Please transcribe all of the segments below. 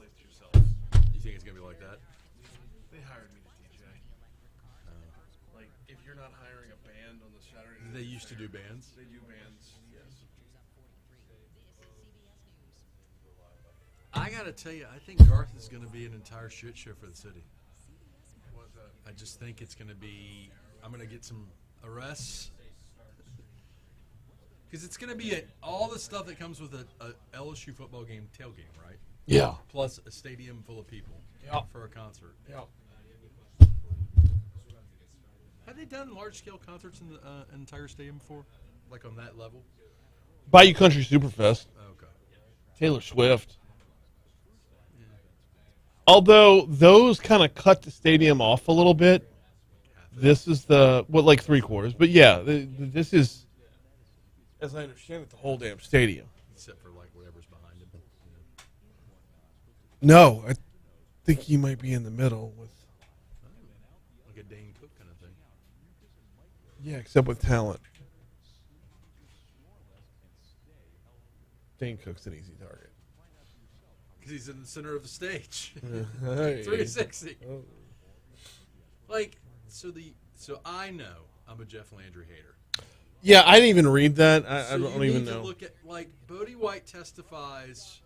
isolate yourself. You think it's gonna be like that? They hired me to DJ. Like, if you're not hiring a band on the Saturday night They used to fair, do bands. They do bands, yes. I gotta tell you, I think Garth is gonna be an entire shit show for the city. What's that? I just think it's gonna be. I'm gonna get some arrests. Because it's going to be all the stuff that comes with a LSU football game tailgate, right? Yeah. Plus a stadium full of people for a concert. Yeah. Have they done large-scale concerts in the entire stadium before? Like on that level? Bayou Country Superfest. Okay. Taylor Swift. Yeah. Although those kind of cut the stadium off a little bit. This is like 3/4. But yeah, this is... As I understand it, the whole damn stadium. Except for like whatever's behind him. No, I think he might be in the middle with. Like a Dane Cook kind of thing. Yeah, except with talent. Dane Cook's an easy target. Because he's in the center of the stage. Hey. 360. Oh. Like, so I know I'm a Jeff Landry hater. Yeah, I didn't even read that. I don't even know. Look at like Bodie White testifies.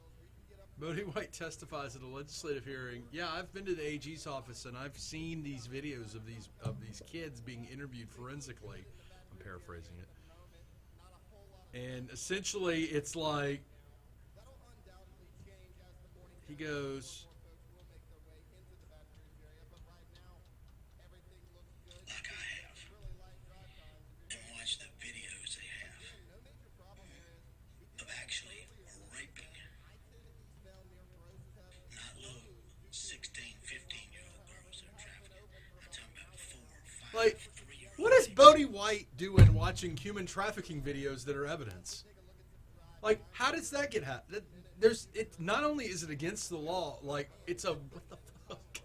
Bodie White testifies at a legislative hearing. Yeah, I've been to the AG's office and I've seen these videos of these kids being interviewed forensically. I'm paraphrasing it. And essentially, it's like he goes. Like, what is Bodie White doing watching human trafficking videos that are evidence? Like, how does that get happened? It not only is it against the law, like it's a what the fuck?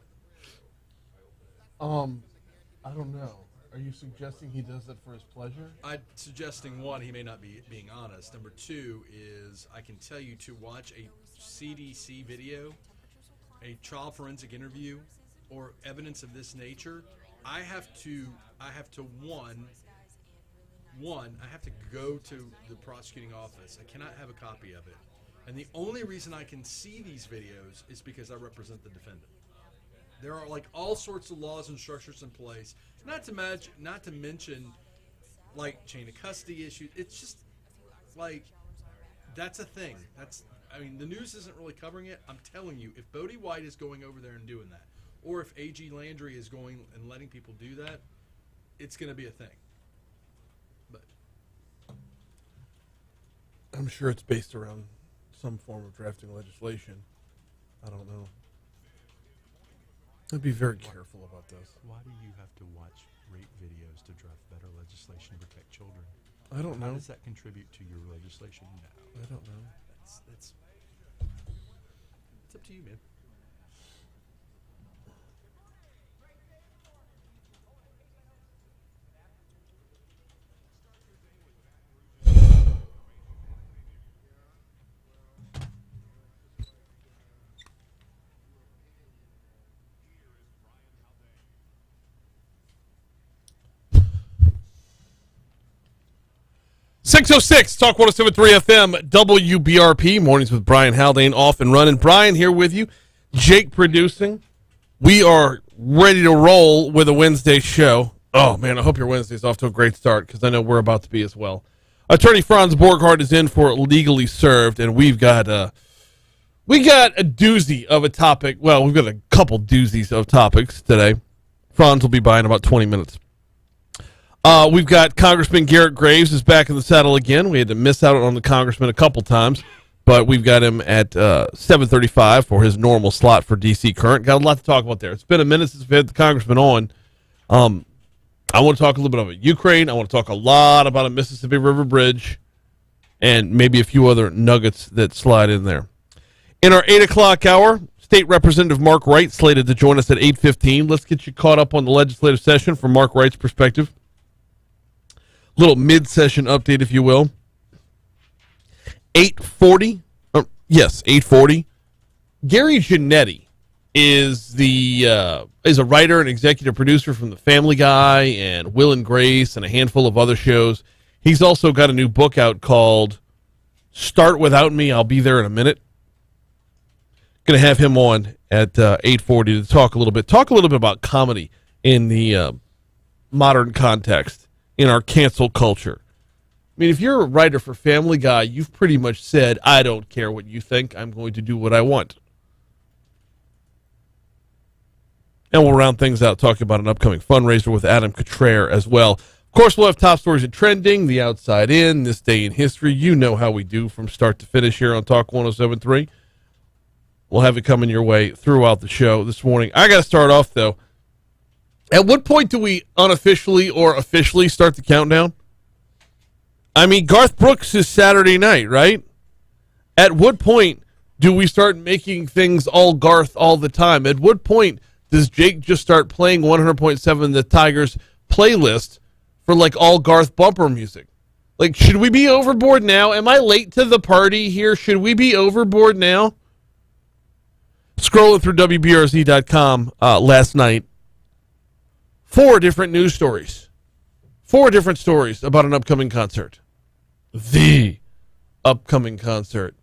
I don't know. Are you suggesting he does that for his pleasure? I'm suggesting one, he may not be being honest. Number two is I can tell you to watch a CDC video, a child forensic interview, or evidence of this nature. I have to go to the prosecuting office. I cannot have a copy of it. And the only reason I can see these videos is because I represent the defendant. There are like all sorts of laws and structures in place. Not to mention like chain of custody issues. It's just like that's a thing. The news isn't really covering it. I'm telling you, if Bodie White is going over there and doing that, or if A.G. Landry is going and letting people do that, it's going to be a thing. But I'm sure it's based around some form of drafting legislation. I don't know. I'd be very careful about this. Why do you have to watch rape videos to draft better legislation to protect children? I don't know. How does that contribute to your legislation? No. I don't know. It's up to you, man. .606 Talk 107.3 FM WBRP mornings with Brian Haldane off and running. Brian here with you, Jake producing. We are ready to roll with a Wednesday show. Oh man, I hope your Wednesday's off to a great start because I know we're about to be as well. Attorney Franz Borghardt is in for Legally Served, and we've got a doozy of a topic. Well, we've got a couple doozies of topics today. Franz will be by in about 20 minutes. We've got Congressman Garret Graves is back in the saddle again. We had to miss out on the congressman a couple times, but we've got him at 7:35 for his normal slot for D.C. Current. Got a lot to talk about there. It's been a minute since we've had the congressman on. I want to talk a little bit about Ukraine. I want to talk a lot about a Mississippi River Bridge and maybe a few other nuggets that slide in there. In our 8 o'clock hour, State Representative Mark Wright slated to join us at 8:15. Let's get you caught up on the legislative session from Mark Wright's perspective. Little mid-session update, if you will. 8:40. Yes, 8:40. Gary Janetti is a writer and executive producer from The Family Guy and Will and Grace and a handful of other shows. He's also got a new book out called Start Without Me, I'll Be There in a Minute. Going to have him on at 8:40 to talk a little bit about comedy in the modern context, in our cancel culture. I mean, if you're a writer for Family Guy, you've pretty much said, I don't care what you think, I'm going to do what I want. And we'll round things out talking about an upcoming fundraiser with Adam Cutrer as well. Of course, we'll have top stories and trending, the outside in, this day in history. You know how we do from start to finish here on Talk 107.3. We'll have it coming your way throughout the show this morning. I got to start off, though. At what point do we unofficially or officially start the countdown? I mean, Garth Brooks is Saturday night, right? At what point do we start making things all Garth all the time? At what point does Jake just start playing 100.7 The Tigers playlist for like all Garth bumper music? Like, should we be overboard now? Am I late to the party here? Should we be overboard now? Scrolling through WBRZ.com last night, 4 different news stories. 4 different stories about an upcoming concert. The upcoming concert.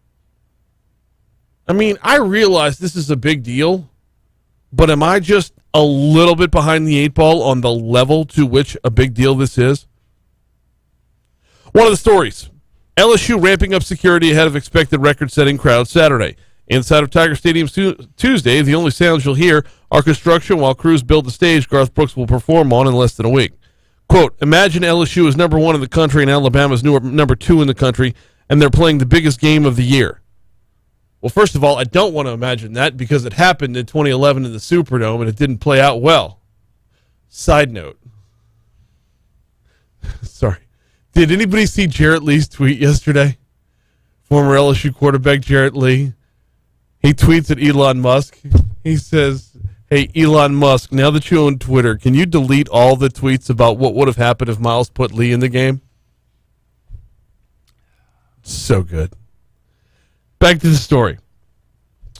I mean, I realize this is a big deal, but am I just a little bit behind the 8 ball on the level to which a big deal this is? One of the stories, LSU ramping up security ahead of expected record-setting crowd Saturday. Inside of Tiger Stadium Tuesday, the only sounds you'll hear are construction while crews build the stage Garth Brooks will perform on in less than a week. Quote, imagine LSU is number 1 in the country and Alabama's number 2 in the country, and they're playing the biggest game of the year. Well, first of all, I don't want to imagine that because it happened in 2011 in the Superdome and it didn't play out well. Side note. Sorry. Did anybody see Jarrett Lee's tweet yesterday? Former LSU quarterback Jarrett Lee. He tweets at Elon Musk. He says, hey, Elon Musk, now that you own Twitter, can you delete all the tweets about what would have happened if Miles put Lee in the game? So good. Back to the story.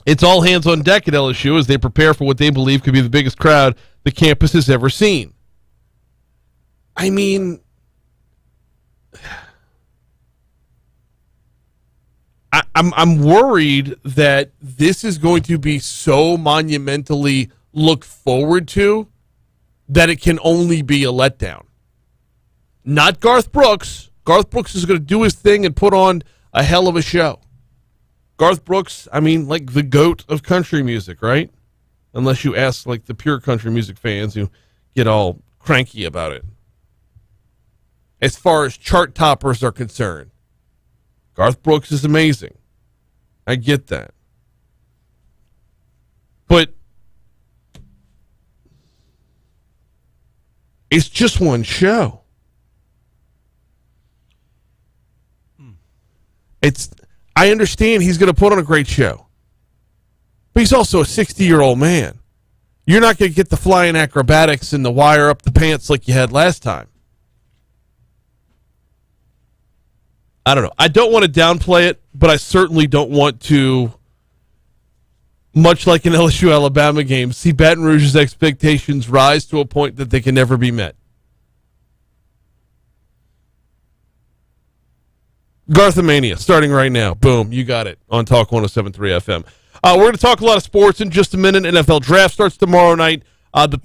It's all hands on deck at LSU as they prepare for what they believe could be the biggest crowd the campus has ever seen. I mean, I'm worried that this is going to be so monumentally looked forward to that it can only be a letdown. Not Garth Brooks. Garth Brooks is going to do his thing and put on a hell of a show. Garth Brooks, I mean, like the GOAT of country music, right? Unless you ask like the pure country music fans who get all cranky about it. As far as chart toppers are concerned, Garth Brooks is amazing. I get that. But it's just one show. I understand he's going to put on a great show. But he's also a 60-year-old man. You're not going to get the flying acrobatics and the wire up the pants like you had last time. I don't know. I don't want to downplay it, but I certainly don't want to, much like an LSU-Alabama game, see Baton Rouge's expectations rise to a point that they can never be met. Garthamania, starting right now. Boom, you got it on Talk 107.3 FM. We're going to talk a lot of sports in just a minute. NFL draft starts tomorrow night. The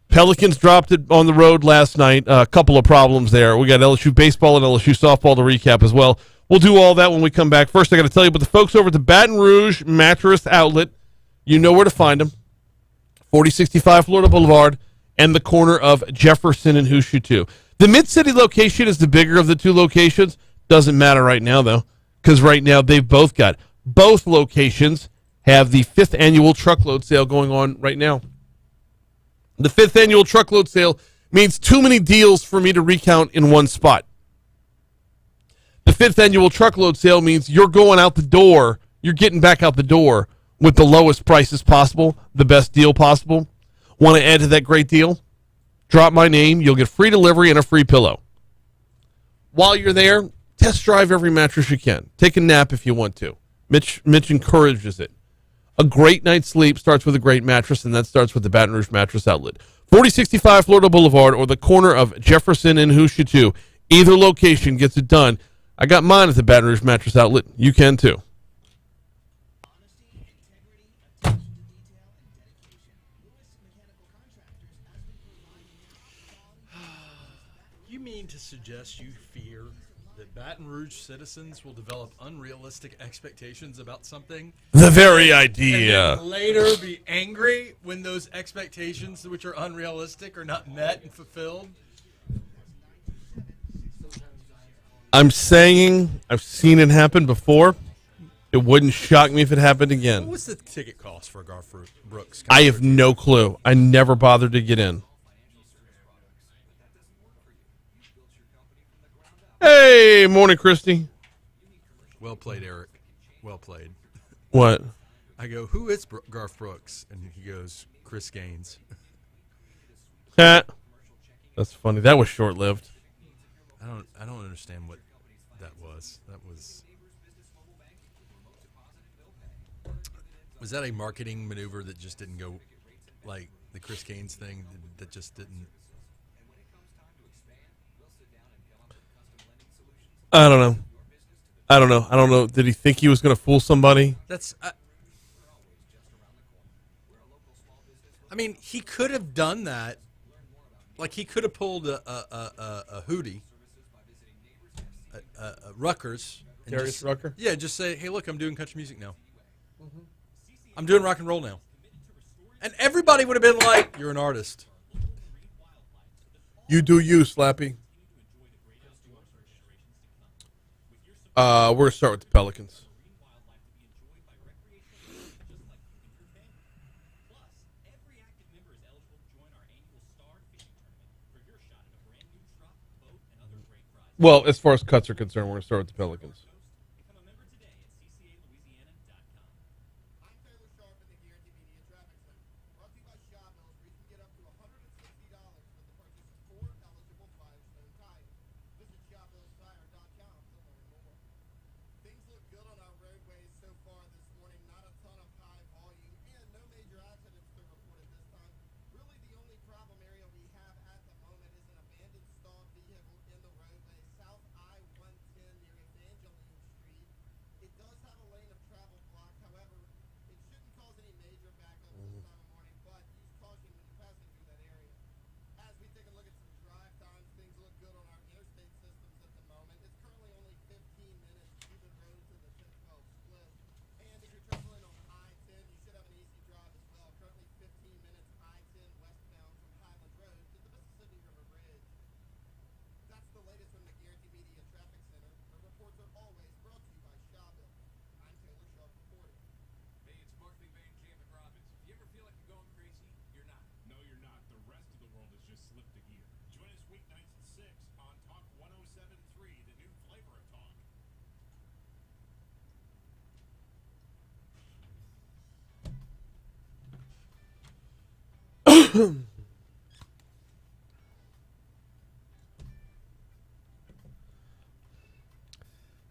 Pelicans dropped it on the road last night. A couple of problems there. We got LSU baseball and LSU softball to recap as well. We'll do all that when we come back. First, I got to tell you about the folks over at the Baton Rouge Mattress Outlet. You know where to find them. 4065 Florida Boulevard and the corner of Jefferson and Hoosier 2. The Mid-City location is the bigger of the two locations. Doesn't matter right now, though, because right now they've both got. Both locations have the 5th annual truckload sale going on right now. The 5th annual truckload sale means too many deals for me to recount in one spot. The 5th annual truckload sale means you're going out the door, you're getting back out the door with the lowest prices possible, the best deal possible. Want to add to that great deal? Drop my name, you'll get free delivery and a free pillow. While you're there, test drive every mattress you can. Take a nap if you want to. Mitch encourages it. A great night's sleep starts with a great mattress, and that starts with the Baton Rouge Mattress Outlet. 4065 Florida Boulevard or the corner of Jefferson and Hoosier. Either location gets it done. I got mine at the Baton Rouge Mattress Outlet. You can too. You mean to suggest you fear that Baton Rouge citizens will develop unrealistic expectations about something? The very idea. And then later be angry when those expectations, which are unrealistic, are not met and fulfilled? I'm saying I've seen it happen before. It wouldn't shock me if it happened again. What was the ticket cost for a Garth Brooks concert? I have no clue. I never bothered to get in. Hey, morning, Christy. Well played, Eric. Well played. What? I go, who is Garth Brooks? And he goes, Chris Gaines. That's funny. That was short-lived. I don't understand what that was. Was that a marketing maneuver that just didn't go like the Chris Gaines thing that just didn't? I don't know. Did he think he was going to fool somebody? I mean, he could have done that. Like, he could have pulled a Hootie, a Rutgers. Darius Rucker? Yeah, just say, hey, look, I'm doing country music now. Mm-hmm. I'm doing rock and roll now. And everybody would have been like, you're an artist. You do you, Slappy. We're going to start with the Pelicans. Well, as far as cuts are concerned, we're going to start with the Pelicans.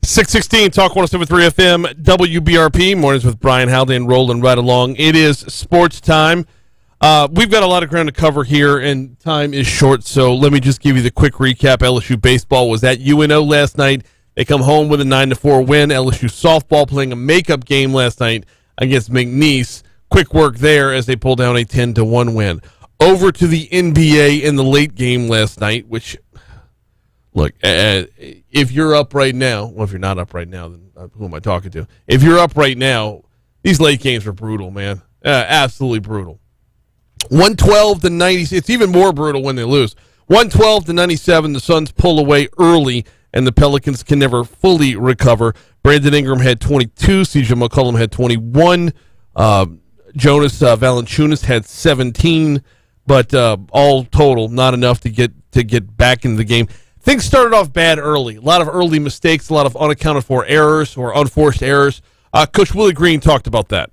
.616 Talk 107.3 FM WBRP mornings with Brian Haldane rolling right along. It is sports time. We've got a lot of ground to cover here, and time is short. So let me just give you the quick recap. LSU baseball was at UNO last night. They come home with a 9-4 win. LSU softball playing a makeup game last night against McNeese. Quick work there as they pull down a 10-1 win. Over to the NBA in the late game last night, which, look, if you're up right now, well, if you're not up right now, then who am I talking to? If you're up right now, these late games are brutal, man. Absolutely brutal. 112-90. It's even more brutal when they lose. 112-97. The Suns pull away early, and the Pelicans can never fully recover. Brandon Ingram had 22. CJ McCollum had 21. Jonas Valanciunas had 17. But all total, not enough to get back in the game. Things started off bad early. A lot of early mistakes, a lot of unaccounted for errors or unforced errors. Coach Willie Green talked about that.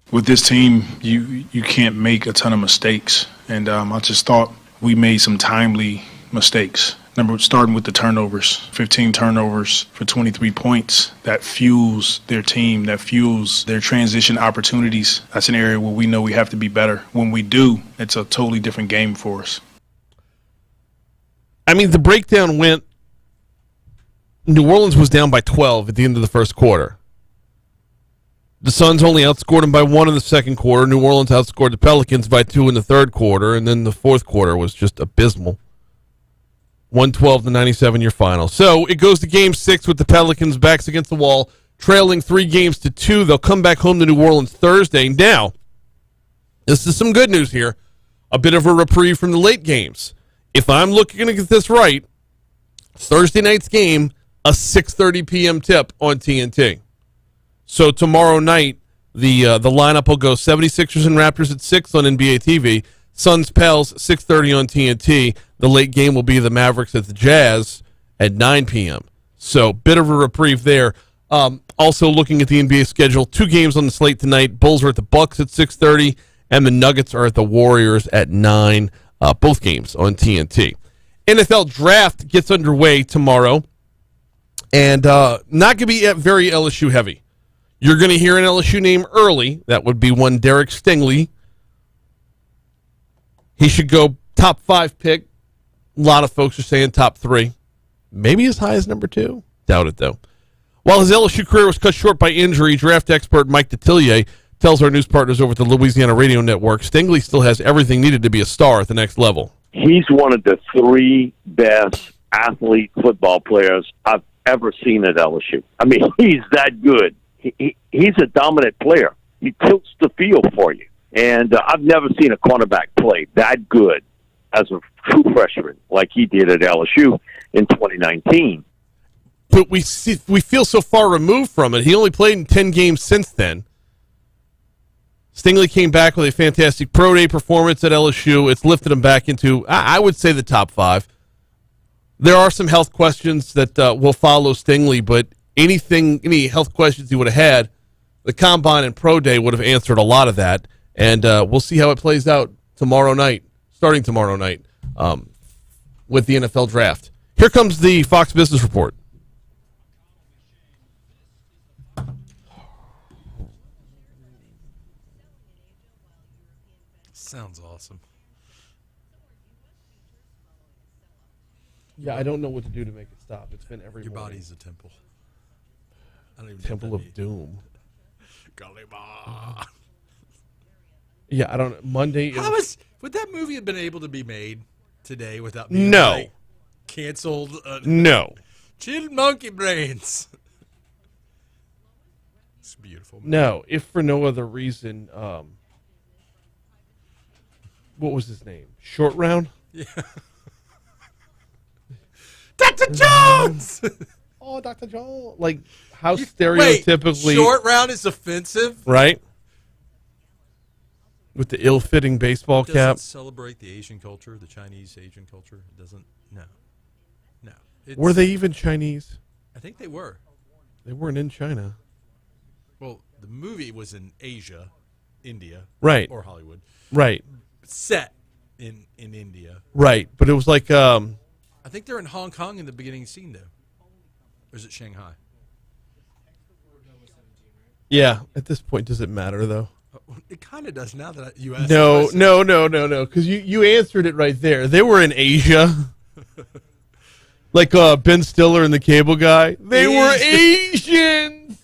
With this team, you can't make a ton of mistakes. And I just thought we made some timely mistakes. starting with the turnovers, 15 turnovers for 23 points. That fuels their team, that fuels their transition opportunities. That's an area where we know we have to be better. When we do, it's a totally different game for us. I mean, the breakdown went, New Orleans was down by 12 at the end of the first quarter. The Suns only outscored them by 1 in the second quarter. New Orleans outscored the Pelicans by 2 in the third quarter, and then the fourth quarter was just abysmal. 112-97 your final. So it goes to Game 6 with the Pelicans backs against the wall, trailing 3-2. They'll come back home to New Orleans Thursday. Now, this is some good news here. A bit of a reprieve from the late games. If I'm looking to get this right, Thursday night's game, a 6:30 p.m. tip on TNT. So tomorrow night, the lineup will go 76ers and Raptors at 6 on NBA TV. Suns Pels 6:30 on TNT. The late game will be the Mavericks at the Jazz at 9 p.m. So bit of a reprieve there. Also looking at the NBA schedule, 2 games on the slate tonight. Bulls are at the Bucks at 6:30, and the Nuggets are at the Warriors at 9. Both games on TNT. NFL Draft gets underway tomorrow, and not going to be very LSU heavy. You're going to hear an LSU name early. That would be one Derek Stingley. He should go top 5 pick. A lot of folks are saying top 3. Maybe as high as number 2. Doubt it, though. While his LSU career was cut short by injury, draft expert Mike Detillier tells our news partners over at the Louisiana Radio Network, Stingley still has everything needed to be a star at the next level. He's one of the 3 best athlete football players I've ever seen at LSU. I mean, he's that good. He's a dominant player. He tilts the field for you. And I've never seen a cornerback play that good as a true freshman like he did at LSU in 2019. But we feel so far removed from it. He only played in 10 games since then. Stingley came back with a fantastic pro day performance at LSU. It's lifted him back into, I would say, the top 5. There are some health questions that will follow Stingley, but any health questions he would have had, the Combine and Pro Day would have answered a lot of that. And we'll see how it plays out starting tomorrow night with the NFL Draft. Here comes the Fox Business Report. Sounds awesome. Yeah, I don't know what to do to make it stop. It's been every Your morning. body's a temple. I don't even Temple know of Doom. Galima. Yeah, I don't. Monday. Would that movie have been able to be made today without being canceled? No. Chill monkey brains. It's beautiful. Man. No, if for no other reason. What was his name? Short Round? Yeah. Dr. Jones! Oh, Dr. Jones. Like, how stereotypically. Wait, Short Round is offensive? Right? With the ill-fitting baseball It cap. doesn't celebrate the Asian culture, the Chinese Asian culture. It doesn't. No. Were they even Chinese? I think they were. They weren't in China. Well, the movie was in Asia, India, Right. or Hollywood. Right. Set in India. Right. But it was like, I think they're in Hong Kong in the beginning scene, though. Or is it Shanghai? yeah, at this point, does it matter, though? It kind of does now that you asked. No. Because you answered it right there. They were in Asia. Like Ben Stiller and the Cable Guy. They were Asians.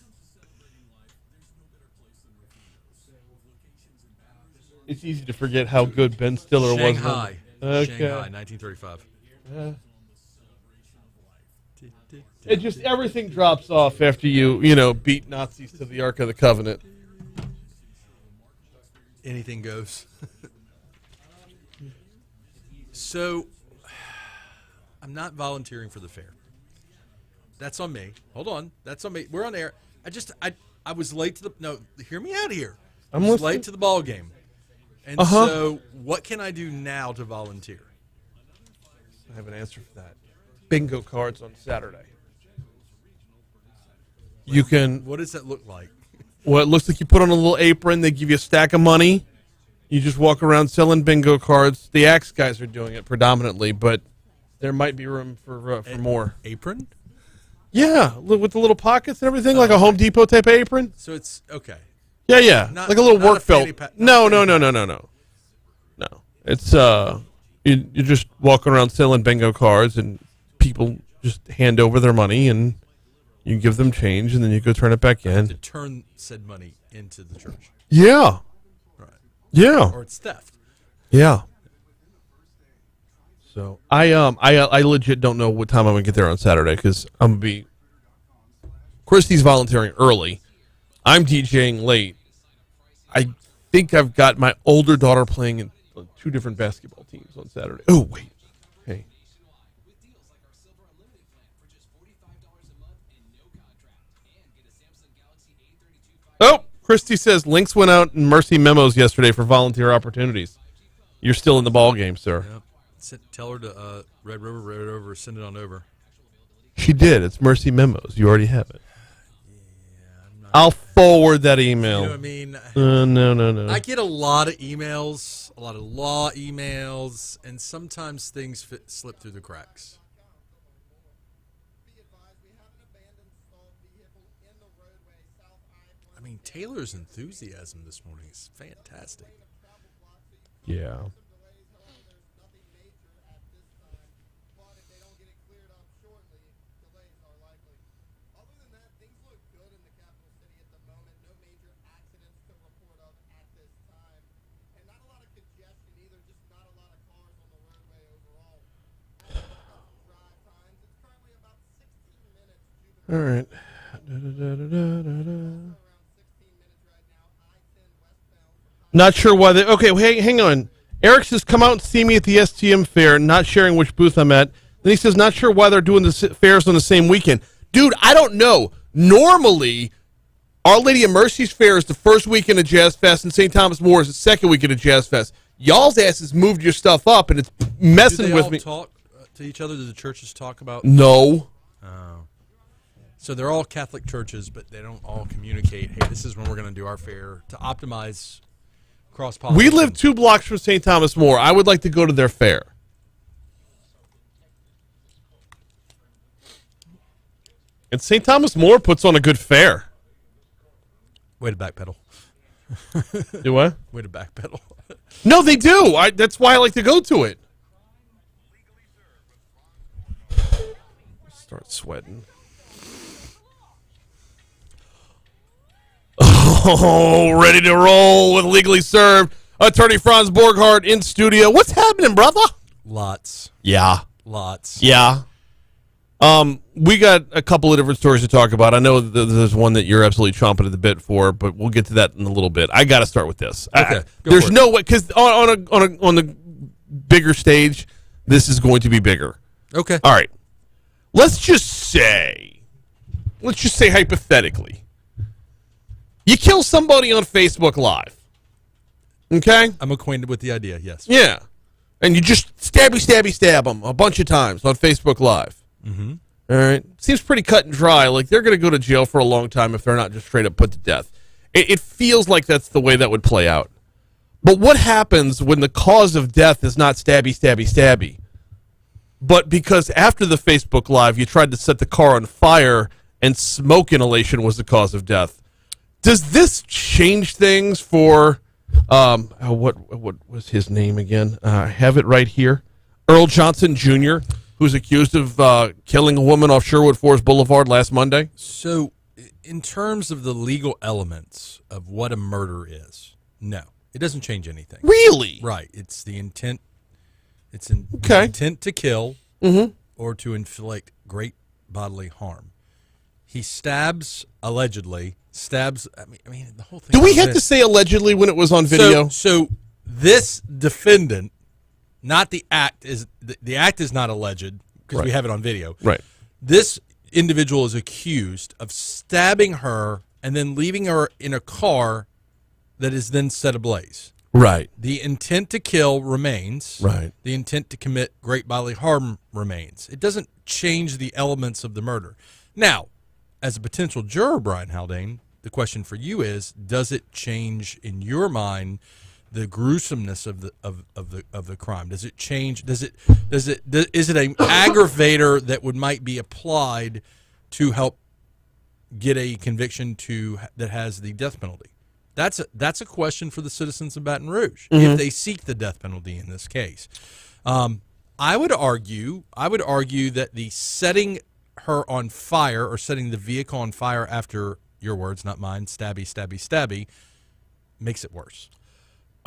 It's easy to forget how good Ben Stiller was. Shanghai. Okay. Shanghai, 1935. It just everything drops off after you beat Nazis to the Ark of the Covenant. Anything goes. So, I'm not volunteering for the fair. That's on me. Hold on. That's on me. We're on air. I was late to the. No, hear me out here. I was late to the ball game. And so, what can I do now to volunteer? I have an answer for that. Bingo cards on Saturday. You can. What does that look like? Well, it looks like you put on a little apron. They give you a stack of money. You just walk around selling bingo cards. The Axe guys are doing it predominantly, but There might be room for more. Apron? Yeah, with the little pockets and everything, like a Home Depot type of apron. So it's okay. Yeah. Not- like a little not a work belt. fanny pack- No. not a fanny No. It's you're just walking around selling bingo cards, and people just hand over their money, and you give them change, and then you go turn it back To in. turn said money into the church. Yeah. Right. Yeah. Or it's theft. Yeah. So I legit don't know what time I'm gonna get there on Saturday because I'm gonna be. Christy's volunteering early. I'm DJing late. I think I've got my older daughter playing in 2 different basketball teams on Saturday. Oh wait, hey. Oh, Christy says links went out in Mercy memos yesterday for volunteer opportunities. You're still in the ball game, sir. Yep. Tell her to Red River, send it on over. She did. It's Mercy memos. You already have it. I'll forward that email. You know what I mean? No. I get a lot of emails, a lot of law emails, and sometimes things slip through the cracks. I mean, Taylor's enthusiasm this morning is fantastic. Yeah. All right. Not sure why they. Okay, hang on. Eric says, "Come out and see me at the STM fair." Not sharing which booth I'm at. Then he says, "Not sure why they're doing the fairs on the same weekend." Dude, I don't know. Normally, Our Lady of Mercy's fair is the first weekend of Jazz Fest, and St. Thomas More is the second weekend of Jazz Fest. Y'all's asses moved your stuff up, and it's messing Do they with all me. talk to each other? Do the churches talk about? No. So they're all Catholic churches, but they don't all communicate, hey, this is when we're going to do our fair to optimize cross-pollination. We live 2 blocks from St. Thomas More. I would like to go to their fair. And St. Thomas More puts on a good fair. Way to backpedal. Do what? Way to backpedal. No, they do. That's why I like to go to it. Start sweating. Oh, ready to roll with Legally Served. Attorney Franz Borghardt in studio. What's happening, brother? Lots. Yeah. Lots. Yeah. We got a couple of different stories to talk about. I know there's one that you're absolutely chomping at the bit for, but we'll get to that in a little bit. I got to start with this. Okay, go there's for it. no way, because on the bigger stage, this is going to be bigger. Okay. All right. Let's just say hypothetically, you kill somebody on Facebook Live. Okay? I'm acquainted with the idea, yes. Yeah. And you just stab them a bunch of times on Facebook Live. Mm-hmm. All right. Seems pretty cut and dry. Like, they're going to go to jail for a long time if they're not just straight up put to death. It feels like that's the way that would play out. But what happens when the cause of death is not stabby, but because after the Facebook Live, you tried to set the car on fire and smoke inhalation was the cause of death? Does this change things for, what was his name again? I have it right here. Earl Johnson Jr., who's accused of killing a woman off Sherwood Forest Boulevard last Monday? So, in terms of the legal elements of what a murder is, no. It doesn't change anything. Really? Right. It's the intent. It's Okay. intent to kill or to inflict great bodily harm. He allegedly stabs. I mean, the whole thing. Do we have to say allegedly when it was on video? So this defendant, not the act is the act is not alleged because we have it on video. Right. This individual is accused of stabbing her and then leaving her in a car that is then set ablaze. Right. The intent to kill remains. Right. The intent to commit great bodily harm remains. It doesn't change the elements of the murder. Now, as a potential juror, Brian Haldane, the question for you is, does it change in your mind the gruesomeness of the crime? Does it change? Is it an aggravator that might be applied to help get a conviction that has the death penalty? That's a question for the citizens of Baton Rouge if they seek the death penalty in this case. I would argue that the setting her on fire or setting the vehicle on fire after, your words, not mine, stabby, makes it worse.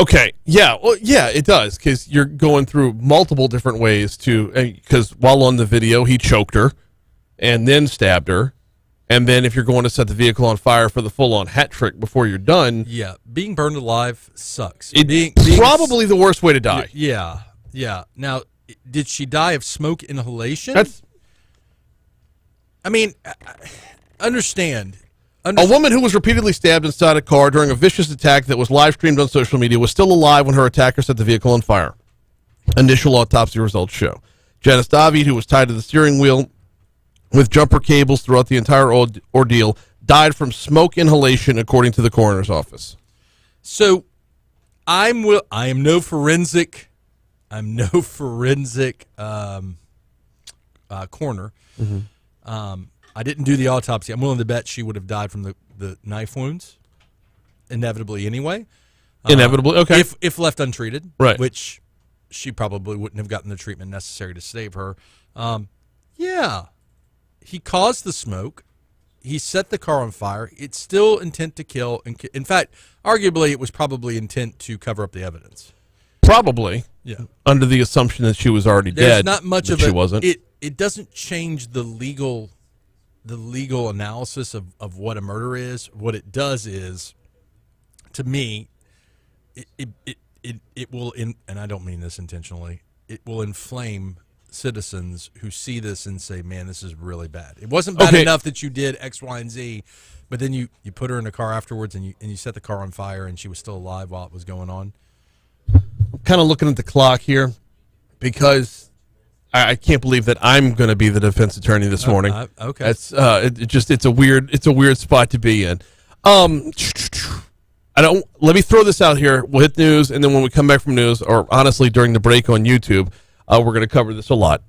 Okay, yeah, well, yeah, it does, because you're going through multiple different ways because while on the video, he choked her and then stabbed her, and then if you're going to set the vehicle on fire for the full-on hat trick before you're done... Yeah, being burned alive sucks. It's probably the worst way to die. Yeah. Now, did she die of smoke inhalation? Understand. A woman who was repeatedly stabbed inside a car during a vicious attack that was live-streamed on social media was still alive when her attacker set the vehicle on fire. Initial autopsy results show. Janice David, who was tied to the steering wheel with jumper cables throughout the entire ordeal, died from smoke inhalation, according to the coroner's office. So, I am no forensic coroner. I didn't do the autopsy. I'm willing to bet she would have died from the knife wounds, inevitably anyway. Inevitably, okay. If left untreated, right? Which she probably wouldn't have gotten the treatment necessary to save her. Yeah, he caused the smoke. He set the car on fire. It's still intent to kill. In fact, arguably, it was probably intent to cover up the evidence. Probably, yeah. Under the assumption that she was already dead. There's not much of she wasn't. It doesn't change the legal analysis of what a murder is. What it does is, to me, it will, and I don't mean this intentionally, it will inflame citizens who see this and say, man, this is really bad. It wasn't bad enough that you did X, Y, and Z, but then you put her in a car afterwards and you set the car on fire and she was still alive while it was going on. I'm kind of looking at the clock here because I can't believe that I'm going to be the defense attorney this morning. Okay, that's it's a weird spot to be in. Let me throw this out here. We'll hit news, and then when we come back from news, or honestly during the break on YouTube, we're going to cover this a lot.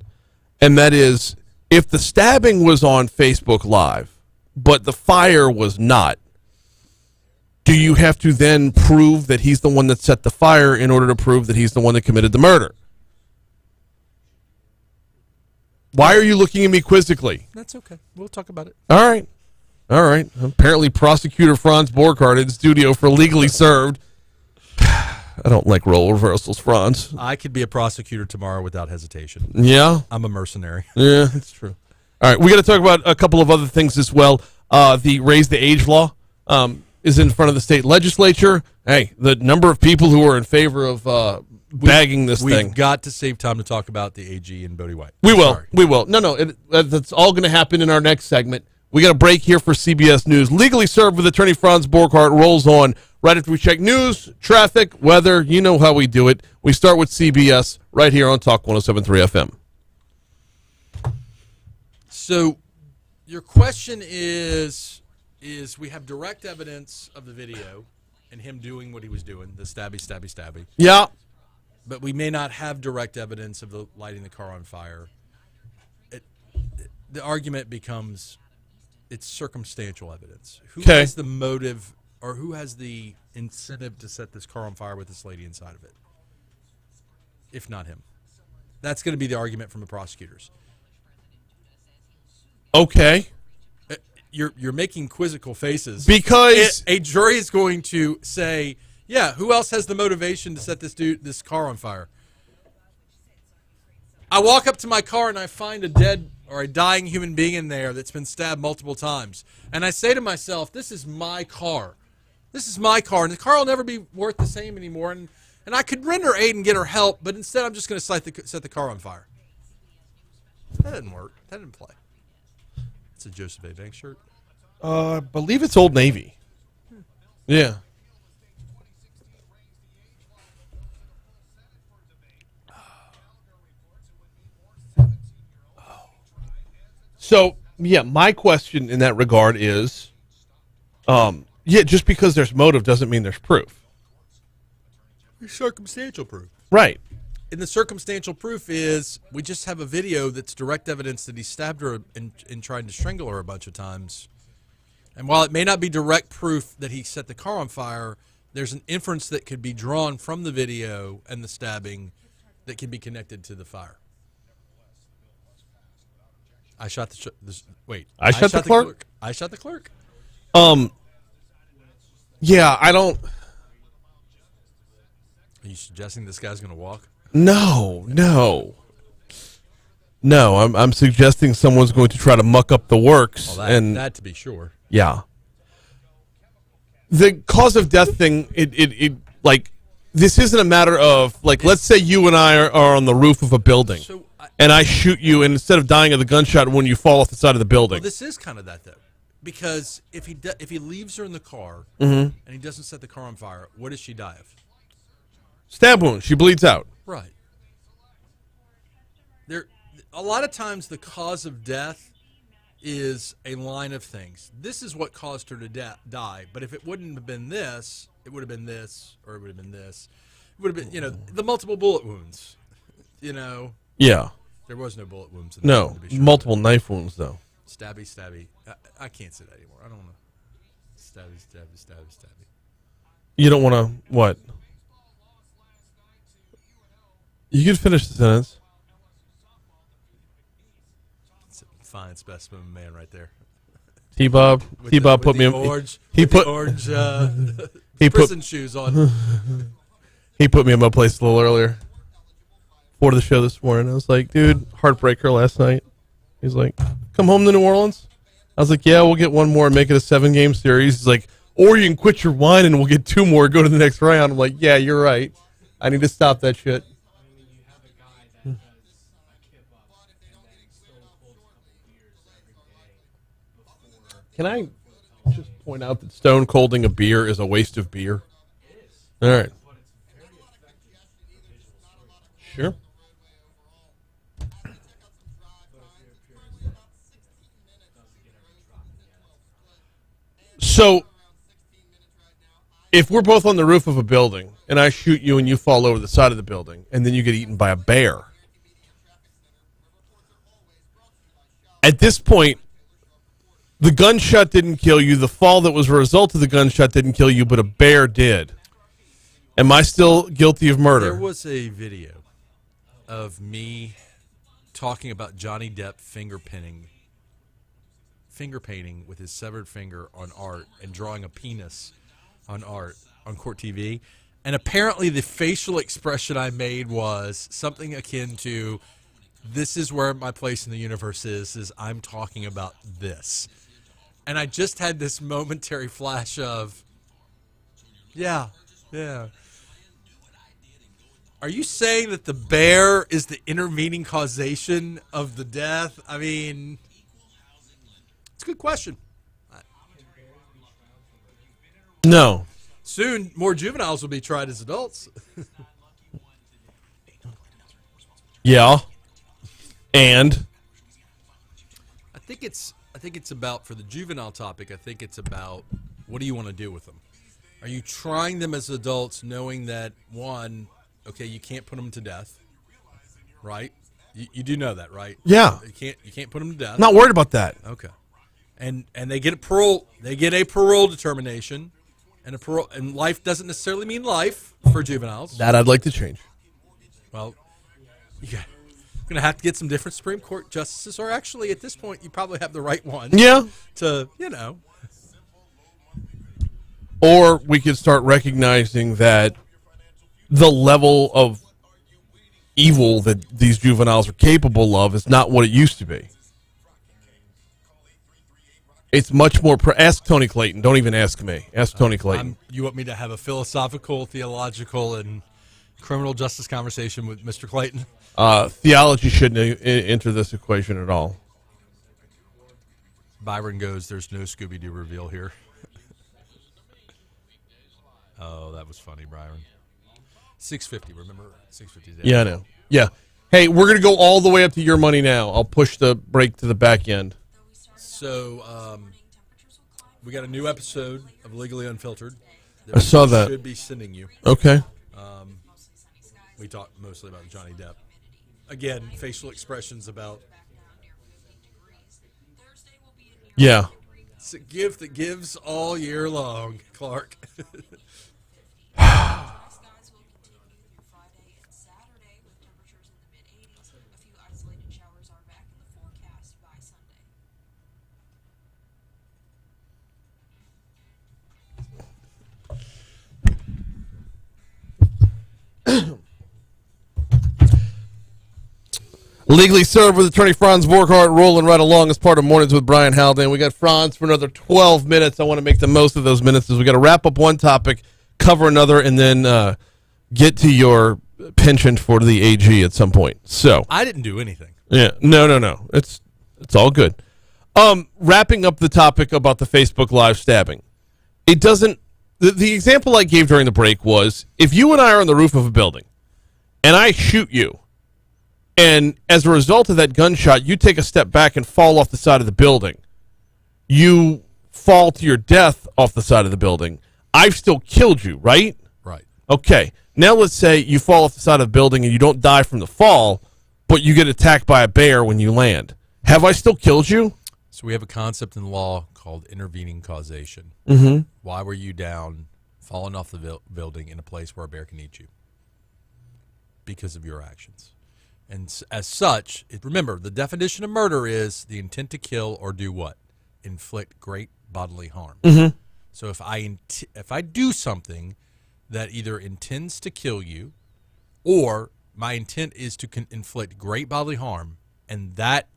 And that is, if the stabbing was on Facebook Live, but the fire was not, do you have to then prove that he's the one that set the fire in order to prove that he's the one that committed the murder? Why are you looking at me quizzically? That's okay. We'll talk about it. All right. Apparently, prosecutor Franz Borghardt in studio for Legally Served. I don't like role reversals, Franz. I could be a prosecutor tomorrow without hesitation. Yeah? I'm a mercenary. Yeah, it's true. All right, we got to talk about a couple of other things as well. The raise the age law is in front of the state legislature. Hey, the number of people who are in favor of bagging this thing. We've got to save time to talk about the AG and Bodie White. We will. No, that's all going to happen in our next segment. We got a break here for CBS News. Legally Served with attorney Franz Borghardt rolls on right after we check news, traffic, weather. You know how we do it. We start with CBS right here on Talk 107.3 FM. So your question is we have direct evidence of the video and him doing what he was doing, the stabby. Yeah. But we may not have direct evidence of the lighting the car on fire. The argument becomes it's circumstantial evidence. Who has the motive or who has the incentive to set this car on fire with this lady inside of it? If not him. That's going to be the argument from the prosecutors. Okay. You're making quizzical faces. Because a jury is going to say, yeah, who else has the motivation to set this car on fire? I walk up to my car and I find a dead or a dying human being in there that's been stabbed multiple times. And I say to myself, this is my car. This is my car, and the car will never be worth the same anymore. And I could render aid and get her help, but instead I'm just going to set the car on fire. That didn't work. That didn't play. It's a Joseph A. Banks shirt. I believe it's Old Navy. Yeah. So, yeah, my question in that regard is, just because there's motive doesn't mean there's proof. Circumstantial proof. Right. And the circumstantial proof is we just have a video that's direct evidence that he stabbed her and tried to strangle her a bunch of times. And while it may not be direct proof that he set the car on fire, there's an inference that could be drawn from the video and the stabbing that can be connected to the fire. I shot the wait. I shot the clerk? I shot the clerk. Yeah, I don't. Are you suggesting this guy's going to walk? No. I'm suggesting someone's going to try to muck up the works, and that to be sure. Yeah. The cause of death thing, it like, this isn't a matter of, like, let's say you and I are on the roof of a building, and I shoot you, and instead of dying of the gunshot when you fall off the side of the building. Well, this is kind of that, though. Because if he leaves her in the car, Mm-hmm. and he doesn't set the car on fire, what does she die of? Stab wound. She bleeds out. Right. A lot of times the cause of death is a line of things. This is what caused her to die. But if it wouldn't have been this, it would have been this, or it would have been this. It would have been, the multiple bullet wounds. Yeah. There was no bullet wounds. No, multiple knife wounds, though. Stabby. I can't say that anymore. I don't want to. Stabby. You don't want to, what? You can finish the sentence. It's a fine specimen man right there. T-Bob put me in orange. He put orange he prison shoes on. He put me in my place a little earlier for the show this morning. I was like, dude, heartbreaker last night. He's like, come home to New Orleans? I was like, yeah, we'll get one more and make it a 7-game series. He's like, or you can quit your whining and we'll get 2 more, go to the next round. I'm like, yeah, you're right. I need to stop that shit. Can I just point out that stone colding a beer is a waste of beer? All right. Sure. So, if we're both on the roof of a building and I shoot you and you fall over the side of the building and then you get eaten by a bear, at this point, the gunshot didn't kill you. The fall that was a result of the gunshot didn't kill you, but a bear did. Am I still guilty of murder? There was a video of me talking about Johnny Depp finger painting with his severed finger on art and drawing a penis on art on Court TV. And apparently the facial expression I made was something akin to, this is where my place in the universe is I'm talking about this. And I just had this momentary flash of, yeah. Are you saying that the bear is the intervening causation of the death? I mean, it's a good question. No. Soon, more juveniles will be tried as adults. Yeah. And? I think it's about, for the juvenile topic, I think it's about, what do you want to do with them? Are you trying them as adults knowing that, one, okay, you can't put them to death, right? You do know that, right? Yeah. You can't put them to death. Not worried about that. Okay. And they get a parole determination, and life doesn't necessarily mean life for juveniles. That I'd like to change. Well, you're going to have to get some different Supreme Court justices, or actually at this point you probably have the right one. Yeah. To, Or we could start recognizing that the level of evil that these juveniles are capable of is not what it used to be. It's much more... ask Tony Clayton. Don't even ask me. Ask Tony Clayton. You want me to have a philosophical, theological, and criminal justice conversation with Mr. Clayton? Theology shouldn't enter this equation at all. Byron goes, there's no Scooby-Doo reveal here. Oh, that was funny, Byron. 650, remember? 650. Yeah, I know. Yeah. Hey, we're going to go all the way up to your money now. I'll push the break to the back end. So, we got a new episode of Legally Unfiltered. I saw that. Should be sending you. Okay. We talked mostly about Johnny Depp. Again, facial expressions about. Yeah. It's a gift that gives all year long, Clark. Legally served with attorney Franz Borghardt, rolling right along as part of Mornings with Brian Haldane. We got Franz for another 12 minutes. I want to make the most of those minutes as we got to wrap up one topic, cover another, and then get to your penchant for the AG at some point. So I didn't do anything. Yeah, no. It's all good. Wrapping up the topic about the Facebook Live stabbing. It doesn't. The example I gave during the break was if you and I are on the roof of a building, and I shoot you. And as a result of that gunshot, you take a step back and fall off the side of the building. You fall to your death off the side of the building. I've still killed you, right? Right. Okay. Now let's say you fall off the side of the building and you don't die from the fall, but you get attacked by a bear when you land. Have I still killed you? So we have a concept in law called intervening causation. Mm-hmm. Why were you down, falling off the building in a place where a bear can eat you? Because of your actions. And as such, remember, the definition of murder is the intent to kill or do what? Inflict great bodily harm. Mm-hmm. So if I do something that either intends to kill you or my intent is to inflict great bodily harm, and that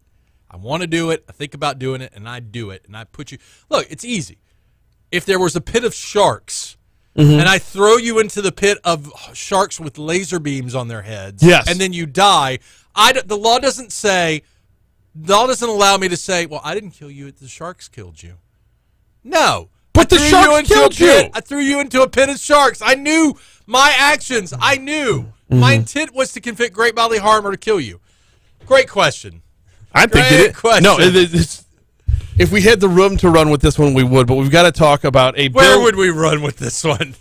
I want to do it, I think about doing it, and I do it, and I put you – look, it's easy. If there was a pit of sharks – Mm-hmm. and I throw you into the pit of sharks with laser beams on their heads, yes, and then you die. The law doesn't allow me to say, well, I didn't kill you, the sharks killed you. No. But the sharks killed you. I threw you into a pit of sharks. I knew my actions. I knew. Mm-hmm. My intent was to inflict great bodily harm or to kill you. Great question. I think Great question. No, if we had the room to run with this one, we would. But we've got to talk about a. Where would we run with this one?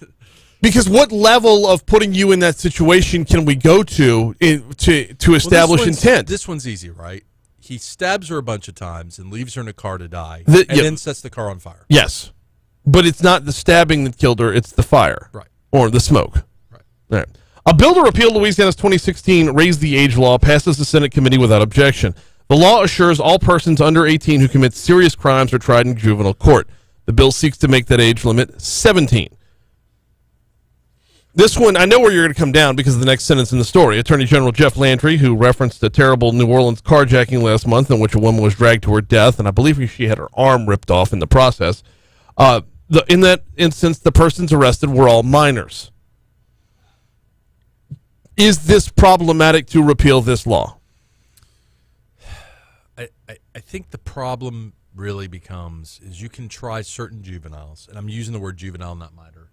Because what level of putting you in that situation can we go to establish intent? This one's easy, right? He stabs her a bunch of times and leaves her in a car to die, then sets the car on fire. Yes, but it's not the stabbing that killed her; it's the fire, right, or the smoke. Right. All right. A bill to repeal Louisiana's 2016 Raise the Age law passes the Senate committee without objection. The law assures all persons under 18 who commit serious crimes are tried in juvenile court. The bill seeks to make that age limit 17. This one, I know where you're going to come down because of the next sentence in the story. Attorney General Jeff Landry, who referenced a terrible New Orleans carjacking last month in which a woman was dragged to her death, and I believe she had her arm ripped off in the process. In that instance, the persons arrested were all minors. Is this problematic to repeal this law? I think the problem really becomes is you can try certain juveniles, and I'm using the word juvenile, not minor.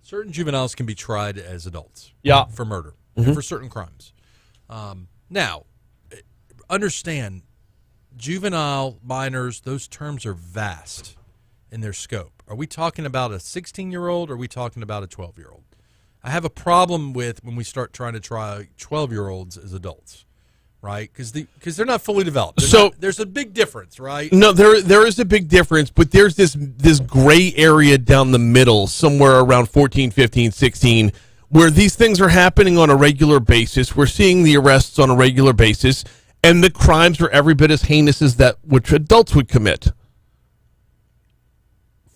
Certain juveniles can be tried as adults for murder and for certain crimes. Now, understand, juvenile, minors, those terms are vast in their scope. Are we talking about a 16-year-old or are we talking about a 12-year-old? I have a problem with when we start trying to try 12-year-olds as adults. Right, because they're not fully developed. There's a big difference, right? No, there is a big difference, but there's this gray area down the middle, somewhere around 14, 15, 16, where these things are happening on a regular basis. We're seeing the arrests on a regular basis, and the crimes are every bit as heinous as that which adults would commit.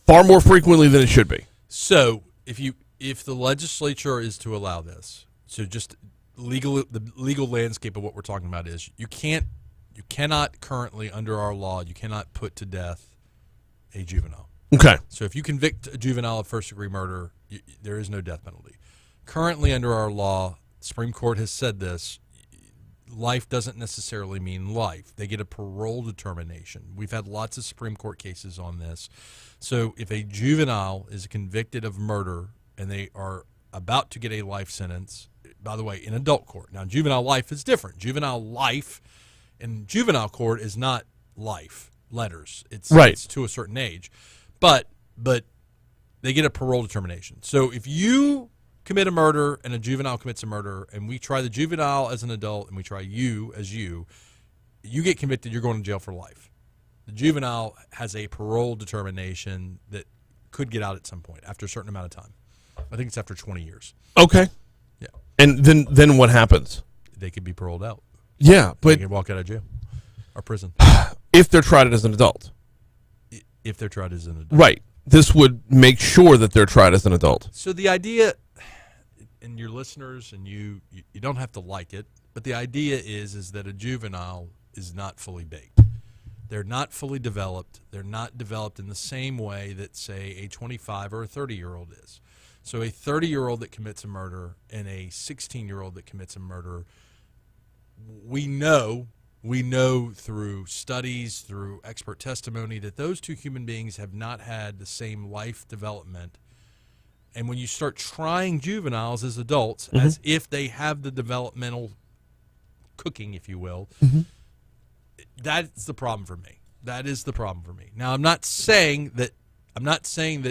Far more frequently than it should be. So, if the legislature is to allow this, so just the legal landscape of what we're talking about is you cannot currently under our law you cannot put to death a juvenile. Okay. So if you convict a juvenile of first-degree murder, there is no death penalty. Currently under our law, the Supreme Court has said this, life doesn't necessarily mean life. They get a parole determination. We've had lots of Supreme Court cases on this. So if a juvenile is convicted of murder and they are about to get a life sentence, by the way, in adult court. Now, juvenile life is different. Juvenile life in juvenile court is not life, letters. It's to a certain age. But they get a parole determination. So if you commit a murder and a juvenile commits a murder, and we try the juvenile as an adult and we try you as you get convicted, you're going to jail for life. The juvenile has a parole determination that could get out at some point after a certain amount of time. I think it's after 20 years. Okay. Yeah. And then what happens? They could be paroled out. Yeah, They but can walk out of jail or prison. if they're tried as an adult. If they're tried as an adult. Right. This would make sure that they're tried as an adult. So the idea, and your listeners, and you don't have to like it, but the idea is that a juvenile is not fully baked. They're not fully developed. They're not developed in the same way that, say, a 25 or a 30-year-old is. So a 30-year-old that commits a murder and a 16-year-old that commits a murder, we know through studies, through expert testimony, that those two human beings have not had the same life development. And when you start trying juveniles as adults, as if they have the developmental cooking, if you will, that's the problem for me. That is the problem for me. Now, I'm not saying that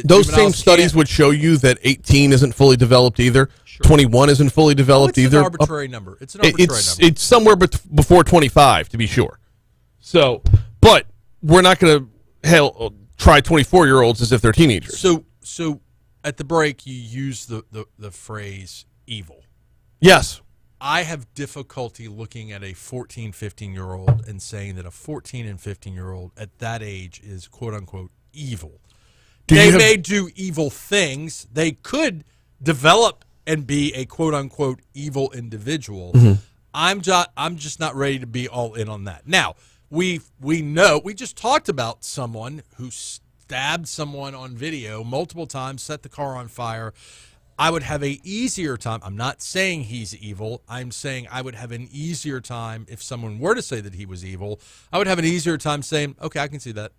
Those same studies would show you that 18 isn't fully developed either. Sure. 21 isn't fully developed it's either. An arbitrary number. It's an arbitrary number. It's somewhere before 25, to be sure. So, but we're not going to try 24-year-olds as if they're teenagers. So at the break, you use the phrase evil. Yes. I have difficulty looking at a 14, 15-year-old and saying that a 14 and 15-year-old at that age is quote-unquote evil. They may do evil things. They could develop and be a quote-unquote evil individual. I'm just not ready to be all in on that. Now, we just talked about someone who stabbed someone on video multiple times, set the car on fire. I would have an easier time. I'm not saying he's evil. I'm saying I would have an easier time if someone were to say that he was evil. I would have an easier time saying, okay, I can see that.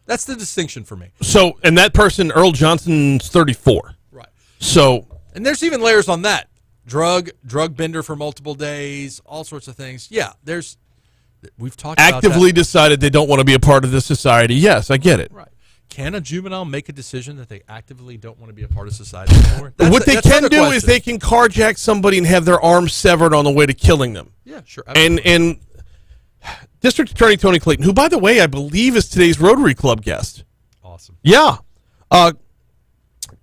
That's the distinction for me. So, and that person, Earl Johnson's 34. Right. So, and there's even layers on that. Drug bender for multiple days, all sorts of things. Yeah, we've talked about actively that. decided they don't want to be a part of this society. Yes, I get it. Right. Can a juvenile make a decision that they actively don't want to be a part of society anymore? What they can do is they can carjack somebody and have their arms severed on the way to killing them. Yeah, sure. And District Attorney Tony Clayton, who, by the way, I believe is today's Rotary Club guest. Awesome. Yeah.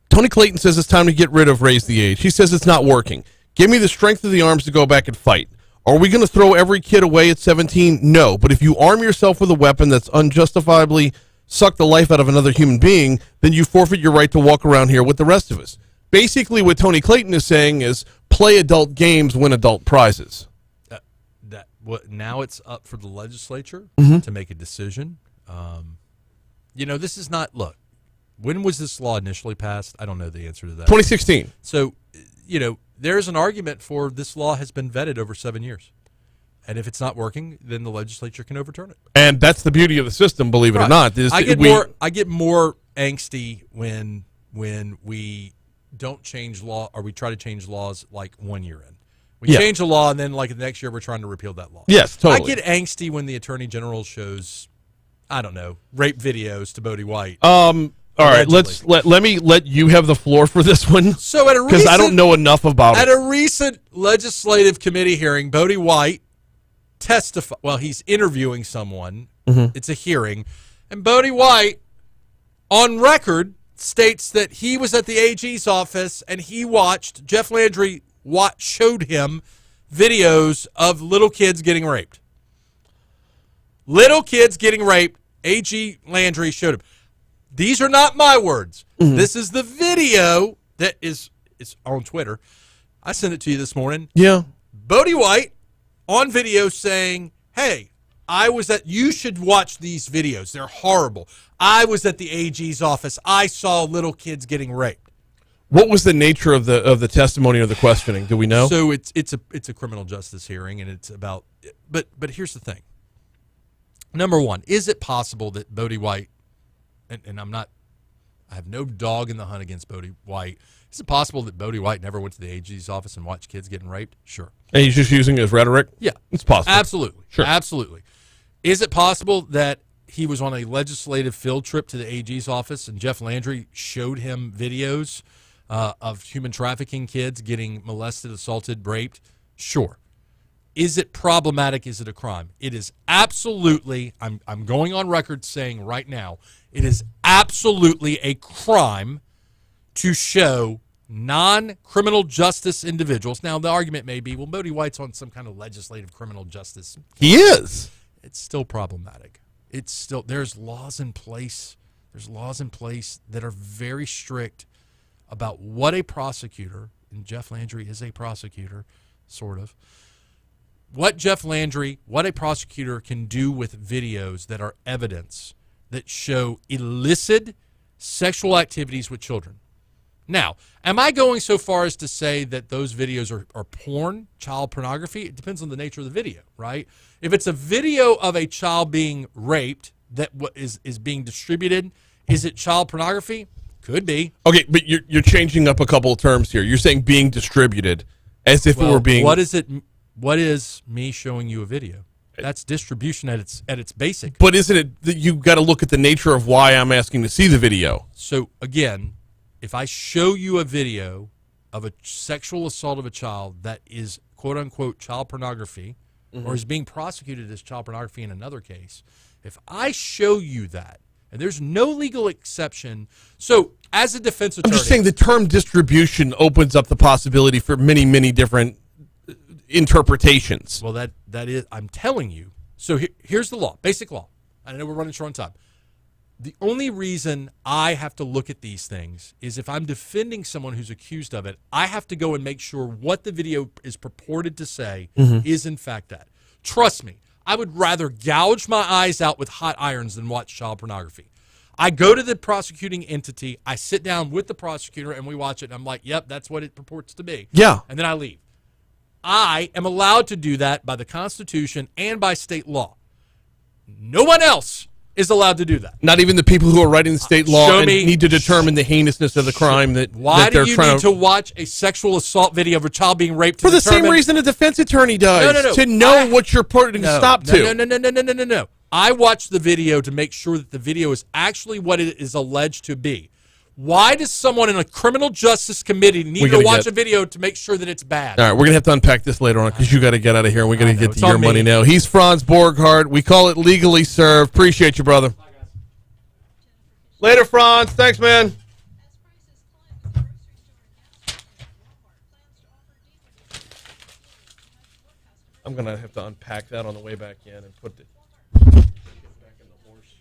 Tony Clayton says it's time to get rid of raise the age. He says it's not working. Give me the strength of the arms to go back and fight. Are we going to throw every kid away at 17? No. But if you arm yourself with a weapon that's unjustifiably sucked the life out of another human being, then you forfeit your right to walk around here with the rest of us. Basically, what Tony Clayton is saying is play adult games, win adult prizes. Now it's up for the legislature to make a decision. This is not, look, when was this law initially passed? I don't know the answer to that. 2016. So, there's an argument for this law has been vetted over 7 years. And if it's not working, then the legislature can overturn it. And that's the beauty of the system, believe it or not. I get more angsty when we don't change law, or we try to change laws like 1 year in. We change a law, and then like the next year we're trying to repeal that law. Yes, totally. I get angsty when the Attorney General shows, I don't know, rape videos to Bodie White. All right, let me let you have the floor for this one. So at a because I don't know enough about it. At a recent legislative committee hearing, Bodie White testified. Well, he's interviewing someone. It's a hearing, and Bodie White, on record, states that he was at the AG's office and he watched Jeff Landry. Showed him videos of little kids getting raped. Little kids getting raped. A.G. Landry showed him. These are not my words. This is the video that is on Twitter. I sent it to you this morning. Yeah. Bodie White on video saying, hey, you should watch these videos. They're horrible. I was at the AG's office. I saw little kids getting raped. What was the nature of the testimony or the questioning? Do we know? So it's a criminal justice hearing, and it's about. But here's the thing. Number one, is it possible that Bodie White, and I have no dog in the hunt against Bodie White. Is it possible that Bodie White never went to the AG's office and watched kids getting raped? Sure. And he's just using his rhetoric? Yeah, it's possible. Absolutely, sure, absolutely. Is it possible that he was on a legislative field trip to the AG's office and Jeff Landry showed him videos? of human trafficking kids getting molested, assaulted, raped? Sure. Is it problematic? Is it a crime? It is absolutely, I'm going on record saying right now, it is absolutely a crime to show non-criminal justice individuals. Now, the argument may be, well, Bodie White's on some kind of legislative criminal justice. He is. It's still problematic. It's still, there's laws in place. There's laws in place that are very strict about what a prosecutor, and Jeff Landry is a prosecutor, sort of, what a prosecutor can do with videos that are evidence that show illicit sexual activities with children. Now, am I going so far as to say that those videos are porn, child pornography? It depends on the nature of the video, right? If it's a video of a child being raped that is being distributed, is it child pornography? Could be. Okay, but you're changing up a couple of terms here. You're saying being distributed as if it were being... What is me showing you a video? That's distribution at its basic. But isn't it that you got to look at the nature of why I'm asking to see the video? So, again, if I show you a video of a sexual assault of a child that is quote-unquote child pornography or is being prosecuted as child pornography in another case, if I show you that, and there's no legal exception, so as a defense attorney... I'm just saying the term distribution opens up the possibility for many, many different interpretations. Well, that is, I'm telling you. So here's the law, basic law. I know we're running short on time. The only reason I have to look at these things is if I'm defending someone who's accused of it, I have to go and make sure what the video is purported to say is in fact that. Trust me, I would rather gouge my eyes out with hot irons than watch child pornography. I go to the prosecuting entity, I sit down with the prosecutor, and we watch it, and I'm like, yep, that's what it purports to be. Yeah. And then I leave. I am allowed to do that by the Constitution and by state law. No one else is allowed to do that. Not even the people who are writing the state law and need to determine the heinousness of the crime that Why that they're do you trying need to watch a sexual assault video of a child being raped for the same reason a defense attorney does? No. To know what you're putting a stop to. No. I watch the video to make sure that the video is actually what it is alleged to be. Why does someone in a criminal justice committee need to watch a video to make sure that it's bad? All right, we're going to have to unpack this later on because you got to get out of here and we're going to get to your money now. He's Franz Borghardt. We call it Legally Served. Appreciate you, brother. Later, Franz. Thanks, man. I'm going to have to unpack that on the way back in and put it back in the horse.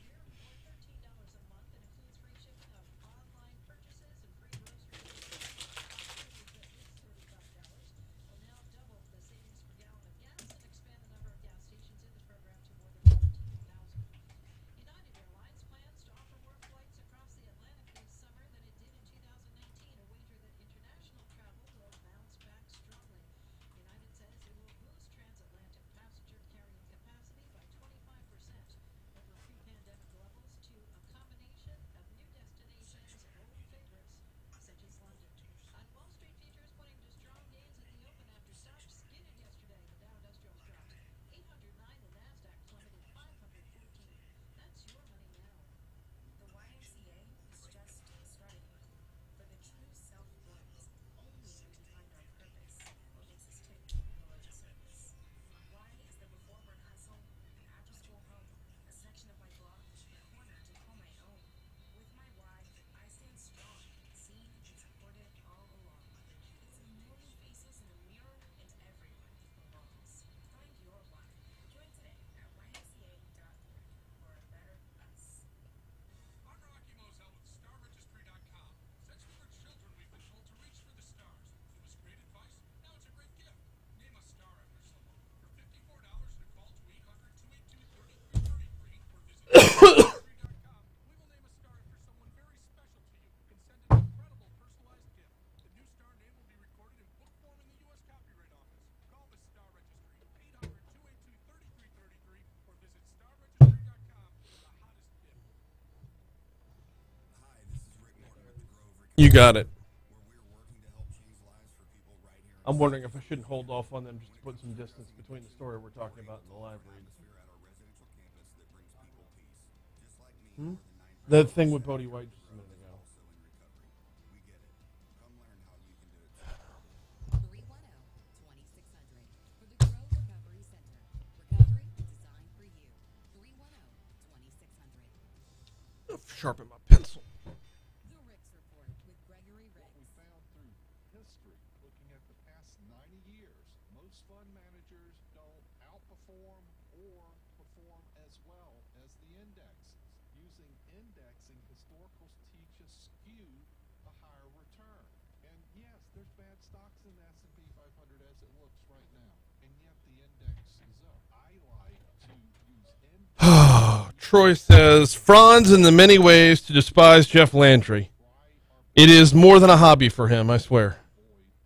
You got it. I'm wondering if I shouldn't hold off on them just to put some distance between the story we're talking about and the live read. The thing with Bodie White just a minute ago. sharpen my pencil. The Ricks Report with Gregory Ricks. We found through history, looking at the past 90 years, most fund managers don't outperform or perform as well as the indexes. Using indexing, historicals teach a skew a higher return. And yes, there's bad stocks in the S&P 500 as it looks right now, and yet the index is up. I like to use index. Troy says, Franz in the many ways to despise Jeff Landry. It is more than a hobby for him, I swear.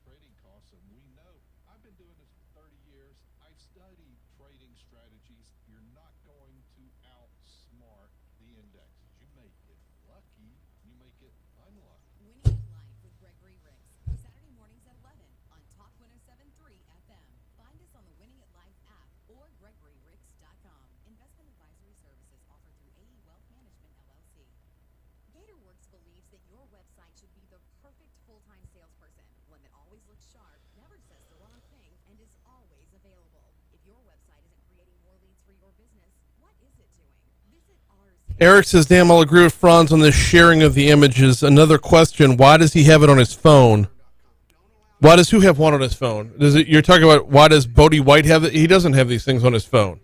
Trading costs, and we know I've been doing this for 30 years. I've studied trading strategies. You're not going to outsmart the indexes. You may get lucky, you may get unlucky. Winning at Life with Gregory Ricks. Saturday mornings at 11 on Talk 107.3 FM. Find us on the Winning at Life app or GregoryRicks.com. Investment advisory services offered through AE Wealth Management, LLC. GatorWorks believes that your website should be the perfect full-time salesperson. One that always looks sharp, never says the wrong thing, and is always available. If your website isn't creating more leads for your business, what is it doing? Visit ours. Eric says, damn, I'll agree with Franz on this sharing of the images. Another question, why does he have it on his phone? Why does who have one on his phone? You're talking about why does Bodie White have it? He doesn't have these things on his phone.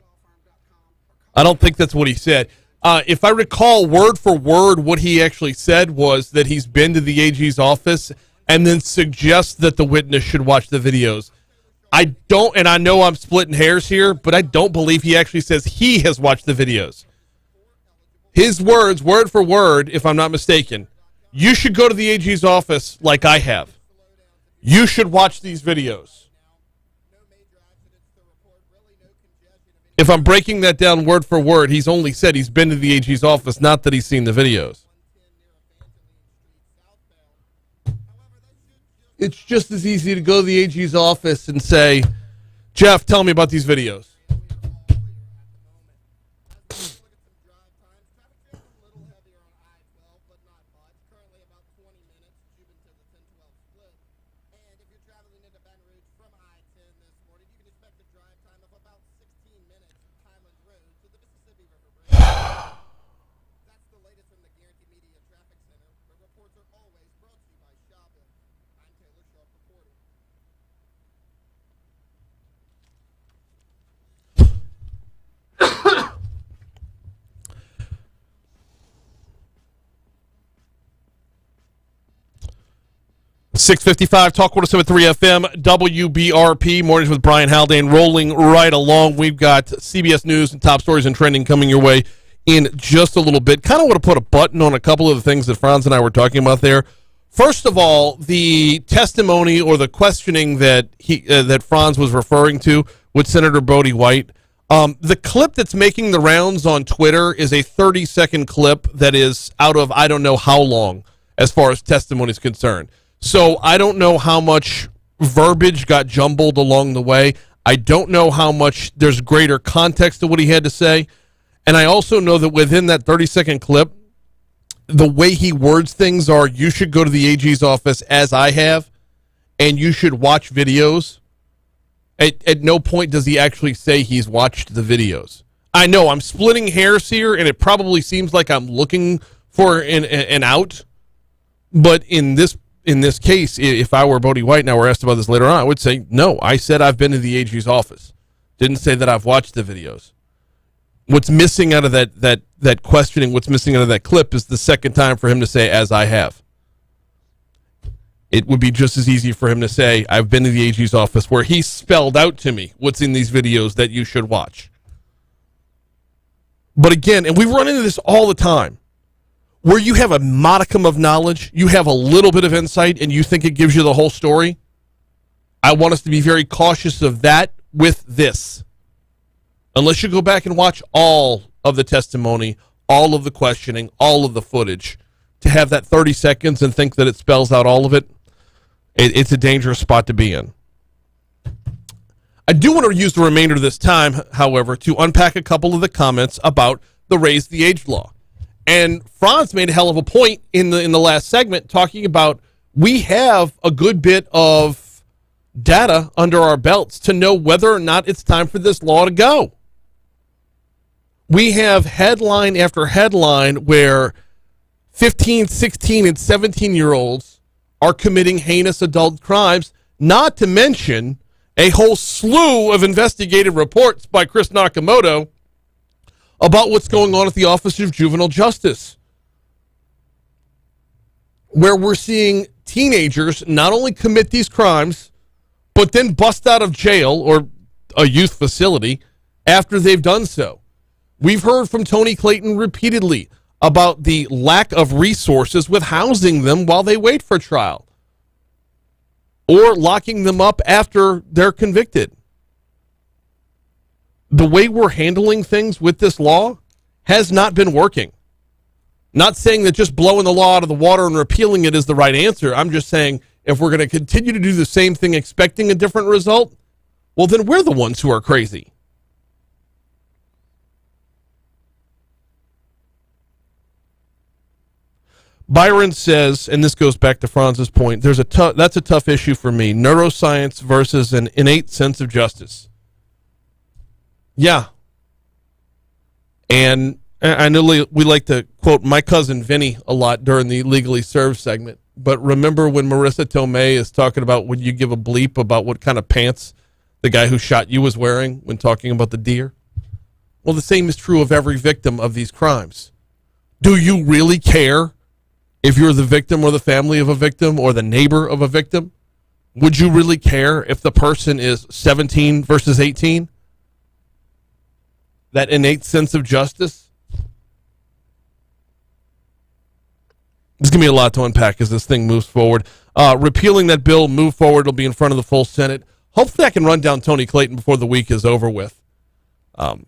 I don't think that's what he said. If I recall word for word, what he actually said was that he's been to the AG's office and then suggests that the witness should watch the videos. I don't, and I know I'm splitting hairs here, but I don't believe he actually says he has watched the videos. His words, word for word, if I'm not mistaken, you should go to the AG's office like I have. You should watch these videos. If I'm breaking that down word for word, he's only said he's been to the AG's office, not that he's seen the videos. It's just as easy to go to the AG's office and say, Jeff, tell me about these videos. .655 Talk 107.3 FM WBRP mornings with Brian Haldane rolling right along. We've got CBS News and top stories and trending coming your way in just a little bit. Kind of want to put a button on a couple of the things that Franz and I were talking about there. First of all, the testimony or the questioning that that Franz was referring to with Senator Bodie White. The clip that's making the rounds on Twitter is a 30-second clip that is out of I don't know how long as far as testimony is concerned. So I don't know how much verbiage got jumbled along the way. I don't know how much there's greater context to what he had to say. And I also know that within that 30-second clip, the way he words things are, you should go to the AG's office as I have, and you should watch videos. At no point does he actually say he's watched the videos. I know I'm splitting hairs here, and it probably seems like I'm looking for an out. But in this case, if I were Bodie White and I were asked about this later on, I would say, no, I said I've been to the AG's office. Didn't say that I've watched the videos. What's missing out of that questioning, what's missing out of that clip is the second time for him to say, as I have. It would be just as easy for him to say, I've been to the AG's office, where he spelled out to me what's in these videos that you should watch. But again, and we run into this all the time, where you have a modicum of knowledge, you have a little bit of insight, and you think it gives you the whole story. I want us to be very cautious of that with this. Unless you go back and watch all of the testimony, all of the questioning, all of the footage, to have that 30 seconds and think that it spells out all of it, it's a dangerous spot to be in. I do want to use the remainder of this time, however, to unpack a couple of the comments about the raise the age law. And Franz made a hell of a point in the last segment talking about we have a good bit of data under our belts to know whether or not it's time for this law to go. We have headline after headline where 15, 16, and 17-year-olds are committing heinous adult crimes, not to mention a whole slew of investigative reports by Chris Nakamoto about what's going on at the Office of Juvenile Justice, where we're seeing teenagers not only commit these crimes, but then bust out of jail or a youth facility after they've done so. We've heard from Tony Clayton repeatedly about the lack of resources with housing them while they wait for trial or locking them up after they're convicted. The way we're handling things with this law has not been working. Not saying that just blowing the law out of the water and repealing it is the right answer. I'm just saying if we're going to continue to do the same thing expecting a different result, well, then we're the ones who are crazy. Byron says, and this goes back to Franz's point, that's a tough issue for me. Neuroscience versus an innate sense of justice. Yeah. And I know we like to quote my cousin Vinny a lot during the Legally Served segment, but remember when Marissa Tomei is talking about when you give a bleep about what kind of pants the guy who shot you was wearing when talking about the deer? Well, the same is true of every victim of these crimes. Do you really care if you're the victim or the family of a victim or the neighbor of a victim? Would you really care if the person is 17 versus 18? That innate sense of justice? There's going to be a lot to unpack as this thing moves forward. Repealing that bill, move forward. It'll be in front of the full Senate. Hopefully I can run down Tony Clayton before the week is over with. Going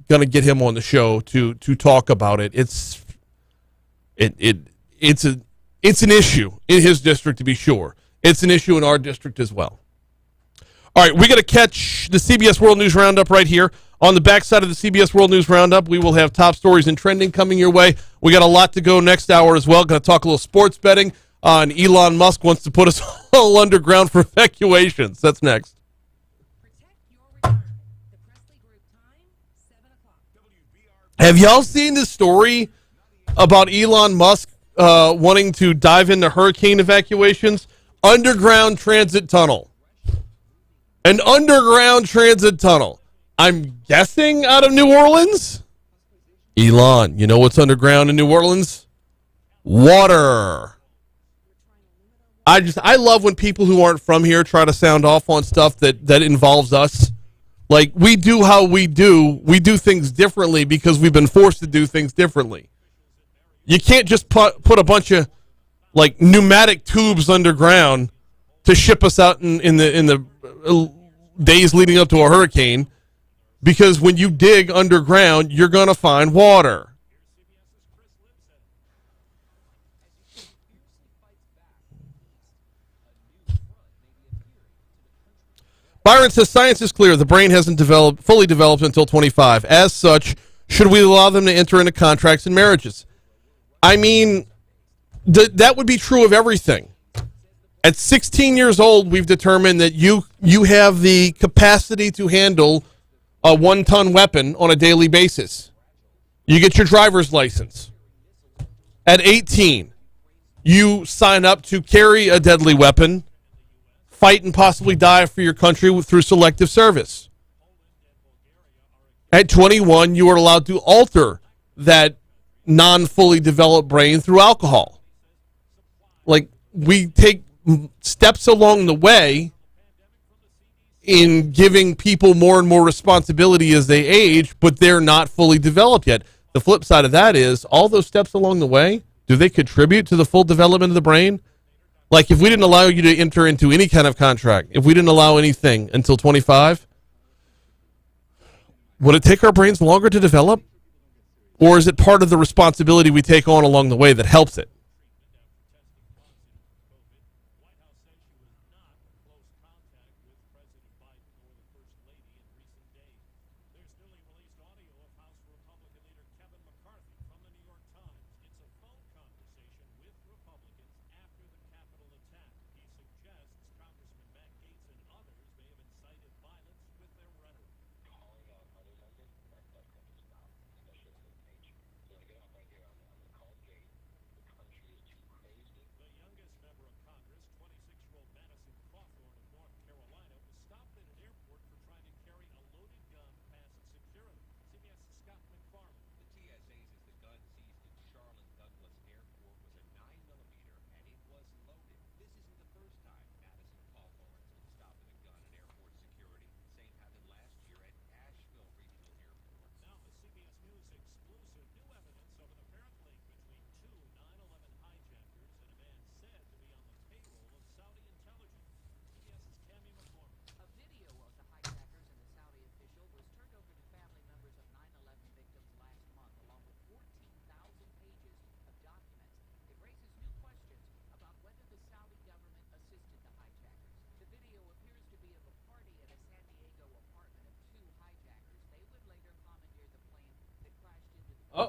to get him on the show to talk about it. It's an issue in his district, to be sure. It's an issue in our district as well. All right, we got to catch the CBS World News Roundup right here. On the backside of the CBS World News Roundup, we will have top stories and trending coming your way. We got a lot to go next hour as well. Going to talk a little sports betting. And Elon Musk wants to put us all underground for evacuations. That's next. Have y'all seen this story about Elon Musk wanting to dive into hurricane evacuations? Underground transit tunnel. An underground transit tunnel. I'm guessing out of New Orleans? Elon, you know what's underground in New Orleans? Water. I love when people who aren't from here try to sound off on stuff that involves us. Like, we do how we do. We do things differently because we've been forced to do things differently. You can't just put a bunch of, like, pneumatic tubes underground to ship us out in the days leading up to a hurricane, because when you dig underground, you're going to find water. Byron says science is clear. The brain hasn't fully developed until 25. As such, should we allow them to enter into contracts and marriages? I mean, that would be true of everything. At 16 years old, we've determined that you have the capacity to handle a 1-ton weapon on a daily basis. You get your driver's license. At 18, you sign up to carry a deadly weapon, fight and possibly die for your country through selective service. At 21, you are allowed to alter that non-fully developed brain through alcohol. Like, we take steps along the way in giving people more and more responsibility as they age, but they're not fully developed yet. The flip side of that is, all those steps along the way, do they contribute to the full development of the brain? Like, if we didn't allow you to enter into any kind of contract, if we didn't allow anything until 25, would it take our brains longer to develop? Or is it part of the responsibility we take on along the way that helps it?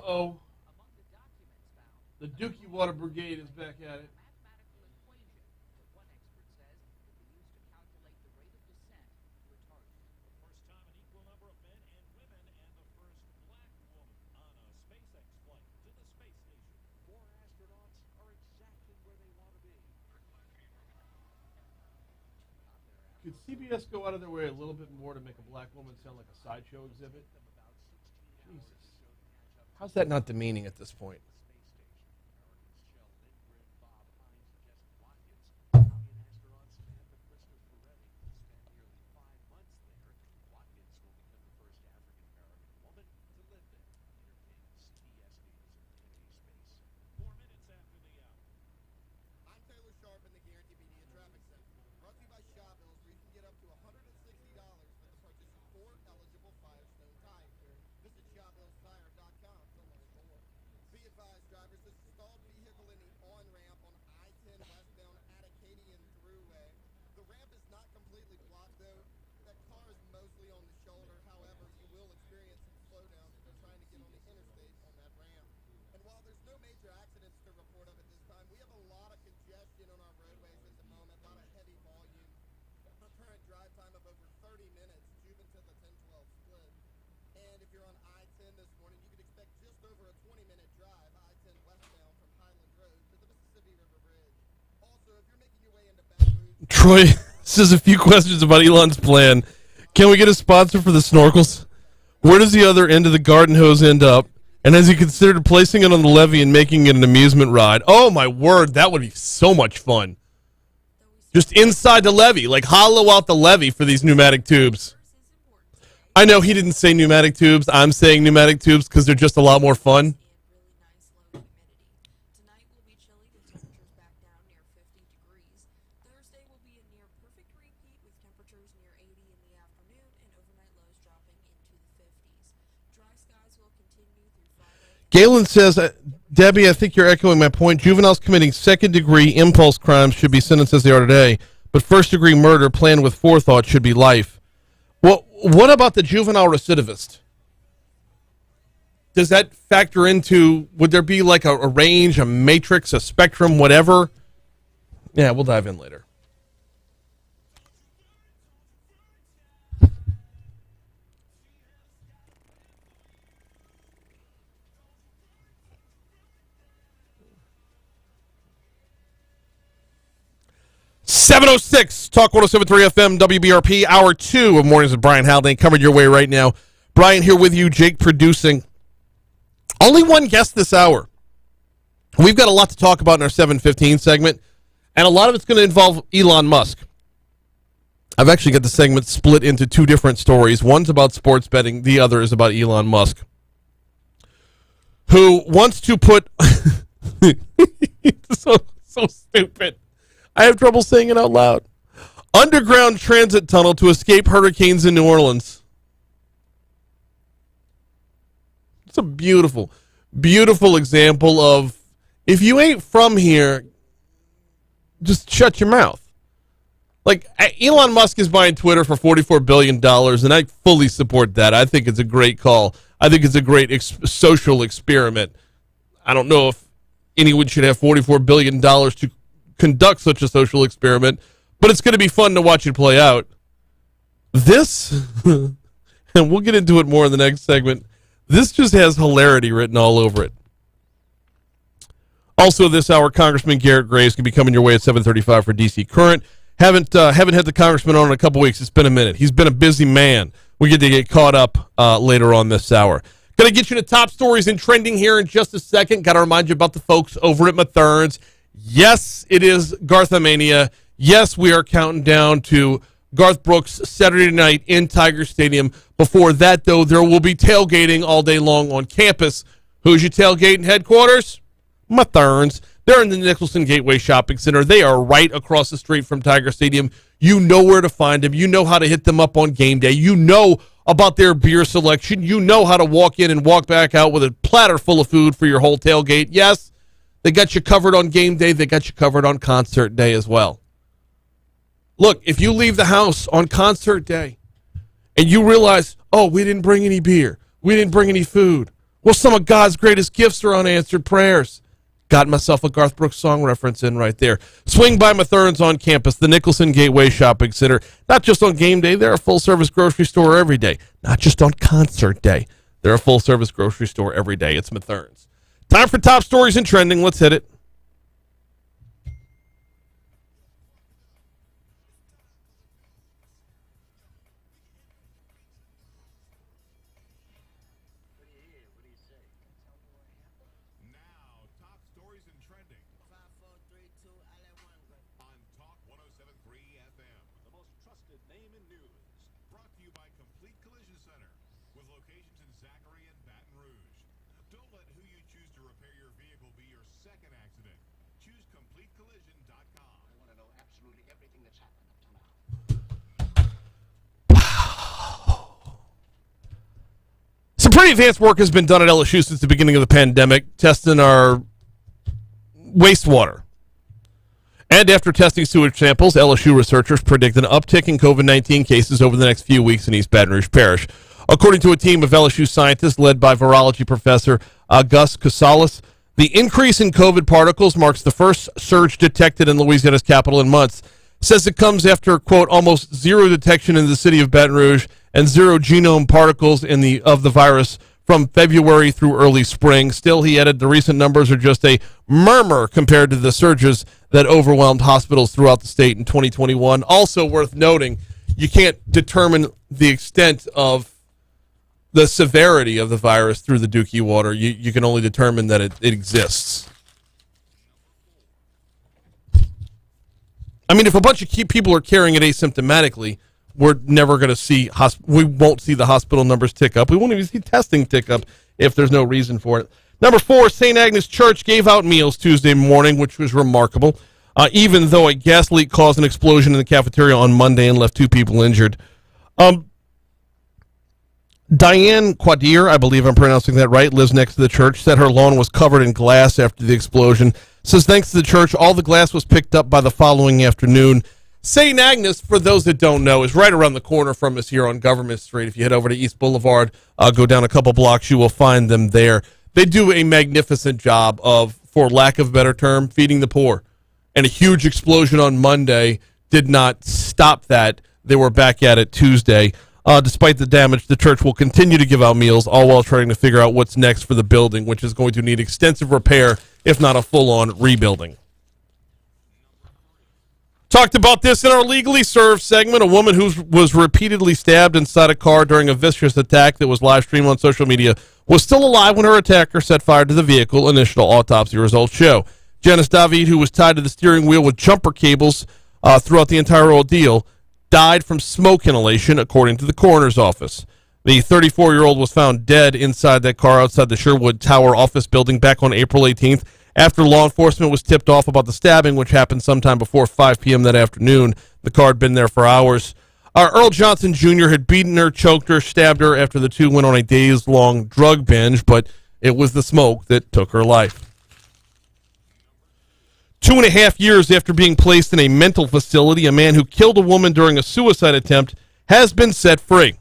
Uh-oh. The Dookie Water Brigade is back at it. Could CBS go out of their way a little bit more to make a black woman sound like a sideshow exhibit? Jesus. How's that not demeaning at this point? Troy says a few questions about Elon's plan. Can we get a sponsor for the snorkels? Where does the other end of the garden hose end up? And has he considered placing it on the levee and making it an amusement ride? Oh, my word. That would be so much fun. Just inside the levee. Like hollow out the levee for these pneumatic tubes. I know he didn't say pneumatic tubes. I'm saying pneumatic tubes because they're just a lot more fun. Galen says, Debbie, I think you're echoing my point. Juveniles committing second-degree impulse crimes should be sentenced as they are today, but first-degree murder planned with forethought should be life. Well, what about the juvenile recidivist? Does that factor into, would there be like a range, a matrix, a spectrum, whatever? Yeah, we'll dive in later. .706 Talk 107.3 FM WBRP Hour 2 of Mornings with Brian Haldane coming your way right now. Brian here with you, Jake producing. Only one guest this hour. We've got a lot to talk about in our 7:15 segment, and a lot of it's going to involve Elon Musk. I've actually got the segment split into two different stories. One's about sports betting. The other is about Elon Musk, who wants to put... so stupid. I have trouble saying it out loud. Underground transit tunnel to escape hurricanes in New Orleans. It's a beautiful, beautiful example of, if you ain't from here, just shut your mouth. Like, Elon Musk is buying Twitter for $44 billion, and I fully support that. I think it's a great call. I think it's a great social experiment. I don't know if anyone should have $44 billion to conduct such a social experiment, but it's going to be fun to watch it play out. This, and we'll get into it more in the next segment, this just has hilarity written all over it. Also this hour, Congressman Garret Graves can be coming your way at 7:35 for DC Current. Haven't had the congressman on in a couple weeks. It's been a minute. He's been a busy man. We get to get caught up later on this hour. Going to get you to top stories and trending here in just a second. Got to remind you about the folks over at Mathern's. Yes, it is Garthamania. Yes, we are counting down to Garth Brooks Saturday night in Tiger Stadium. Before that, though, there will be tailgating all day long on campus. Who's your tailgating headquarters? Mathern's. They're in the Nicholson Gateway Shopping Center. They are right across the street from Tiger Stadium. You know where to find them. You know how to hit them up on game day. You know about their beer selection. You know how to walk in and walk back out with a platter full of food for your whole tailgate. Yes, they got you covered on game day. They got you covered on concert day as well. Look, if you leave the house on concert day and you realize, oh, we didn't bring any beer, we didn't bring any food, Well, some of God's greatest gifts are unanswered prayers. Got myself a Garth Brooks song reference in right there. Swing by Mathern's on campus, the Nicholson Gateway Shopping Center. Not just on game day, they're a full-service grocery store every day. Not just on concert day. They're a full-service grocery store every day. It's Mathern's. Time for top stories and trending. Let's hit it. Now, top stories and trending. 5, 4, 3, 2, on Talk 107.3 FM, the most trusted name in news. Brought to you by Complete Collision Center, with locations in Zachary and Baton Rouge. Don't let who you choose to repair your vehicle be your second accident. Choose CompleteCollision.com. I want to know absolutely everything that's happened up to now. Some pretty advanced work has been done at LSU since the beginning of the pandemic, testing our wastewater. And after testing sewage samples, LSU researchers predict an uptick in COVID-19 cases over the next few weeks in East Baton Rouge Parish. According to a team of LSU scientists led by virology professor Gus Casales, the increase in COVID particles marks the first surge detected in Louisiana's capital in months. Says it comes after, quote, almost zero detection in the city of Baton Rouge and zero genome particles of the virus from February through early spring. Still, he added, the recent numbers are just a murmur compared to the surges that overwhelmed hospitals throughout the state in 2021. Also worth noting, you can't determine the extent of the severity of the virus through the Dookie water. You can only determine that it exists. I mean, if a bunch of people are carrying it asymptomatically, we're never going to see, we won't see the hospital numbers tick up. We won't even see testing tick up if there's no reason for it. Number 4, St. Agnes Church gave out meals Tuesday morning, which was remarkable, even though a gas leak caused an explosion in the cafeteria on Monday and left 2 people injured. Diane Quadir, I believe I'm pronouncing that right, lives next to the church, said her lawn was covered in glass after the explosion. Says thanks to the church, all the glass was picked up by the following afternoon. St. Agnes, for those that don't know, is right around the corner from us here on Government Street. If you head over to East Boulevard, go down a couple blocks, you will find them there. They do a magnificent job of, for lack of a better term, feeding the poor. And a huge explosion on Monday did not stop that. They were back at it Tuesday. Despite the damage, the church will continue to give out meals, all while trying to figure out what's next for the building, which is going to need extensive repair, if not a full-on rebuilding. Talked about this in our Legally Served segment. A woman who was repeatedly stabbed inside a car during a vicious attack that was live streamed on social media was still alive when her attacker set fire to the vehicle, initial autopsy results show. Janice David, who was tied to the steering wheel with jumper cables throughout the entire ordeal, died from smoke inhalation, according to the coroner's office. The 34-year-old was found dead inside that car outside the Sherwood Tower office building back on April 18th after law enforcement was tipped off about the stabbing, which happened sometime before 5 p.m. that afternoon. The car had been there for hours. Earl Johnson Jr. had beaten her, choked her, stabbed her after the two went on a days-long drug binge, but it was the smoke that took her life. 2.5 years after being placed in a mental facility, a man who killed a woman during a suicide attempt has been set free.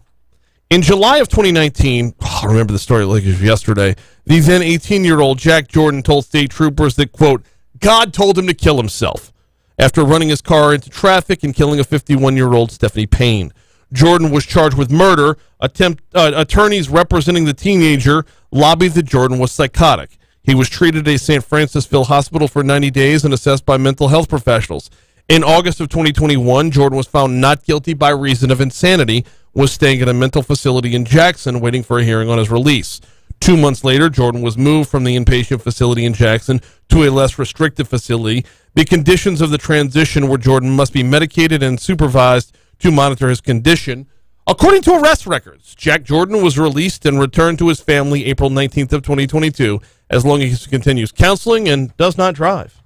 In July of 2019, I remember the story like it was yesterday, the then 18-year-old Jack Jordan told state troopers that, quote, God told him to kill himself after running his car into traffic and killing a 51-year-old Stephanie Payne. Jordan was charged with murder. Attorneys representing the teenager lobbied that Jordan was psychotic. He was treated at a St. Francisville hospital for 90 days and assessed by mental health professionals. In August of 2021, Jordan was found not guilty by reason of insanity, was staying at a mental facility in Jackson waiting for a hearing on his release. 2 months later, Jordan was moved from the inpatient facility in Jackson to a less restrictive facility. The conditions of the transition were Jordan must be medicated and supervised to monitor his condition. According to arrest records, Jack Jordan was released and returned to his family April 19th of 2022, as long as he continues counseling and does not drive.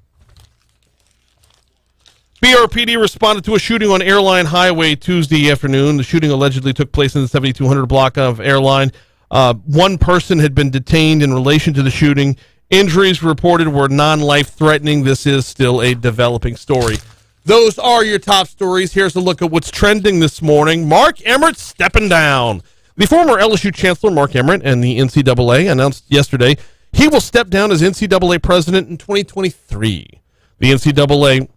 BRPD responded to a shooting on Airline Highway Tuesday afternoon. The shooting allegedly took place in the 7200 block of Airline. One person had been detained in relation to the shooting. Injuries reported were non-life-threatening. This is still a developing story. Those are your top stories. Here's a look at what's trending this morning. Mark Emmert stepping down. The former LSU Chancellor Mark Emmert and the NCAA announced yesterday he will step down as NCAA president in 2023. The NCAA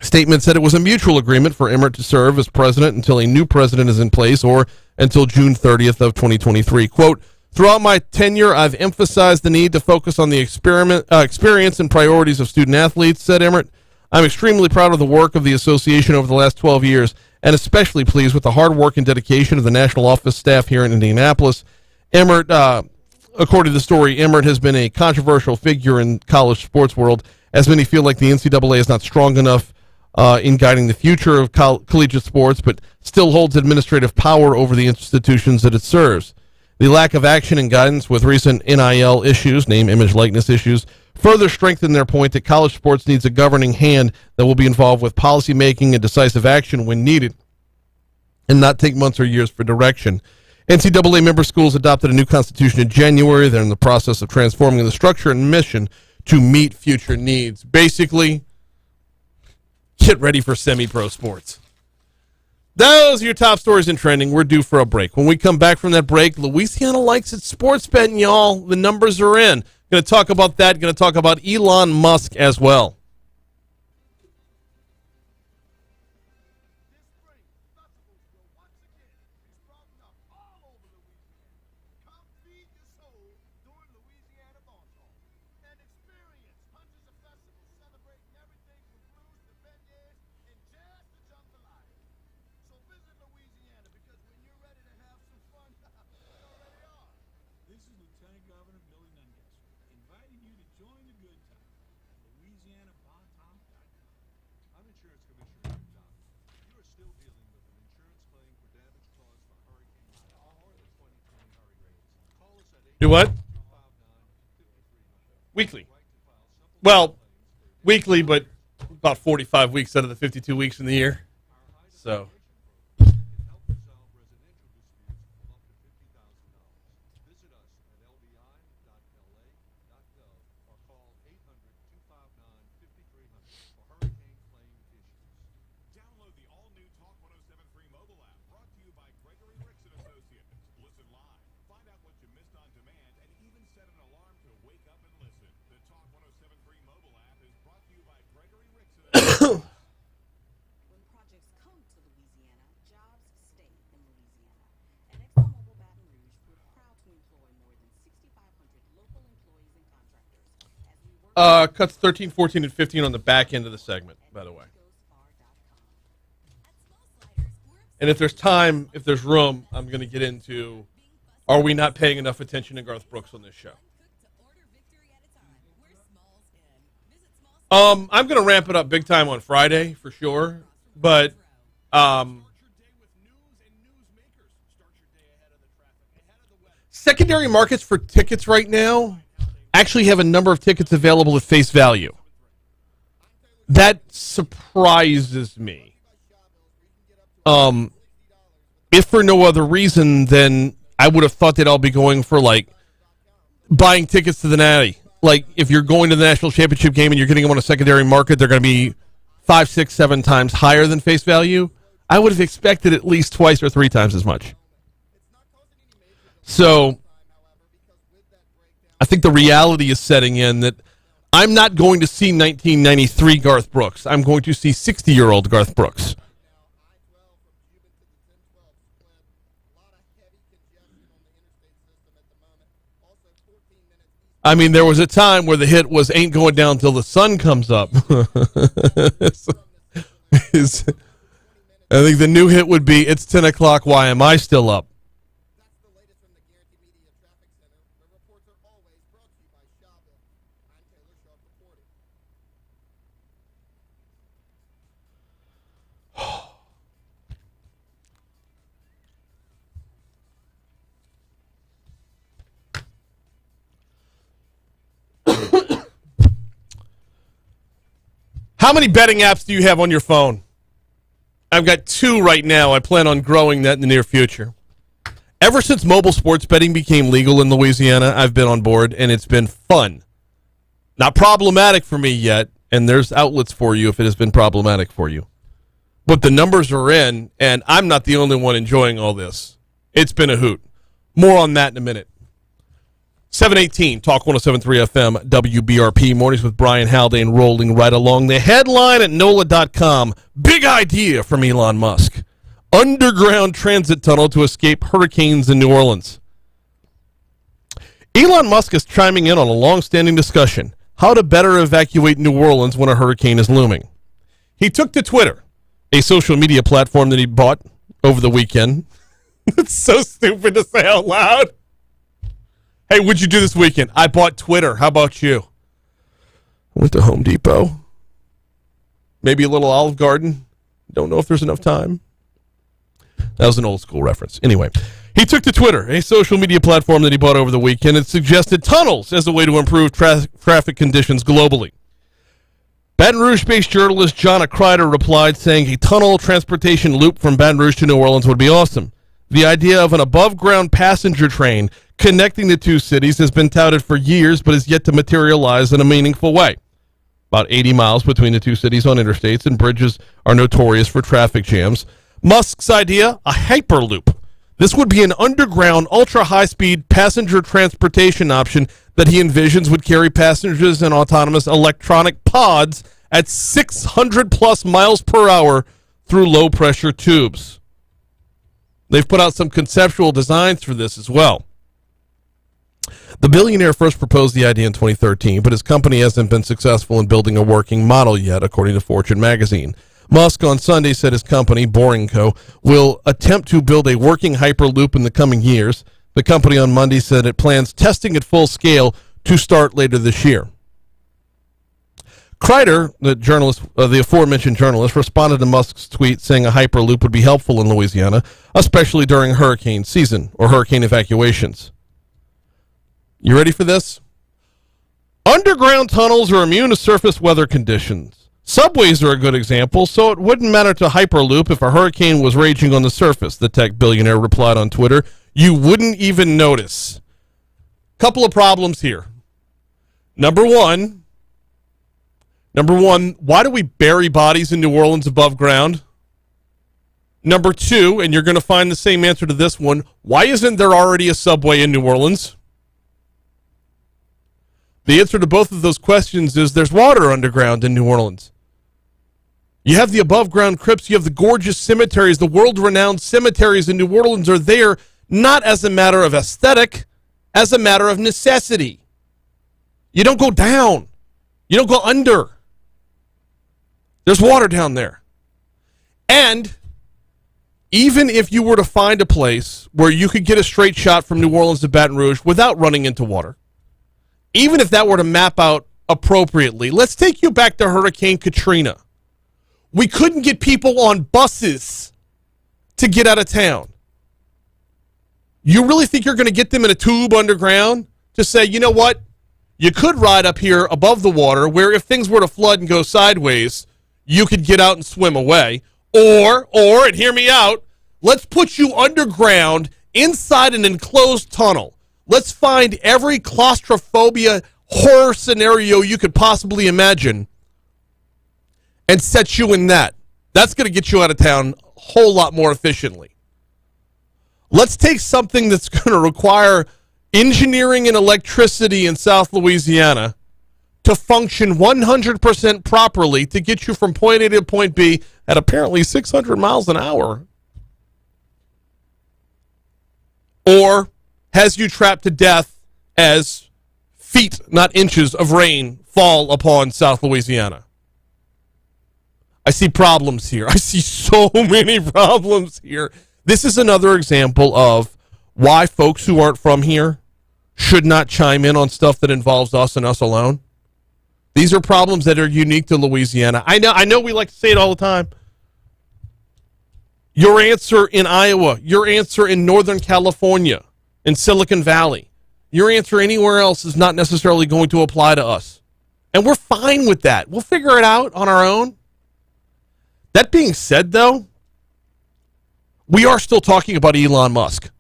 statement said it was a mutual agreement for Emmert to serve as president until a new president is in place or until June 30th of 2023. Quote, throughout my tenure, I've emphasized the need to focus on the experience and priorities of student athletes, said Emmert. I'm extremely proud of the work of the association over the last 12 years and especially pleased with the hard work and dedication of the national office staff here in Indianapolis. Emmert, according to the story, Emmert has been a controversial figure in college sports world, as many feel like the NCAA is not strong enough in guiding the future of collegiate sports, but still holds administrative power over the institutions that it serves. The lack of action and guidance with recent NIL issues, name, image, likeness issues, further strengthen their point that college sports needs a governing hand that will be involved with policy making and decisive action when needed and not take months or years for direction. NCAA member schools adopted a new constitution in January. They're in the process of transforming the structure and mission to meet future needs. Basically, get ready for semi-pro sports. Those are your top stories in trending. We're due for a break. When we come back from that break, Louisiana likes its sports betting, y'all. The numbers are in. Going to talk about that. Going to talk about Elon Musk as well. Do what? Weekly. Well, weekly, but about 45 weeks out of the 52 weeks in the year. So. Cuts 13, 14, and 15 on the back end of the segment, by the way. And if there's time, if there's room, I'm going to get into, are we not paying enough attention to Garth Brooks on this show? I'm going to ramp it up big time on Friday, for sure. But secondary markets for tickets right now actually have a number of tickets available at face value. That surprises me. If for no other reason, then I would have thought they'd all be going for, like, buying tickets to the Natty. Like, if you're going to the national championship game and you're getting them on a secondary market, they're going to be 5, 6, 7 times higher than face value. I would have expected at least twice or 3 times as much. So I think the reality is setting in that I'm not going to see 1993 Garth Brooks. I'm going to see 60-year-old Garth Brooks. I mean, there was a time where the hit was "Ain't Going Down Till the Sun Comes Up." I think the new hit would be "It's 10 o'clock, why am I still up?" How many betting apps do you have on your phone? I've got 2 right now. I plan on growing that in the near future. Ever since mobile sports betting became legal in Louisiana, I've been on board, and it's been fun. Not problematic for me yet, and there's outlets for you if it has been problematic for you. But the numbers are in, and I'm not the only one enjoying all this. It's been a hoot. More on that in a minute. 718, Talk 107.3 FM, WBRP. Mornings with Brian Haldane rolling right along. The headline at NOLA.com, big idea from Elon Musk. Underground transit tunnel to escape hurricanes in New Orleans. Elon Musk is chiming in on a long-standing discussion, how to better evacuate New Orleans when a hurricane is looming. He took to Twitter, a social media platform that he bought over the weekend. It's so stupid to say out loud. Hey, what'd you do this weekend? I bought Twitter. How about you? I went to Home Depot. Maybe a little Olive Garden. Don't know if there's enough time. That was an old school reference. Anyway, he took to Twitter, a social media platform that he bought over the weekend, and suggested tunnels as a way to improve traffic conditions globally. Baton Rouge-based journalist John Cutrer replied, saying a tunnel transportation loop from Baton Rouge to New Orleans would be awesome. The idea of an above-ground passenger train connecting the two cities has been touted for years, but is yet to materialize in a meaningful way. About 80 miles between the two cities on interstates, and bridges are notorious for traffic jams. Musk's idea, a hyperloop. This would be an underground, ultra-high-speed passenger transportation option that he envisions would carry passengers in autonomous electronic pods at 600-plus miles per hour through low-pressure tubes. They've put out some conceptual designs for this as well. The billionaire first proposed the idea in 2013, but his company hasn't been successful in building a working model yet, according to Fortune magazine. Musk on Sunday said his company, Boring Co., will attempt to build a working Hyperloop in the coming years. The company on Monday said it plans testing at full scale to start later this year. Kreider, the aforementioned journalist, responded to Musk's tweet saying a Hyperloop would be helpful in Louisiana, especially during hurricane season or hurricane evacuations. You ready for this? Underground tunnels are immune to surface weather conditions. Subways are a good example, so it wouldn't matter to Hyperloop if a hurricane was raging on the surface, the tech billionaire replied on Twitter. You wouldn't even notice. Couple of problems here. Number one, why do we bury bodies in New Orleans above ground? Number two, and you're going to find the same answer to this one, why isn't there already a subway in New Orleans? The answer to both of those questions is there's water underground in New Orleans. You have the above-ground crypts, you have the gorgeous cemeteries, the world-renowned cemeteries in New Orleans are there not as a matter of aesthetic, as a matter of necessity. You don't go down. You don't go under. There's water down there. And even if you were to find a place where you could get a straight shot from New Orleans to Baton Rouge without running into water, even if that were to map out appropriately, let's take you back to Hurricane Katrina. We couldn't get people on buses to get out of town. You really think you're going to get them in a tube underground to say, you know what? You could ride up here above the water where if things were to flood and go sideways, you could get out and swim away. Or, and hear me out, let's put you underground inside an enclosed tunnel. Let's find every claustrophobia horror scenario you could possibly imagine and set you in that. That's going to get you out of town a whole lot more efficiently. Let's take something that's going to require engineering and electricity in South Louisiana to function 100% properly to get you from point A to point B at apparently 600 miles an hour. Or has you trapped to death as feet, not inches, of rain fall upon South Louisiana. I see problems here. I see so many problems here. This is another example of why folks who aren't from here should not chime in on stuff that involves us and us alone. These are problems that are unique to Louisiana. I know we like to say it all the time. Your answer in Iowa, your answer in Northern California, in Silicon Valley, your answer anywhere else is not necessarily going to apply to us. And we're fine with that. We'll figure it out on our own. That being said, though, we are still talking about Elon Musk.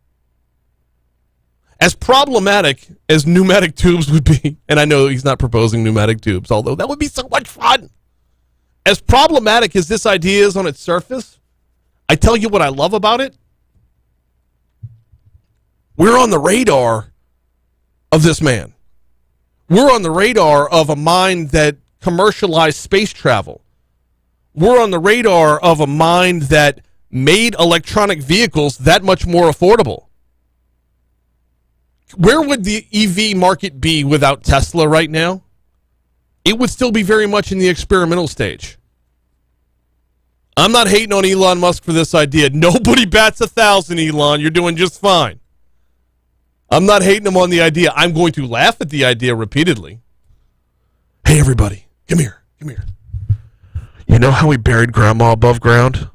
As problematic as pneumatic tubes would be, and I know he's not proposing pneumatic tubes, although that would be so much fun. As problematic as this idea is on its surface, I tell you what I love about it. We're on the radar of this man. We're on the radar of a mind that commercialized space travel. We're on the radar of a mind that made electronic vehicles that much more affordable. Where would the EV market be without Tesla right now? It would still be very much in the experimental stage. I'm not hating on Elon Musk for this idea. Nobody bats 1,000, Elon. You're doing just fine. I'm not hating him on the idea. I'm going to laugh at the idea repeatedly. Hey, everybody, come here. You know how we buried Grandma above ground?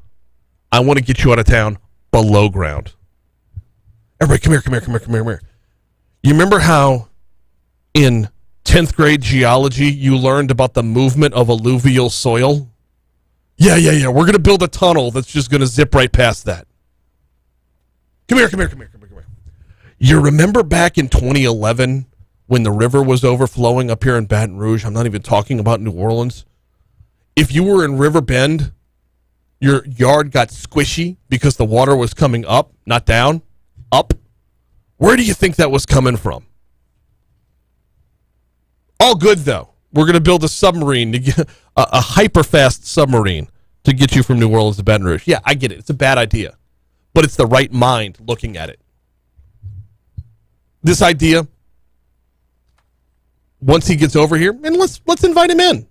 I want to get you out of town below ground. Everybody, come here. You remember how in 10th grade geology you learned about the movement of alluvial soil? Yeah. We're going to build a tunnel that's just going to zip right past that. Come here. You remember back in 2011 when the river was overflowing up here in Baton Rouge? I'm not even talking about New Orleans. If you were in River Bend, your yard got squishy because the water was coming up, not down, up. Where do you think that was coming from? All good, though. We're going to build a submarine, to get, a hyper-fast submarine to get you from New Orleans to Baton Rouge. Yeah, I get it. It's a bad idea. But it's the right mind looking at it. This idea, once he gets over here, and let's invite him in.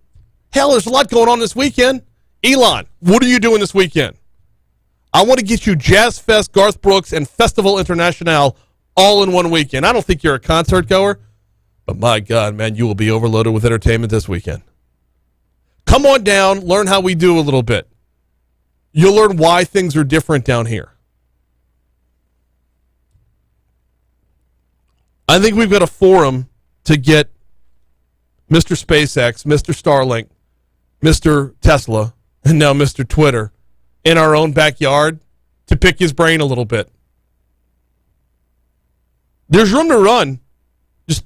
Hell, there's a lot going on this weekend. Elon, what are you doing this weekend? I want to get you Jazz Fest, Garth Brooks, and Festival International all in one weekend. I don't think you're a concert goer, but my God, man, you will be overloaded with entertainment this weekend. Come on down, learn how we do a little bit. You'll learn why things are different down here. I think we've got a forum to get Mr. SpaceX, Mr. Starlink, Mr. Tesla, and now Mr. Twitter in our own backyard to pick his brain a little bit. There's room to run, just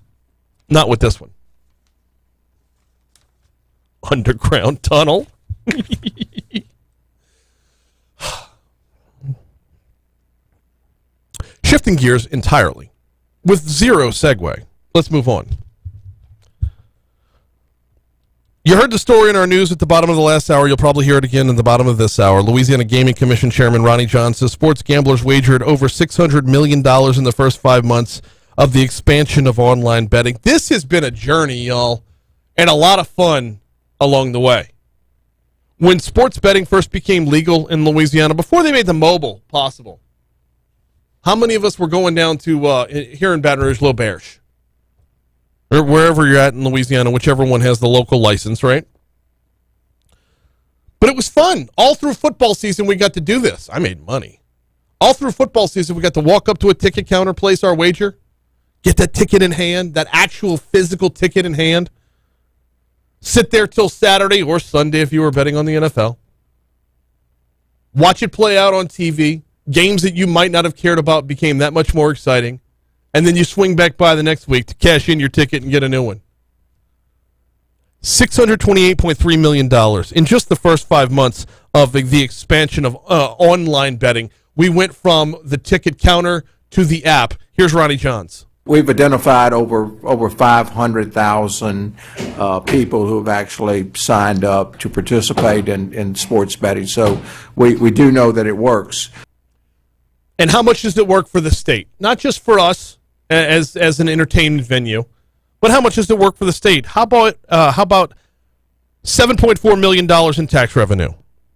not with this one. Underground tunnel. Shifting gears entirely with zero segue. Let's move on. You heard the story in our news at the bottom of the last hour. You'll probably hear it again in the bottom of this hour. Louisiana Gaming Commission Chairman Ronnie John says sports gamblers wagered over $600 million in the first 5 months of the expansion of online betting. This has been a journey, y'all, and a lot of fun along the way. When sports betting first became legal in Louisiana, before they made the mobile possible, how many of us were going down to, here in Baton Rouge, L'Auberge? Or wherever you're at in Louisiana, whichever one has the local license, right? But it was fun. All through football season, we got to do this. I made money. All through football season, we got to walk up to a ticket counter, place our wager, get that ticket in hand, that actual physical ticket in hand, sit there till Saturday or Sunday if you were betting on the NFL, watch it play out on TV. Games that you might not have cared about became that much more exciting. And then you swing back by the next week to cash in your ticket and get a new one. $628.3 million in just the first 5 months of the expansion of online betting. We went from the ticket counter to the app. Here's Ronnie Johns. We've identified over 500,000 people who have actually signed up to participate in sports betting. So we do know that it works. And how much does it work for the state? Not just for us as an entertainment venue, but how much does it work for the state? How about $7.4 million in tax revenue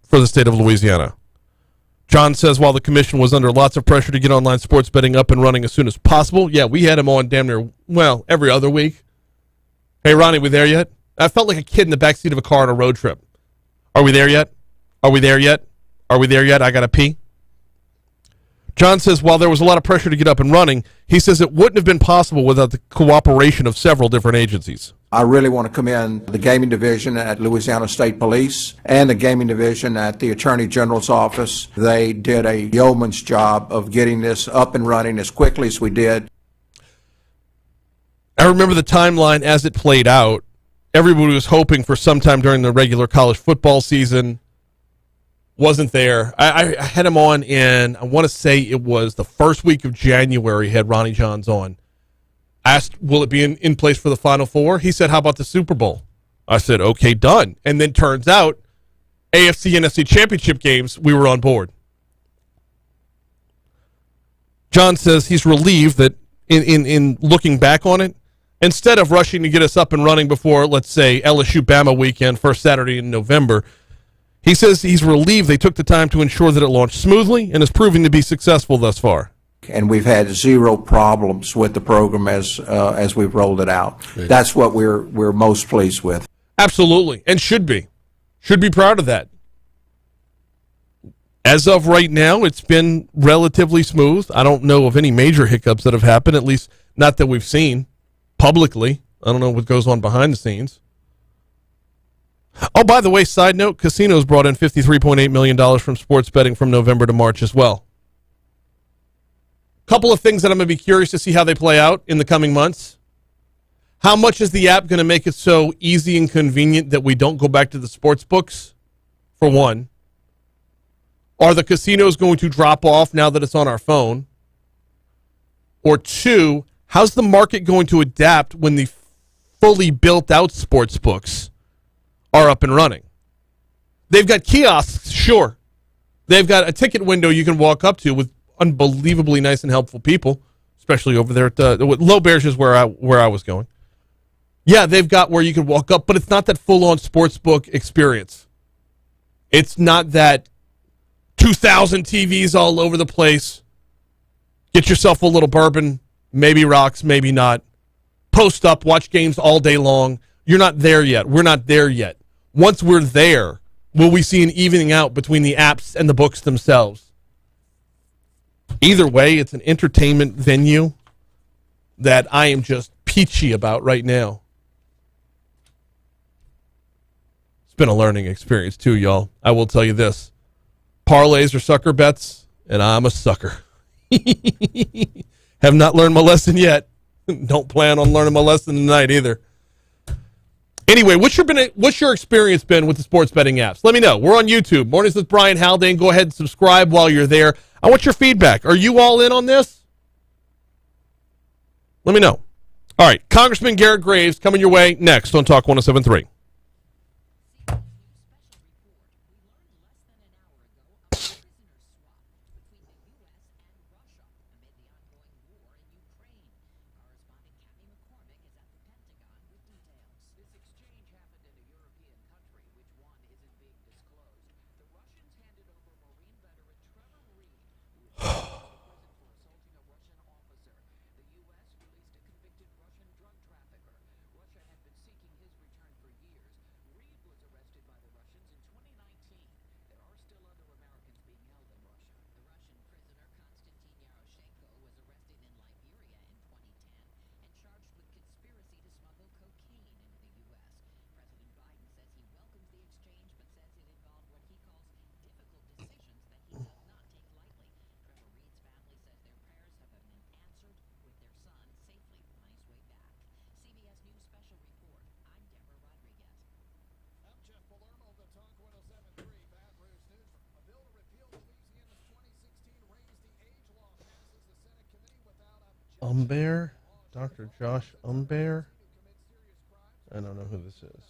for the state of Louisiana? John says while the commission was under lots of pressure to get online sports betting up and running as soon as possible, yeah, we had him on damn near, well, every other week. Hey, Ronnie, we there yet? I felt like a kid in the backseat of a car on a road trip. Are we there yet? Are we there yet? Are we there yet? I got to pee. John says while there was a lot of pressure to get up and running, he says it wouldn't have been possible without the cooperation of several different agencies. I really want to commend the gaming division at Louisiana State Police and the gaming division at the Attorney General's office. They did a yeoman's job of getting this up and running as quickly as we did. I remember the timeline as it played out. Everybody was hoping for sometime during the regular college football season. wasn't there. I had him on in, I want to say it was the first week of January, had Ronnie Johns on. Asked, will it be in place for the Final Four? He said, how about the Super Bowl? I said, okay, done. And then turns out, AFC and NFC championship games, we were on board. John says he's relieved that in looking back on it, instead of rushing to get us up and running before, let's say, LSU-Bama weekend, first Saturday in November, he says he's relieved they took the time to ensure that it launched smoothly and is proving to be successful thus far. And we've had zero problems with the program as we've rolled it out. That's what we're most pleased with. Absolutely, and should be. Should be proud of that. As of right now, it's been relatively smooth. I don't know of any major hiccups that have happened, at least not that we've seen publicly. I don't know what goes on behind the scenes. Oh, by the way, side note, casinos brought in $53.8 million from sports betting from November to March as well. Couple of things that I'm going to be curious to see how they play out in the coming months. How much is the app going to make it so easy and convenient that we don't go back to the sports books, for one? Are the casinos going to drop off now that it's on our phone? Or two, how's the market going to adapt when the fully built-out sports books are up and running? They've got kiosks, sure. They've got a ticket window you can walk up to with unbelievably nice and helpful people, especially over there at Low Bears is where I was going. Yeah, they've got where you can walk up, but it's not that full-on sportsbook experience. It's not that 2,000 TVs all over the place. Get yourself a little bourbon, maybe rocks, maybe not. Post up, watch games all day long. You're not there yet. We're not there yet. Once we're there, will we see an evening out between the apps and the books themselves? Either way, it's an entertainment venue that I am just peachy about right now. It's been a learning experience too, y'all. I will tell you this. Parlays are sucker bets, and I'm a sucker. Have not learned my lesson yet. Don't plan on learning my lesson tonight either. Anyway, what's your experience been with the sports betting apps? Let me know. We're on YouTube. Mornings with Brian Haldane. Go ahead and subscribe while you're there. I want your feedback. Are you all in on this? Let me know. All right, Congressman Garret Graves coming your way next on Talk 107.3. Dr. Josh Umbear. I don't know who this is.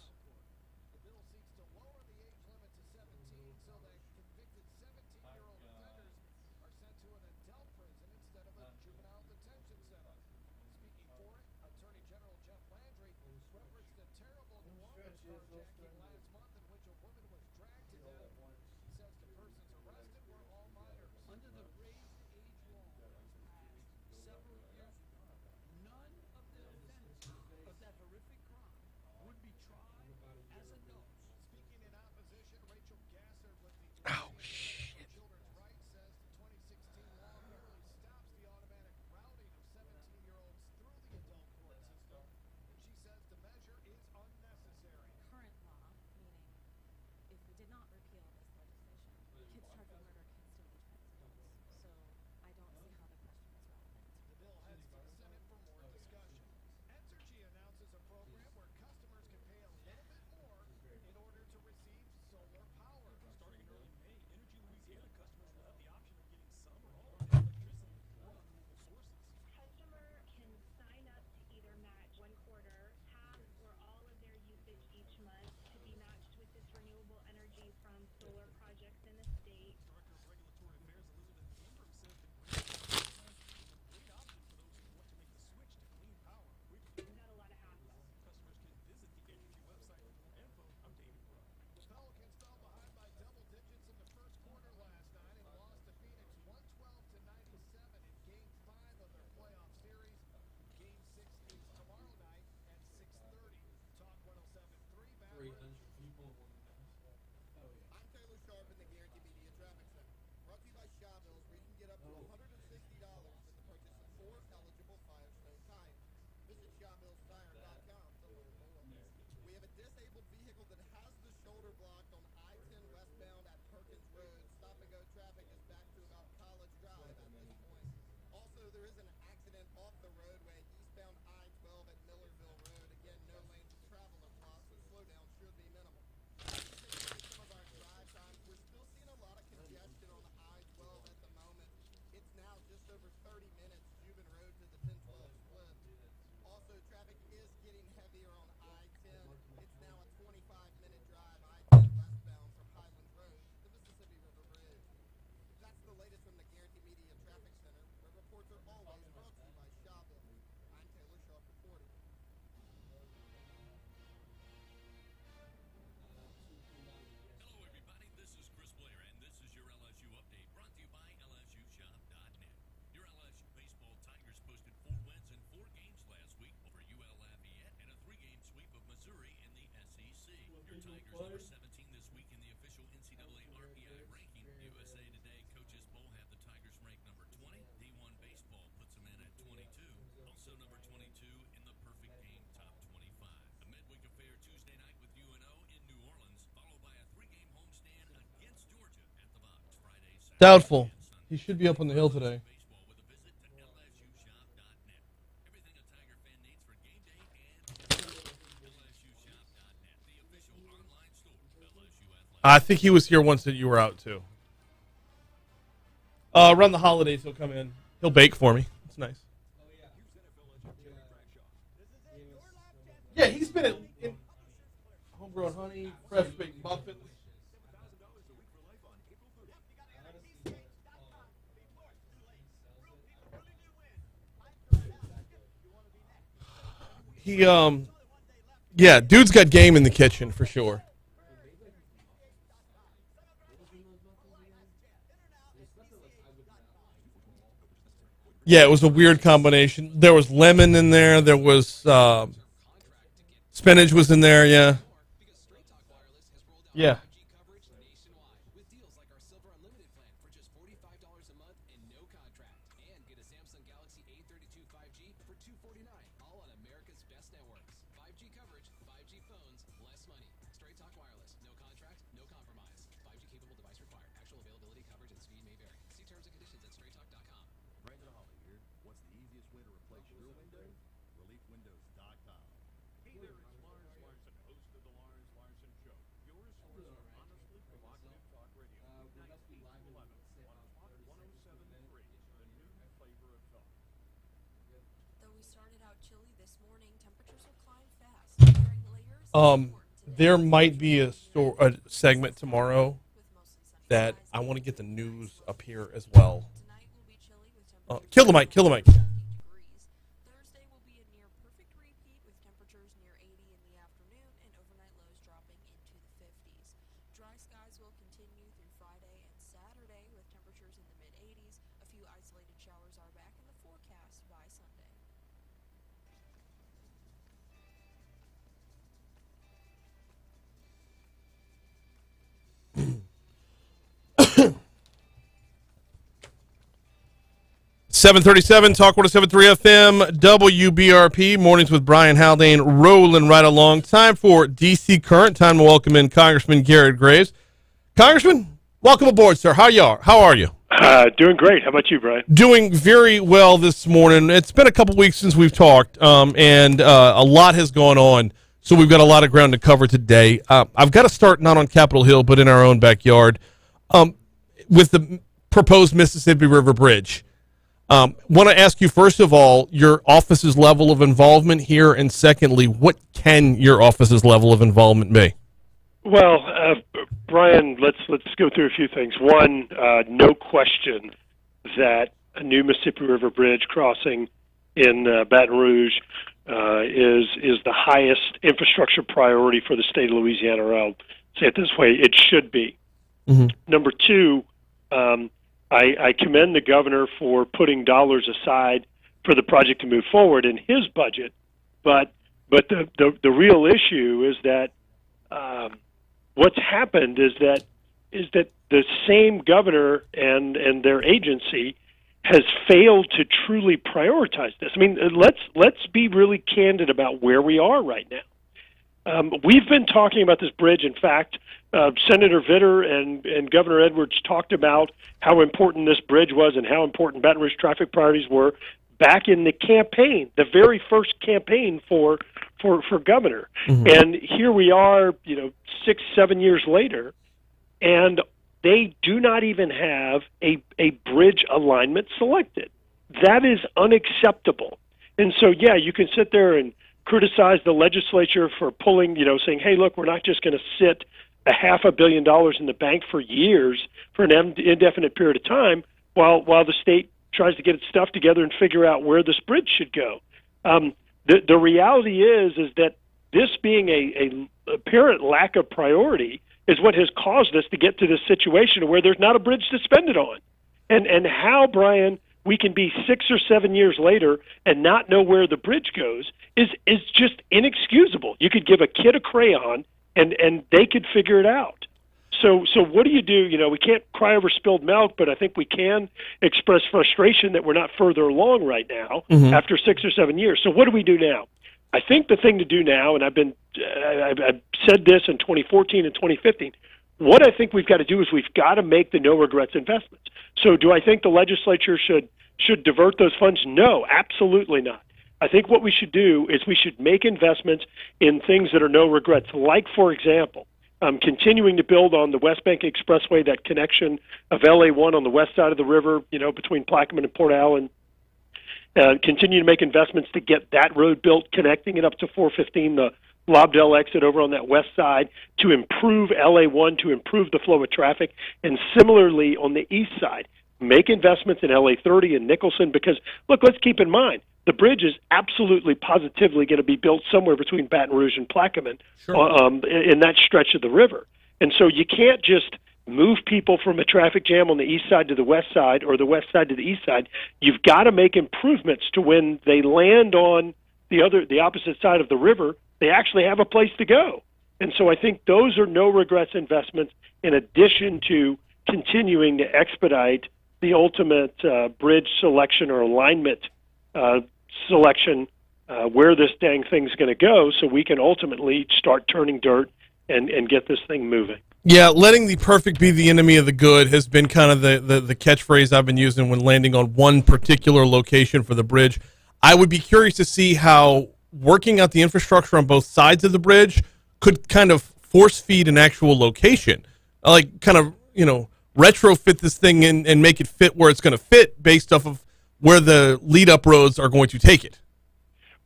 Doubtful. He should be up on the hill today. I think he was here once that you were out too. Around the holidays, he'll come in. He'll bake for me. It's nice. Yeah, he's been in homegrown honey, fresh baked muffins. Yeah, dude's got game in the kitchen for sure. Yeah, it was a weird combination. There was lemon in there. There was spinach was in there. Yeah. Yeah. There might be a segment tomorrow that I want to get the news up here as well. Kill the mic. Kill the mic. Thursday will be a near perfect repeat with temperatures near 80 in the afternoon and overnight lows dropping into the 50s. Dry skies will continue through Friday and Saturday with temperatures in the mid-80s. A few isolated showers are back in the forecast by Sunday. 737 Talk 107.3 FM WBRP mornings with Brian Haldane rolling right along. Time for DC Current. Time to welcome in Congressman Garret Graves. Congressman, welcome aboard, sir. How are you? Doing great. How about you, Brian? Doing very well this morning. It's been a couple weeks since we've talked, and a lot has gone on, so we've got a lot of ground to cover today. I've got to start not on Capitol Hill, but in our own backyard, with the proposed Mississippi River Bridge. Want to ask you, first of all, your office's level of involvement here, and secondly, what can your office's level of involvement be? Well, Brian, let's go through a few things. One, no question that a new Mississippi River Bridge crossing in Baton Rouge is the highest infrastructure priority for the state of Louisiana. Or I'll say it this way, it should be. Mm-hmm. Number two, I commend the governor for putting dollars aside for the project to move forward in his budget, but the real issue is that what's happened is that the same governor and their agency has failed to truly prioritize this. I mean, let's be really candid about where we are right now. We've been talking about this bridge. In fact, Senator Vitter and Governor Edwards talked about how important this bridge was and how important Baton Rouge traffic priorities were back in the campaign, the very first campaign for governor. Mm-hmm. And here we are, 6-7 years later, and they do not even have a bridge alignment selected. That is unacceptable. And so, yeah, you can sit there and criticize the legislature for pulling, saying, hey, look, we're not just going to sit $500 million in the bank for years, for an indefinite period of time, while the state tries to get its stuff together and figure out where this bridge should go. The reality is that this being a apparent lack of priority is what has caused us to get to this situation where there's not a bridge to spend it on. And how, Brian, we can be 6 or 7 years later and not know where the bridge goes is just inexcusable. You could give a kid a crayon and they could figure it out. So what do? We can't cry over spilled milk, but I think we can express frustration that we're not further along right now after 6 or 7 years. So what do we do now? I think the thing to do now, and I've said this in 2014 and 2015, what I think we've got to do is we've got to make the no regrets investments. So do I think the legislature should divert those funds? No, absolutely not. I think what we should do is we should make investments in things that are no regrets, like, for example, continuing to build on the West Bank Expressway, that connection of LA1 on the west side of the river, between Plaquemine and Port Allen. Continue to make investments to get that road built, connecting it up to 415, the Lobdell exit over on that west side, to improve LA1, to improve the flow of traffic. And similarly, on the east side, make investments in LA30 and Nicholson, because, look, let's keep in mind, the bridge is absolutely positively going to be built somewhere between Baton Rouge and Plaquemine, in that stretch of the river. And so you can't just move people from a traffic jam on the east side to the west side, or the west side to the east side. You've got to make improvements to when they land on the opposite side of the river, they actually have a place to go. And so I think those are no regrets investments, in addition to continuing to expedite the ultimate bridge selection or alignment selection, where this dang thing's going to go, so we can ultimately start turning dirt and get this thing moving. Yeah, letting the perfect be the enemy of the good has been kind of the catchphrase I've been using when landing on one particular location for the bridge. I would be curious to see how working out the infrastructure on both sides of the bridge could kind of force feed an actual location, like kind of, retrofit this thing and make it fit where it's going to fit based off of where the lead-up roads are going to take it.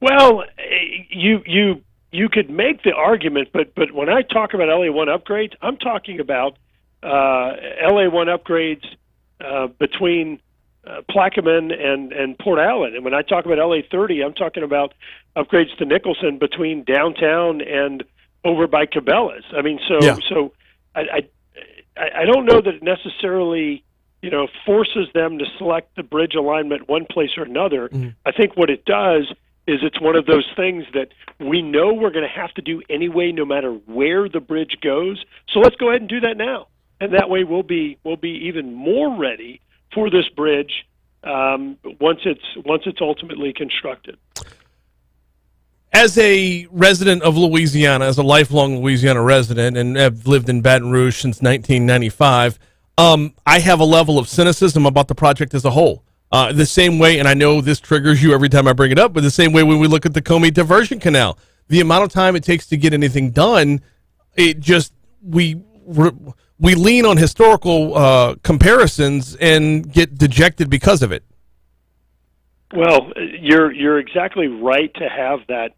Well, you could make the argument, but when I talk about LA1 upgrades, I'm talking about LA1 upgrades between Plaquemine and Port Allen. And when I talk about LA30, I'm talking about upgrades to Nicholson between downtown and over by Cabela's. I mean, so I don't know that it necessarily, forces them to select the bridge alignment one place or another. Mm-hmm. I think what it does is it's one of those things that we know we're going to have to do anyway, no matter where the bridge goes. So let's go ahead and do that now, and that way we'll be even more ready for this bridge once it's ultimately constructed. As a resident of Louisiana, as a lifelong Louisiana resident, and have lived in Baton Rouge since 1995, I have a level of cynicism about the project as a whole. The same way, and I know this triggers you every time I bring it up, but the same way when we look at the Comey Diversion Canal, the amount of time it takes to get anything done, it just we lean on historical comparisons and get dejected because of it. Well, you're exactly right to have that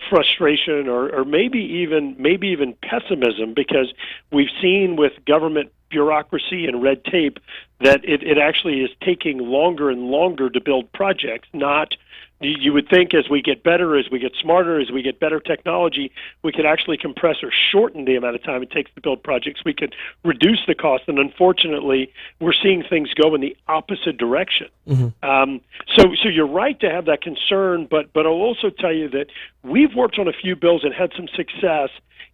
frustration or maybe even pessimism, because we've seen with government bureaucracy and red tape that it actually is taking longer and longer to build projects. Not, you would think as we get better, as we get smarter, as we get better technology, we could actually compress or shorten the amount of time it takes to build projects. We could reduce the cost, and unfortunately, we're seeing things go in the opposite direction. Mm-hmm. So you're right to have that concern, but I'll also tell you that we've worked on a few bills and had some success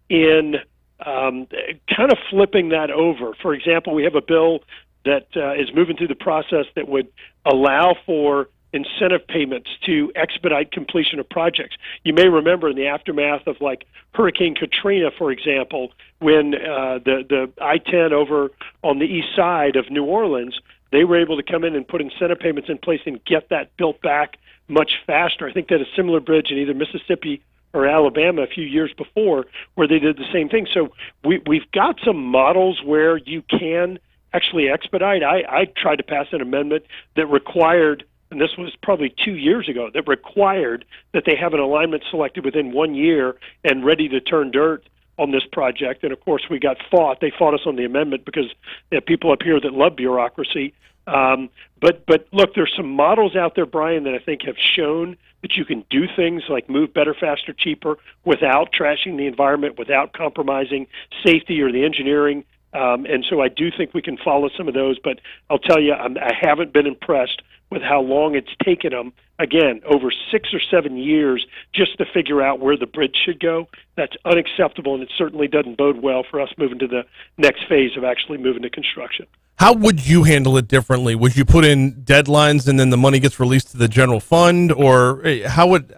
in kind of flipping that over. For example, we have a bill that is moving through the process that would allow for incentive payments to expedite completion of projects. You may remember in the aftermath of like Hurricane Katrina, for example, when the I-10 over on the east side of New Orleans, they were able to come in and put incentive payments in place and get that built back much faster. I think they had a similar bridge in either Mississippi or Alabama a few years before where they did the same thing. So we've got some models where you can actually expedite. I tried to pass an amendment that required, and this was probably 2 years ago, that required that they have an alignment selected within 1 year and ready to turn dirt on this project. And of course, we got fought. They fought us on the amendment because there are people up here that love bureaucracy. But look, there's some models out there, Brian, that I think have shown that you can do things like move better, faster, cheaper without trashing the environment, without compromising safety or the engineering. And so I do think we can follow some of those. But I'll tell you, I haven't been impressed with how long it's taken them, again, over 6 or 7 years just to figure out where the bridge should go. That's unacceptable, and it certainly doesn't bode well for us moving to the next phase of actually moving to construction. How would you handle it differently? Would you put in deadlines and then the money gets released to the general fund, or how would...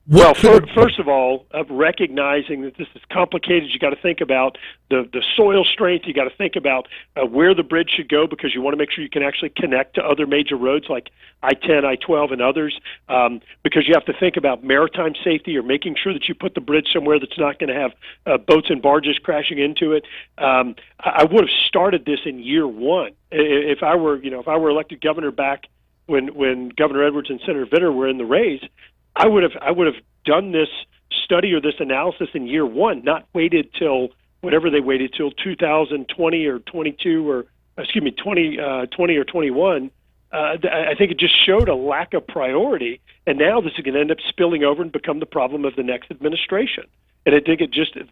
Well, first of all, recognizing that this is complicated, you got to think about the soil strength. You got to think about where the bridge should go, because you want to make sure you can actually connect to other major roads like I-10, I-12, and others. Because you have to think about maritime safety, or making sure that you put the bridge somewhere that's not going to have boats and barges crashing into it. I would have started this in year one if I were elected governor back when Governor Edwards and Senator Vitter were in the race. I would have done this study or this analysis in year one, not waited till whatever they waited till 2020 or 22 or 2020 or 21. I think it just showed a lack of priority, and now this is going to end up spilling over and become the problem of the next administration. And I think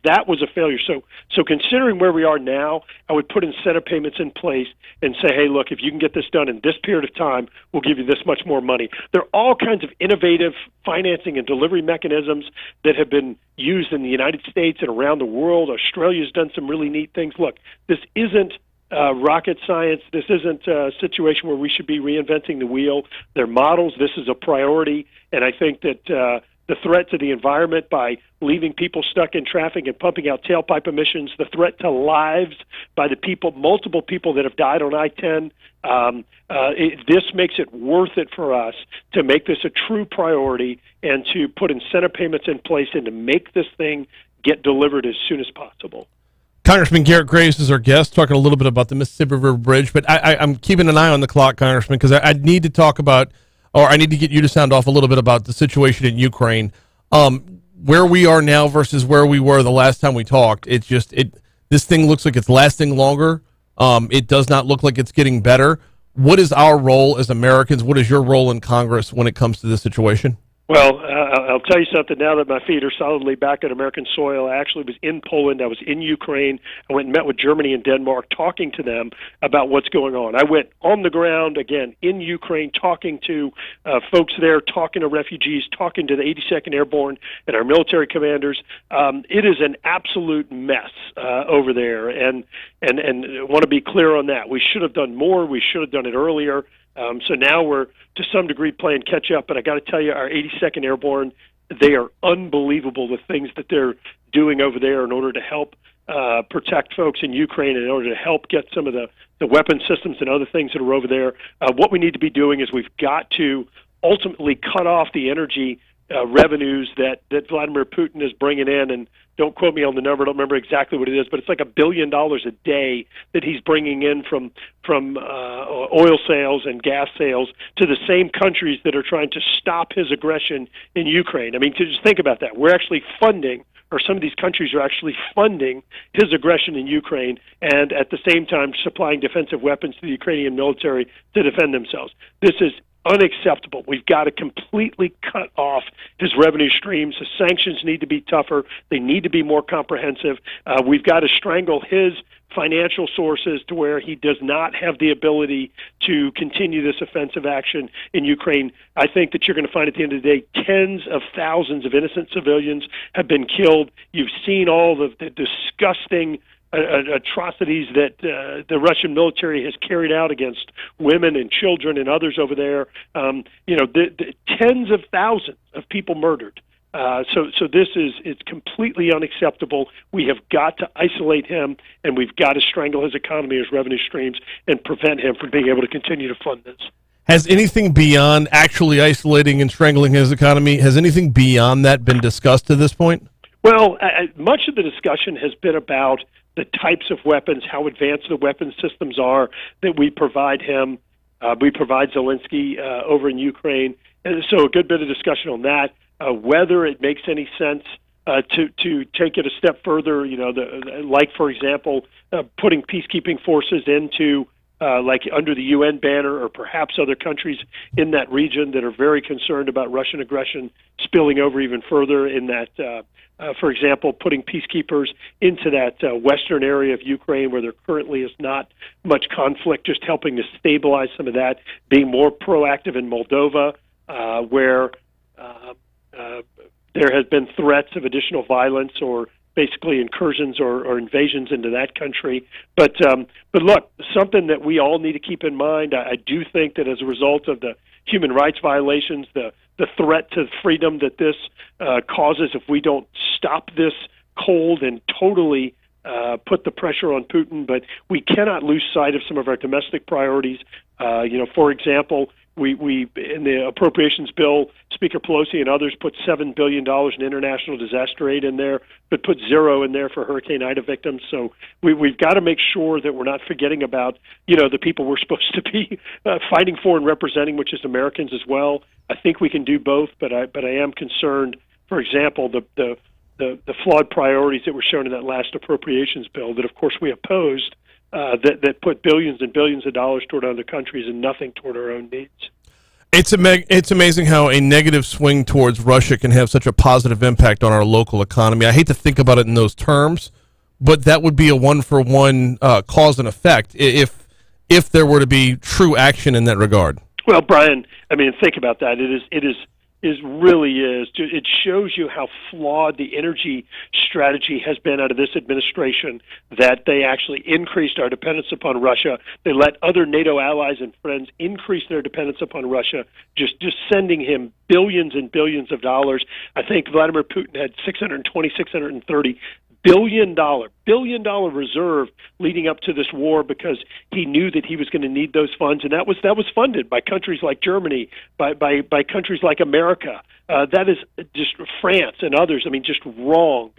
that was a failure. So considering where we are now, I would put incentive payments in place and say, hey, look, if you can get this done in this period of time, we'll give you this much more money. There are all kinds of innovative financing and delivery mechanisms that have been used in the United States and around the world. Australia's done some really neat things. Look, this isn't rocket science. This isn't a situation where we should be reinventing the wheel. They're models. This is a priority. And I think that the threat to the environment by leaving people stuck in traffic and pumping out tailpipe emissions, the threat to lives by the multiple people that have died on I-10, this makes it worth it for us to make this a true priority and to put incentive payments in place and to make this thing get delivered as soon as possible. Congressman Garret Graves is our guest, talking a little bit about the Mississippi River Bridge, but I'm keeping an eye on the clock, Congressman, because I need to talk about, or I need to get you to sound off a little bit about the situation in Ukraine. Where we are now versus where we were the last time we talked, this thing looks like it's lasting longer. It does not look like it's getting better. What is our role as Americans? What is your role in Congress when it comes to this situation? Well, I'll tell you something. Now that my feet are solidly back on American soil, I actually was in Poland. I was in Ukraine. I went and met with Germany and Denmark, talking to them about what's going on. I went on the ground, again, in Ukraine, talking to folks there, talking to refugees, talking to the 82nd Airborne and our military commanders. It is an absolute mess over there, and I want to be clear on that. We should have done more. We should have done it earlier. So now we're, to some degree, playing catch-up, but I got to tell you, our 82nd Airborne, they are unbelievable, the things that they're doing over there in order to help protect folks in Ukraine, and in order to help get some of the weapon systems and other things that are over there. What we need to be doing is we've got to ultimately cut off the energy revenues that Vladimir Putin is bringing in, and don't quote me on the number, I don't remember exactly what it is, but it's like $1 billion a day that he's bringing in from oil sales and gas sales to the same countries that are trying to stop his aggression in Ukraine. I mean, to just think about that. We're actually funding, or some of these countries are actually funding his aggression in Ukraine, and at the same time supplying defensive weapons to the Ukrainian military to defend themselves. This is unacceptable. We've got to completely cut off his revenue streams. The sanctions need to be tougher. They need to be more comprehensive. We've got to strangle his financial sources to where he does not have the ability to continue this offensive action in Ukraine. I think that you're going to find at the end of the day tens of thousands of innocent civilians have been killed. You've seen all the disgusting atrocities that the Russian military has carried out against women and children and others over there. The tens of thousands of people murdered. So this it's completely unacceptable. We have got to isolate him, and we've got to strangle his economy, his revenue streams, and prevent him from being able to continue to fund this. Has anything beyond actually isolating and strangling his economy, has anything beyond that been discussed to this point? Well, much of the discussion has been about the types of weapons, how advanced the weapon systems are that we provide him. We provide Zelensky over in Ukraine. And so a good bit of discussion on that. Whether it makes any sense to take it a step further, like, for example, putting peacekeeping forces into like under the UN banner, or perhaps other countries in that region that are very concerned about Russian aggression spilling over even further in that, for example, putting peacekeepers into that western area of Ukraine where there currently is not much conflict, just helping to stabilize some of that, being more proactive in Moldova, where there has been threats of additional violence or basically incursions or invasions into that country. But look, something that we all need to keep in mind, I do think that as a result of the human rights violations, the threat to freedom that this causes if we don't stop this cold and totally put the pressure on Putin, but we cannot lose sight of some of our domestic priorities. For example, we in the appropriations bill, Speaker Pelosi and others put $7 billion in international disaster aid in there, but put zero in there for Hurricane Ida victims. So we've got to make sure that we're not forgetting about, the people we're supposed to be fighting for and representing, which is Americans as well. I think we can do both, but I am concerned, for example, the flawed priorities that were shown in that last appropriations bill that, of course, we opposed, that put billions and billions of dollars toward other countries and nothing toward our own needs. It's amazing how a negative swing towards Russia can have such a positive impact on our local economy. I hate to think about it in those terms, but that would be a one-for-one cause and effect if there were to be true action in that regard. Well, Brian, think about that. It shows you how flawed the energy strategy has been out of this administration, that they actually increased our dependence upon Russia. They let other NATO allies and friends increase their dependence upon Russia, just sending him billions and billions of dollars. I think Vladimir Putin had $630 billion reserve leading up to this war because he knew that he was going to need those funds, and that was funded by countries like Germany, by countries like America. That is just France and others. Just wrong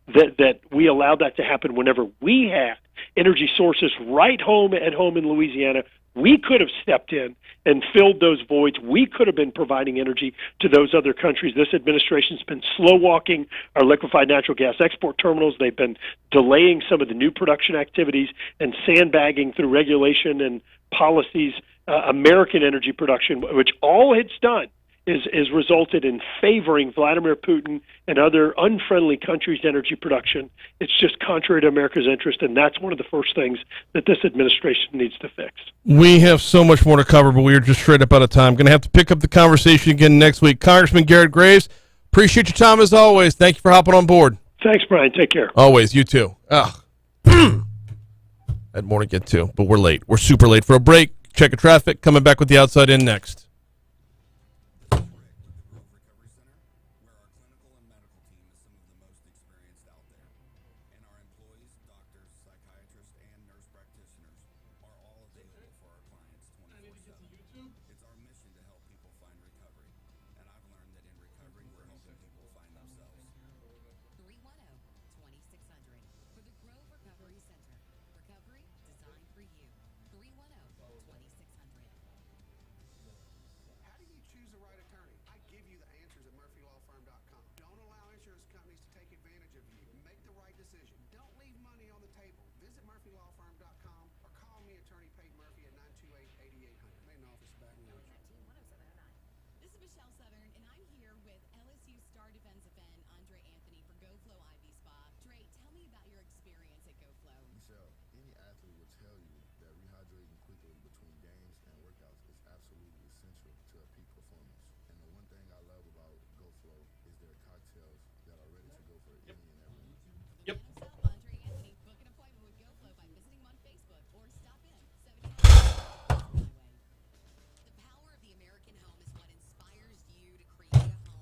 that we allowed that to happen whenever we had energy sources right at home in Louisiana. We could have stepped in and filled those voids. We could have been providing energy to those other countries. This administration's been slow-walking our liquefied natural gas export terminals. They've been delaying some of the new production activities and sandbagging through regulation and policies American energy production, which all it's done is resulted in favoring Vladimir Putin and other unfriendly countries' energy production. It's just contrary to America's interest, and that's one of the first things that this administration needs to fix. We have so much more to cover, but we are just straight up out of time. Going to have to pick up the conversation again next week. Congressman Garret Graves, appreciate your time as always. Thank you for hopping on board. Thanks, Brian. Take care. Always. You too. I had more to get to, but we're late. We're super late for a break. Check of traffic. Coming back with the Outside In next.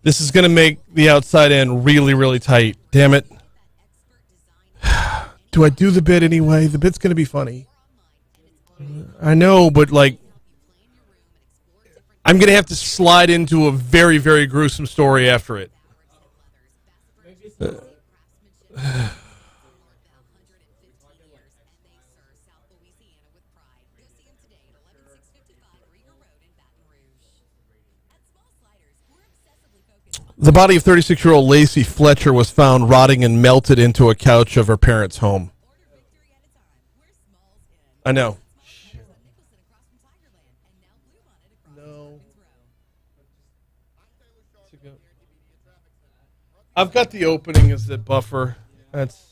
This is going to make the outside end really, really tight. Damn it. Do I do the bit anyway? The bit's going to be funny. I know, but like, I'm going to have to slide into a very, very gruesome story after it. The body of 36-year-old Lacey Fletcher was found rotting and melted into a couch of her parents' home. I know. No. I've got the opening as the buffer. That's.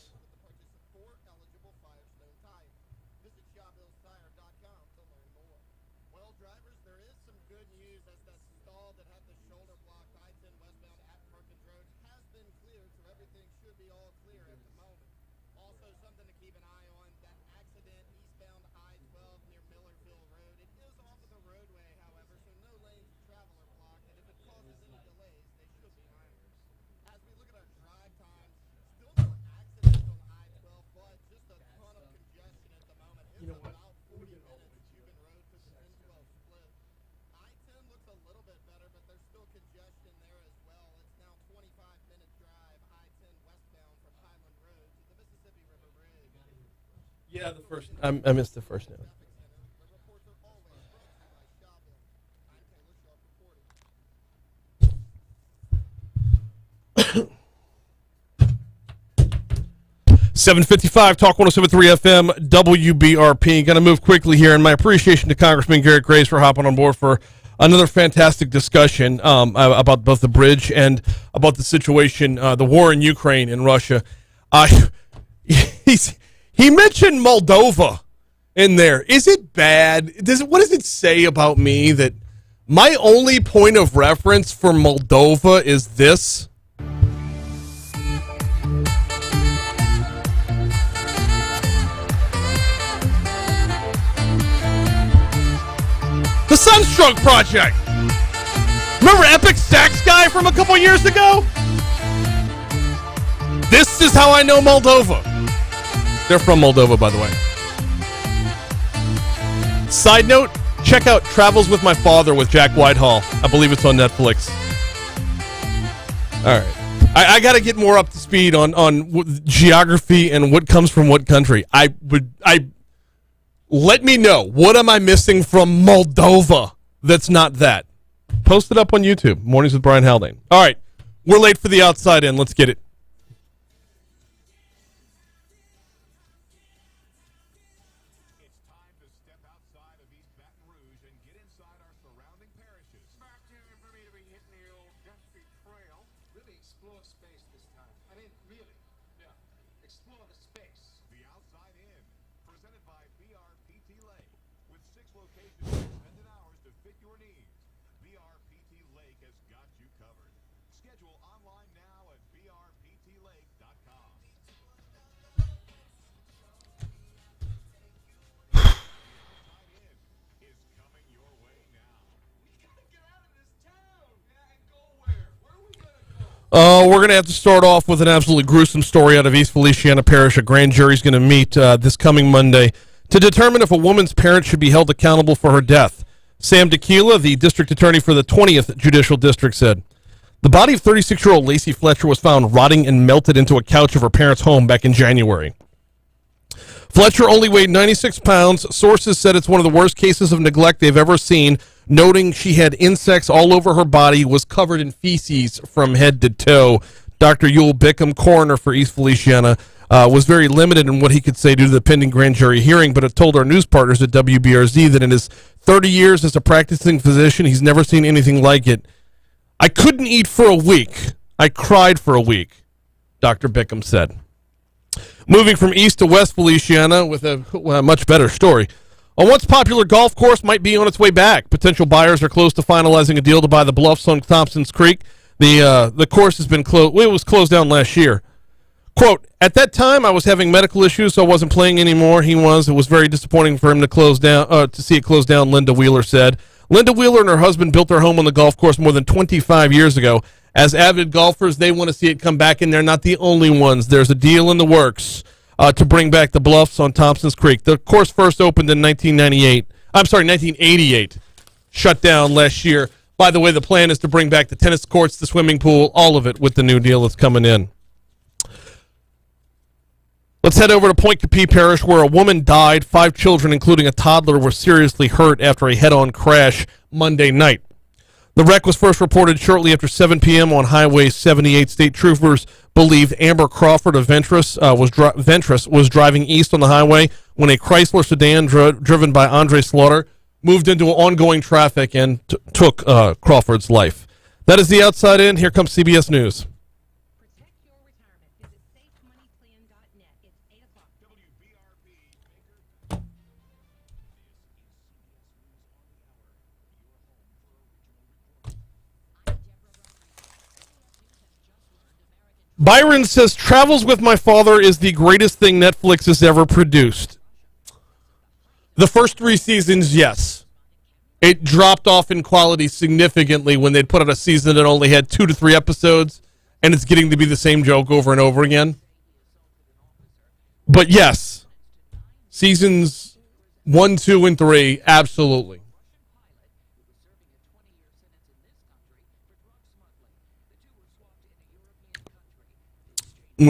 Yeah, the first. I missed the first note. .755 Talk 107.3 FM WBRP. Going to move quickly here, and my appreciation to Congressman Garret Graves for hopping on board for another fantastic discussion about both the bridge and about the situation, the war in Ukraine and Russia. He mentioned Moldova in there. Is it bad? What does it say about me that my only point of reference for Moldova is this? The Sunstroke Project. Remember Epic Sax Guy from a couple years ago? This is how I know Moldova. They're from Moldova, by the way. Side note, check out Travels with My Father with Jack Whitehall. I believe it's on Netflix. All right. I got to get more up to speed on geography and what comes from what country. Let me know. What am I missing from Moldova that's not that? Post it up on YouTube. Mornings with Brian Haldane. All right. We're late for the outside in. Let's get it. We're going to have to start off with an absolutely gruesome story out of East Feliciana Parish. A grand jury is going to meet this coming Monday to determine if a woman's parents should be held accountable for her death. Sam Tequila, the district attorney for the 20th Judicial District, said, the body of 36-year-old Lacey Fletcher was found rotting and melted into a couch of her parents' home back in January. Fletcher only weighed 96 pounds. Sources said it's one of the worst cases of neglect they've ever seen, noting she had insects all over her body, was covered in feces from head to toe. Dr. Yul Bickham, coroner for East Feliciana, was very limited in what he could say due to the pending grand jury hearing, but it told our news partners at WBRZ that in his 30 years as a practicing physician, he's never seen anything like it. I couldn't eat for a week. I cried for a week, Dr. Bickham said. Moving from East to West Feliciana with a much better story. A once popular golf course might be on its way back. Potential buyers are close to finalizing a deal to buy the bluffs on Thompson's Creek. The course has been closed. Well, it was closed down last year. Quote, at that time, I was having medical issues, so I wasn't playing anymore. It was very disappointing for him to close down, to see it close down, Linda Wheeler said. Linda Wheeler and her husband built their home on the golf course more than 25 years ago. As avid golfers, they want to see it come back, and they're not the only ones. There's a deal in the works to bring back the bluffs on Thompson's Creek. The course first opened in 1988. Shut down last year. By the way, the plan is to bring back the tennis courts, the swimming pool, all of it with the new deal that's coming in. Let's head over to Point Capee Parish, where a woman died. 5 children, including a toddler, were seriously hurt after a head-on crash Monday night. The wreck was first reported shortly after 7 p.m. on Highway 78. State troopers believed Amber Crawford of Ventris was driving east on the highway when a Chrysler sedan driven by Andre Slaughter moved into ongoing traffic and took Crawford's life. That is the Outside In. Here comes CBS News. Byron says, Travels with My Father is the greatest thing Netflix has ever produced. The first 3 seasons, yes. It dropped off in quality significantly when they'd put out a season that only had 2 to 3 episodes, and it's getting to be the same joke over and over again. But yes, seasons 1, 2, and 3, absolutely.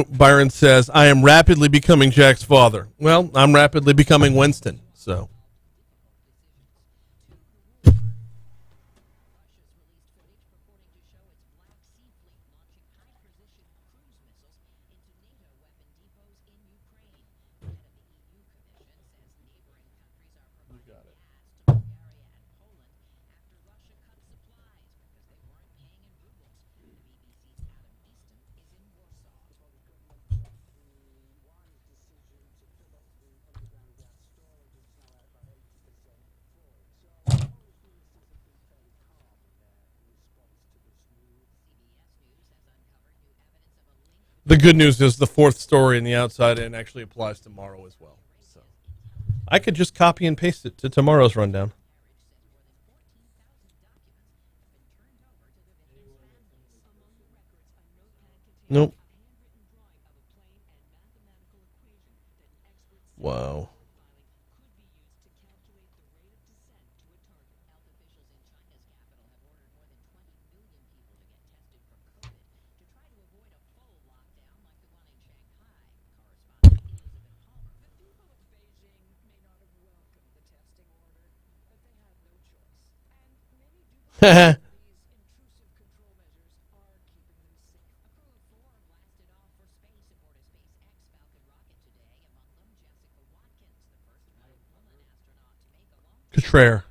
Byron says, I am rapidly becoming Jack's father. Well, I'm rapidly becoming Winston, so. The good news is the 4th story in the Outside In actually applies tomorrow as well. So I could just copy and paste it to tomorrow's rundown. Nope. Wow. Cutrer.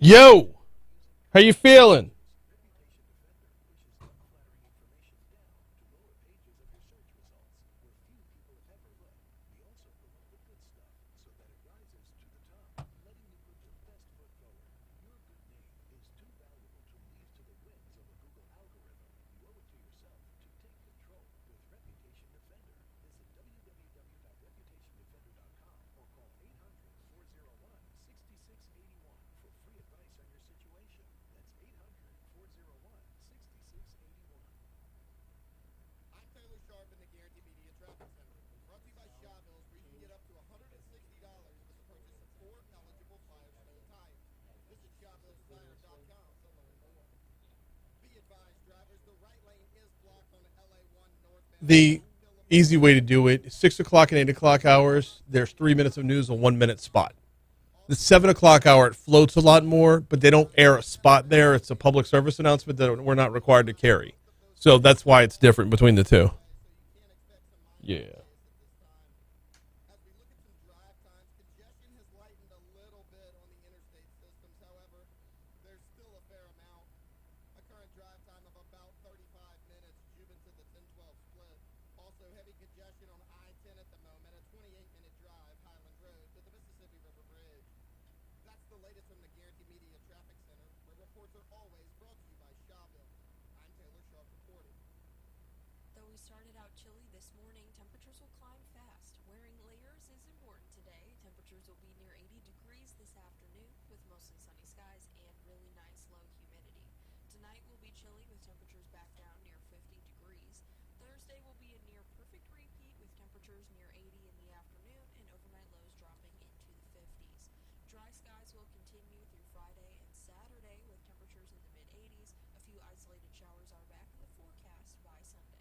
Yo, how you feeling? The easy way to do it, 6 o'clock and 8 o'clock hours, there's 3 minutes of news, a 1 minute spot. The 7 o'clock hour, it floats a lot more, but they don't air a spot there. It's a public service announcement that we're not required to carry. So that's why it's different between the two. Yeah. Though we started out chilly this morning, temperatures will climb fast. Wearing layers is important today. Temperatures will be near 80 degrees this afternoon with mostly sunny skies and really nice low humidity. Tonight will be chilly with temperatures back down near 50 degrees. Thursday will be a near perfect repeat with temperatures near 80 in the afternoon and overnight lows dropping into the 50s. Dry skies will continue through Friday and Saturday with temperatures in the mid-80s. A few isolated showers are back in the forecast by Sunday.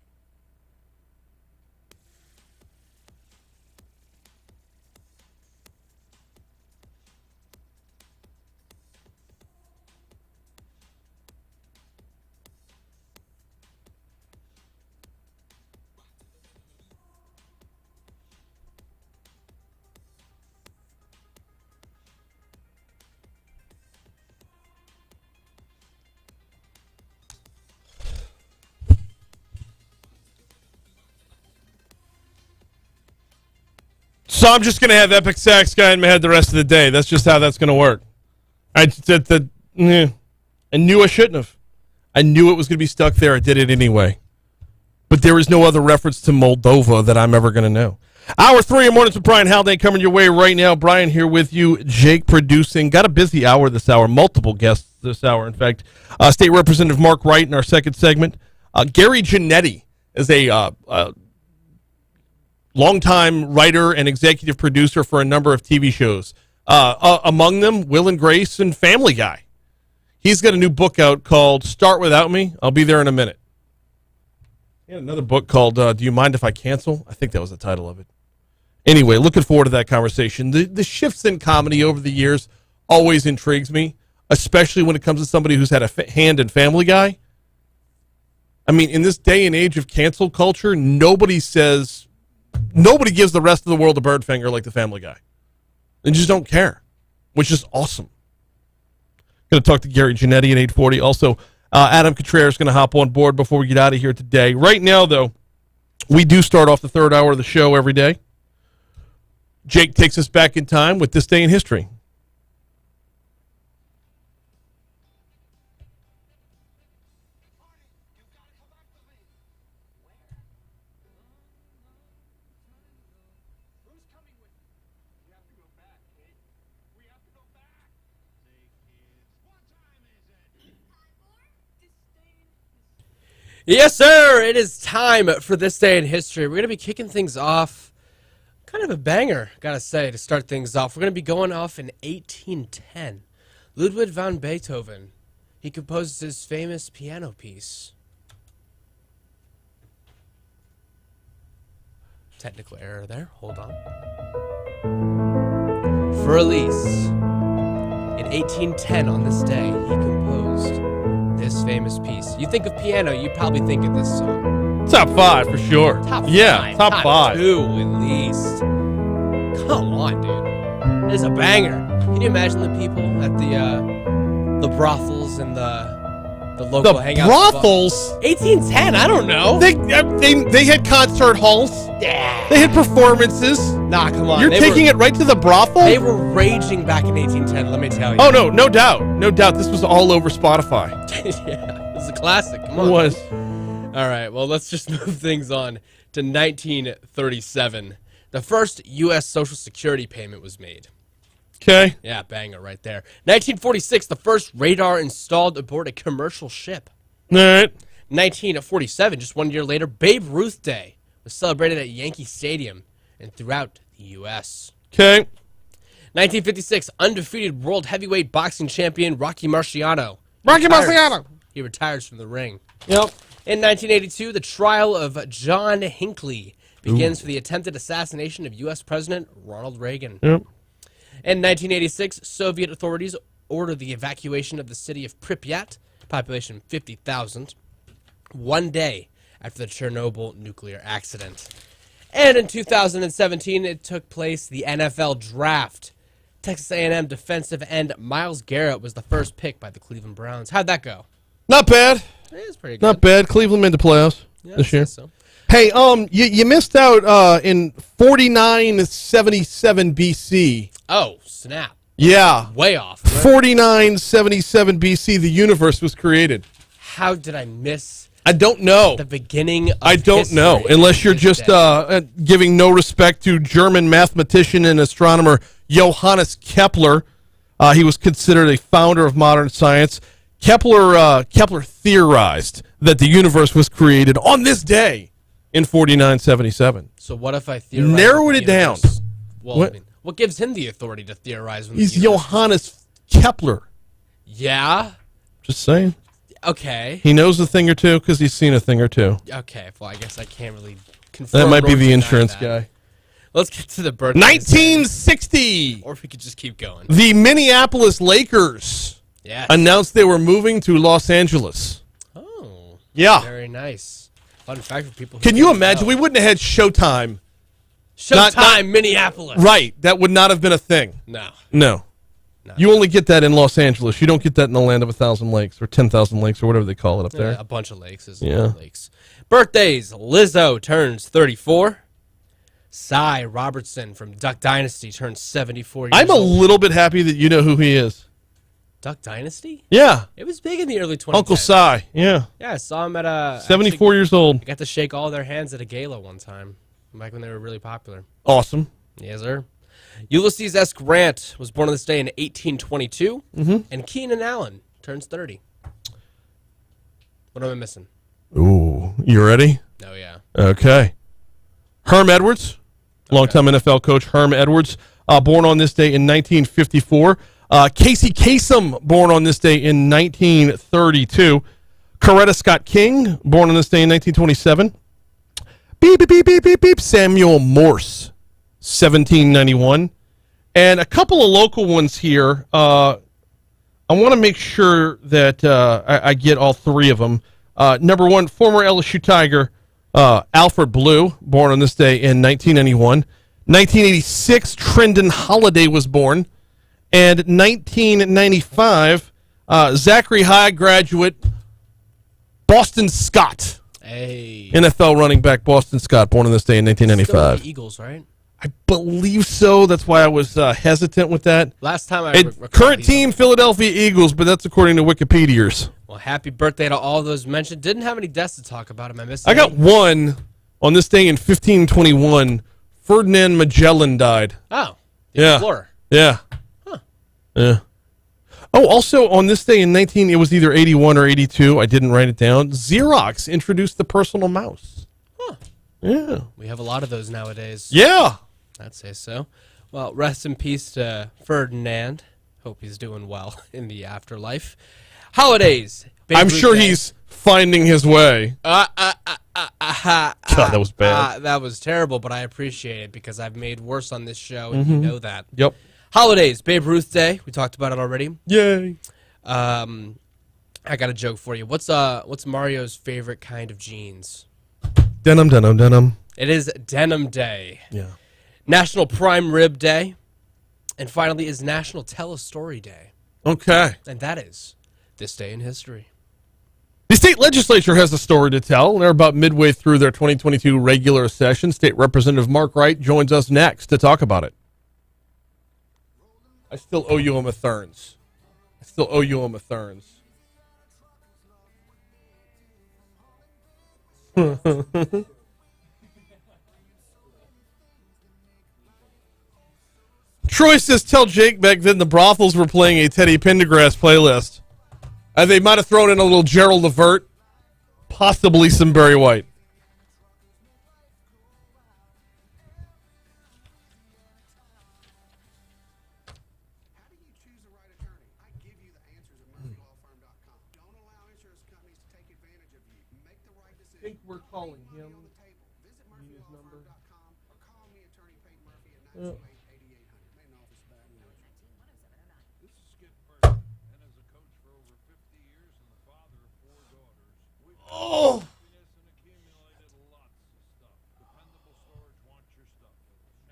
So I'm just going to have Epic Sax guy in my head the rest of the day. That's just how that's going to work. I knew I shouldn't have. I knew it was going to be stuck there. I did it anyway. But there is no other reference to Moldova that I'm ever going to know. Hour 3 of Mornings with Brian Haldane coming your way right now. Brian here with you. Jake producing. Got a busy hour this hour. Multiple guests this hour, in fact. State Representative Mark Wright in our second segment. Gary Janetti is a longtime writer and executive producer for a number of TV shows. Among them, Will and Grace and Family Guy. He's got a new book out called Start Without Me. I'll be there in a minute. He had another book called Do You Mind If I Cancel? I think that was the title of it. Anyway, looking forward to that conversation. The shifts in comedy over the years always intrigues me, especially when it comes to somebody who's had a hand in Family Guy. I mean, in this day and age of cancel culture, nobody gives the rest of the world a bird finger like the Family Guy. They just don't care, which is awesome. Going to talk to Gary Janetti at 8:40. Also, Adam Cutrer is going to hop on board before we get out of here today. Right now, though, we do start off the third hour of the show every day. Jake takes us back in time with This Day in History. Yes, sir. It is time for This Day in History. We're going to be kicking things off. Kind of a banger, gotta say, to start things off. We're going to be going off in 1810. Ludwig van Beethoven. He composed his famous piano piece. Technical error there. Hold on. For Elise. In 1810, on this day, he composed this famous piece. You think of piano, you probably think of this song. Top 5 for sure. Top 5. Yeah, top 5. 2 at least. Come on, dude. It's a banger. Can you imagine the people at the brothels and the local hangout? Brothels? 1810, I don't know. They had concert halls. Yeah. They had performances. Nah, come on. You're taking it right to the brothel? They were raging back in 1810, let me tell you. Oh, no doubt. No doubt. This was all over Spotify. Yeah, it's a classic. Come on. It was. All right, well, let's just move things on to 1937. The first U.S. Social Security payment was made. Okay. Yeah, banger right there. 1946, the first radar installed aboard a commercial ship. All right. 1947, just 1 year later, Babe Ruth Day was celebrated at Yankee Stadium and throughout the U.S. Okay. 1956, undefeated world heavyweight boxing champion Rocky Marciano. He retires from the ring. Yep. In 1982, the trial of John Hinckley begins for the attempted assassination of U.S. President Ronald Reagan. Yep. In 1986, Soviet authorities ordered the evacuation of the city of Pripyat, population 50,000, one day after the Chernobyl nuclear accident. And in 2017, it took place the NFL Draft. Texas A&M defensive end Myles Garrett was the first pick by the Cleveland Browns. How'd that go? Not bad. It's pretty good. Not bad. Cleveland made the playoffs this year. So. Hey, you missed out in 4977 BC. Oh, snap. Yeah. Way off. Right? 4977 BC, the universe was created. How did I miss I don't know. the beginning of I don't know, history unless you're this just day? giving no respect to German mathematician and astronomer Johannes Kepler. He was considered a founder of modern science. Kepler theorized that the universe was created on this day in 4977. So what if I theorize? Narrowed that it the down. universe- Well, What? I mean, what gives him the authority to theorize? When He's the universe- Johannes Kepler. Yeah. Just saying. Okay. He knows a thing or two because he's seen a thing or two. Okay. Well, I guess I can't really confirm. That might be or the deny insurance that. guy. Let's get to the birthday. 1960. Or if we could just keep going. The Minneapolis Lakers Yes. announced they were moving to Los Angeles. Oh. Yeah. Very nice. Fun fact for people. Who Can you didn't imagine? know. We wouldn't have had Showtime. Showtime, Minneapolis. Right. That would not have been a thing. No. No. You only get that in Los Angeles. You don't get that in the land of 1,000 lakes or 10,000 lakes or whatever they call it up there. A bunch of lakes. Is Yeah. Lakes. Birthdays. Lizzo turns 34. Cy Robertson from Duck Dynasty turns 74 years I'm a old. little bit happy that you know who he is. Duck Dynasty? Yeah. It was big in the early 2010s. Uncle Cy. Yeah. Yeah, I saw him at a... 74 years old. I got to shake all their hands at a gala one time, back when they were really popular. Awesome. Yes, sir. Ulysses S. Grant was born on this day in 1822, and Keenan Allen turns 30. What am I missing? Ooh. You ready? Oh, yeah. Okay. Herm Edwards, longtime NFL coach Herm Edwards, born on this day in 1954. Casey Kasem, born on this day in 1932. Coretta Scott King, born on this day in 1927. Beep, beep, beep, beep, beep, beep. Samuel Morse, 1791. And a couple of local ones here. I want to make sure that I get all three of them. Number one, former LSU Tiger, Alfred Blue, born on this day in 1991. 1986, Trendon Holiday was born. And 1995, Zachary High graduate, Boston Scott. Hey. NFL running back Boston Scott, born on this day in Still 1995. the Eagles, right? I believe so. That's why I was hesitant with that. Last time I Current team, Philadelphia Eagles, but that's according to Wikipedia's. Well, happy birthday to all those mentioned. Didn't have any deaths to talk about. Am I missing? I got any? one on this day in 1521. Ferdinand Magellan died. Oh. The Yeah. Explorer. Yeah. Huh. Yeah. Oh, also on this day in it was either 81 or 82. I didn't write it down. Xerox introduced the personal mouse. Huh. Yeah. We have a lot of those nowadays. Yeah. I'd say so. Well, rest in peace to Ferdinand. Hope he's doing well in the afterlife. Holidays. Babe I'm Ruth sure Day. he's finding his way. God, that was bad. That was terrible, but I appreciate it because I've made worse on this show, and you know that. Yep. Holidays. Babe Ruth Day. We talked about it already. Yay. I got a joke for you. What's Mario's favorite kind of jeans? Denim, denim, denim. It is Denim Day. Yeah. National Prime Rib Day. And finally is National Tell a Story Day. Okay. And that is this day in history. The state legislature has a story to tell. They're about midway through their 2022 regular session. State Representative Mark Wright joins us next to talk about it. I still owe you a Mathurns. Troy says, tell Jake back then the brothels were playing a Teddy Pendergrass playlist. They might have thrown in a little Gerald Levert, possibly some Barry White. calling him. Need his number. Yeah. This is Skip Burton, and as a coach for over 50 years and the father of 4 daughters, we've Oh! and accumulated lots of stuff. Dependable Storage wants your stuff.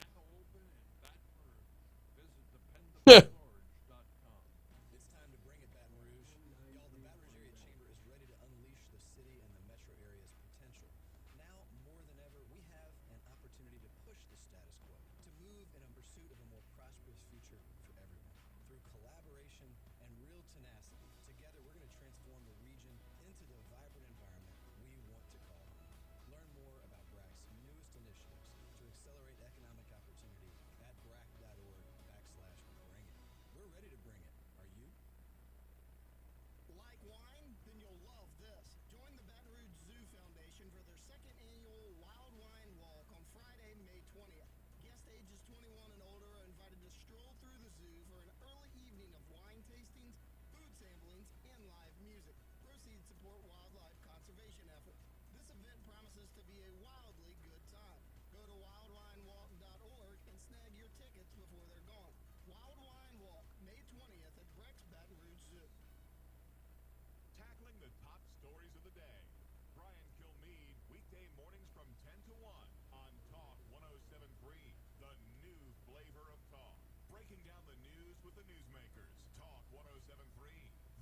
Now open in Baton Rouge. Visit dependableStorage.com. It's time to bring it, Baton Rouge. Y'all, the Baton Rouge Area Chamber is ready to unleash the city and the metro area's potential. Now, more than ever, we have an opportunity to push the status quo, to move in pursuit of a more prosperous future for everyone. Through collaboration and real tenacity, together we're going to transform the region into the vibrant environment we want to call home. Learn more about BRAC's newest initiatives to accelerate economic opportunity at brac.org/bring it. We're ready to bring it. Are you? Like wine? Then you'll love this. Join the Baton Rouge Zoo Foundation for their second annual Wild Wine Walk on Friday, May 20th. Guest ages 21 and older are invited to stroll through the zoo for an early evening of wine tastings, food samplings, and live music. Proceeds support wildlife conservation efforts. This event promises to be a wildly good time. Go to wildwinewalk.org and snag your tickets before they're gone. Wild Wine Walk, May 20th at Breck's Baton Rouge Zoo. Tackling the top stories of the day. Brian Kilmeade, weekday mornings from 10 to 1 on Talk 107.3, the new flavor of talk. Breaking down the news with the newsmakers. Talk 107.3,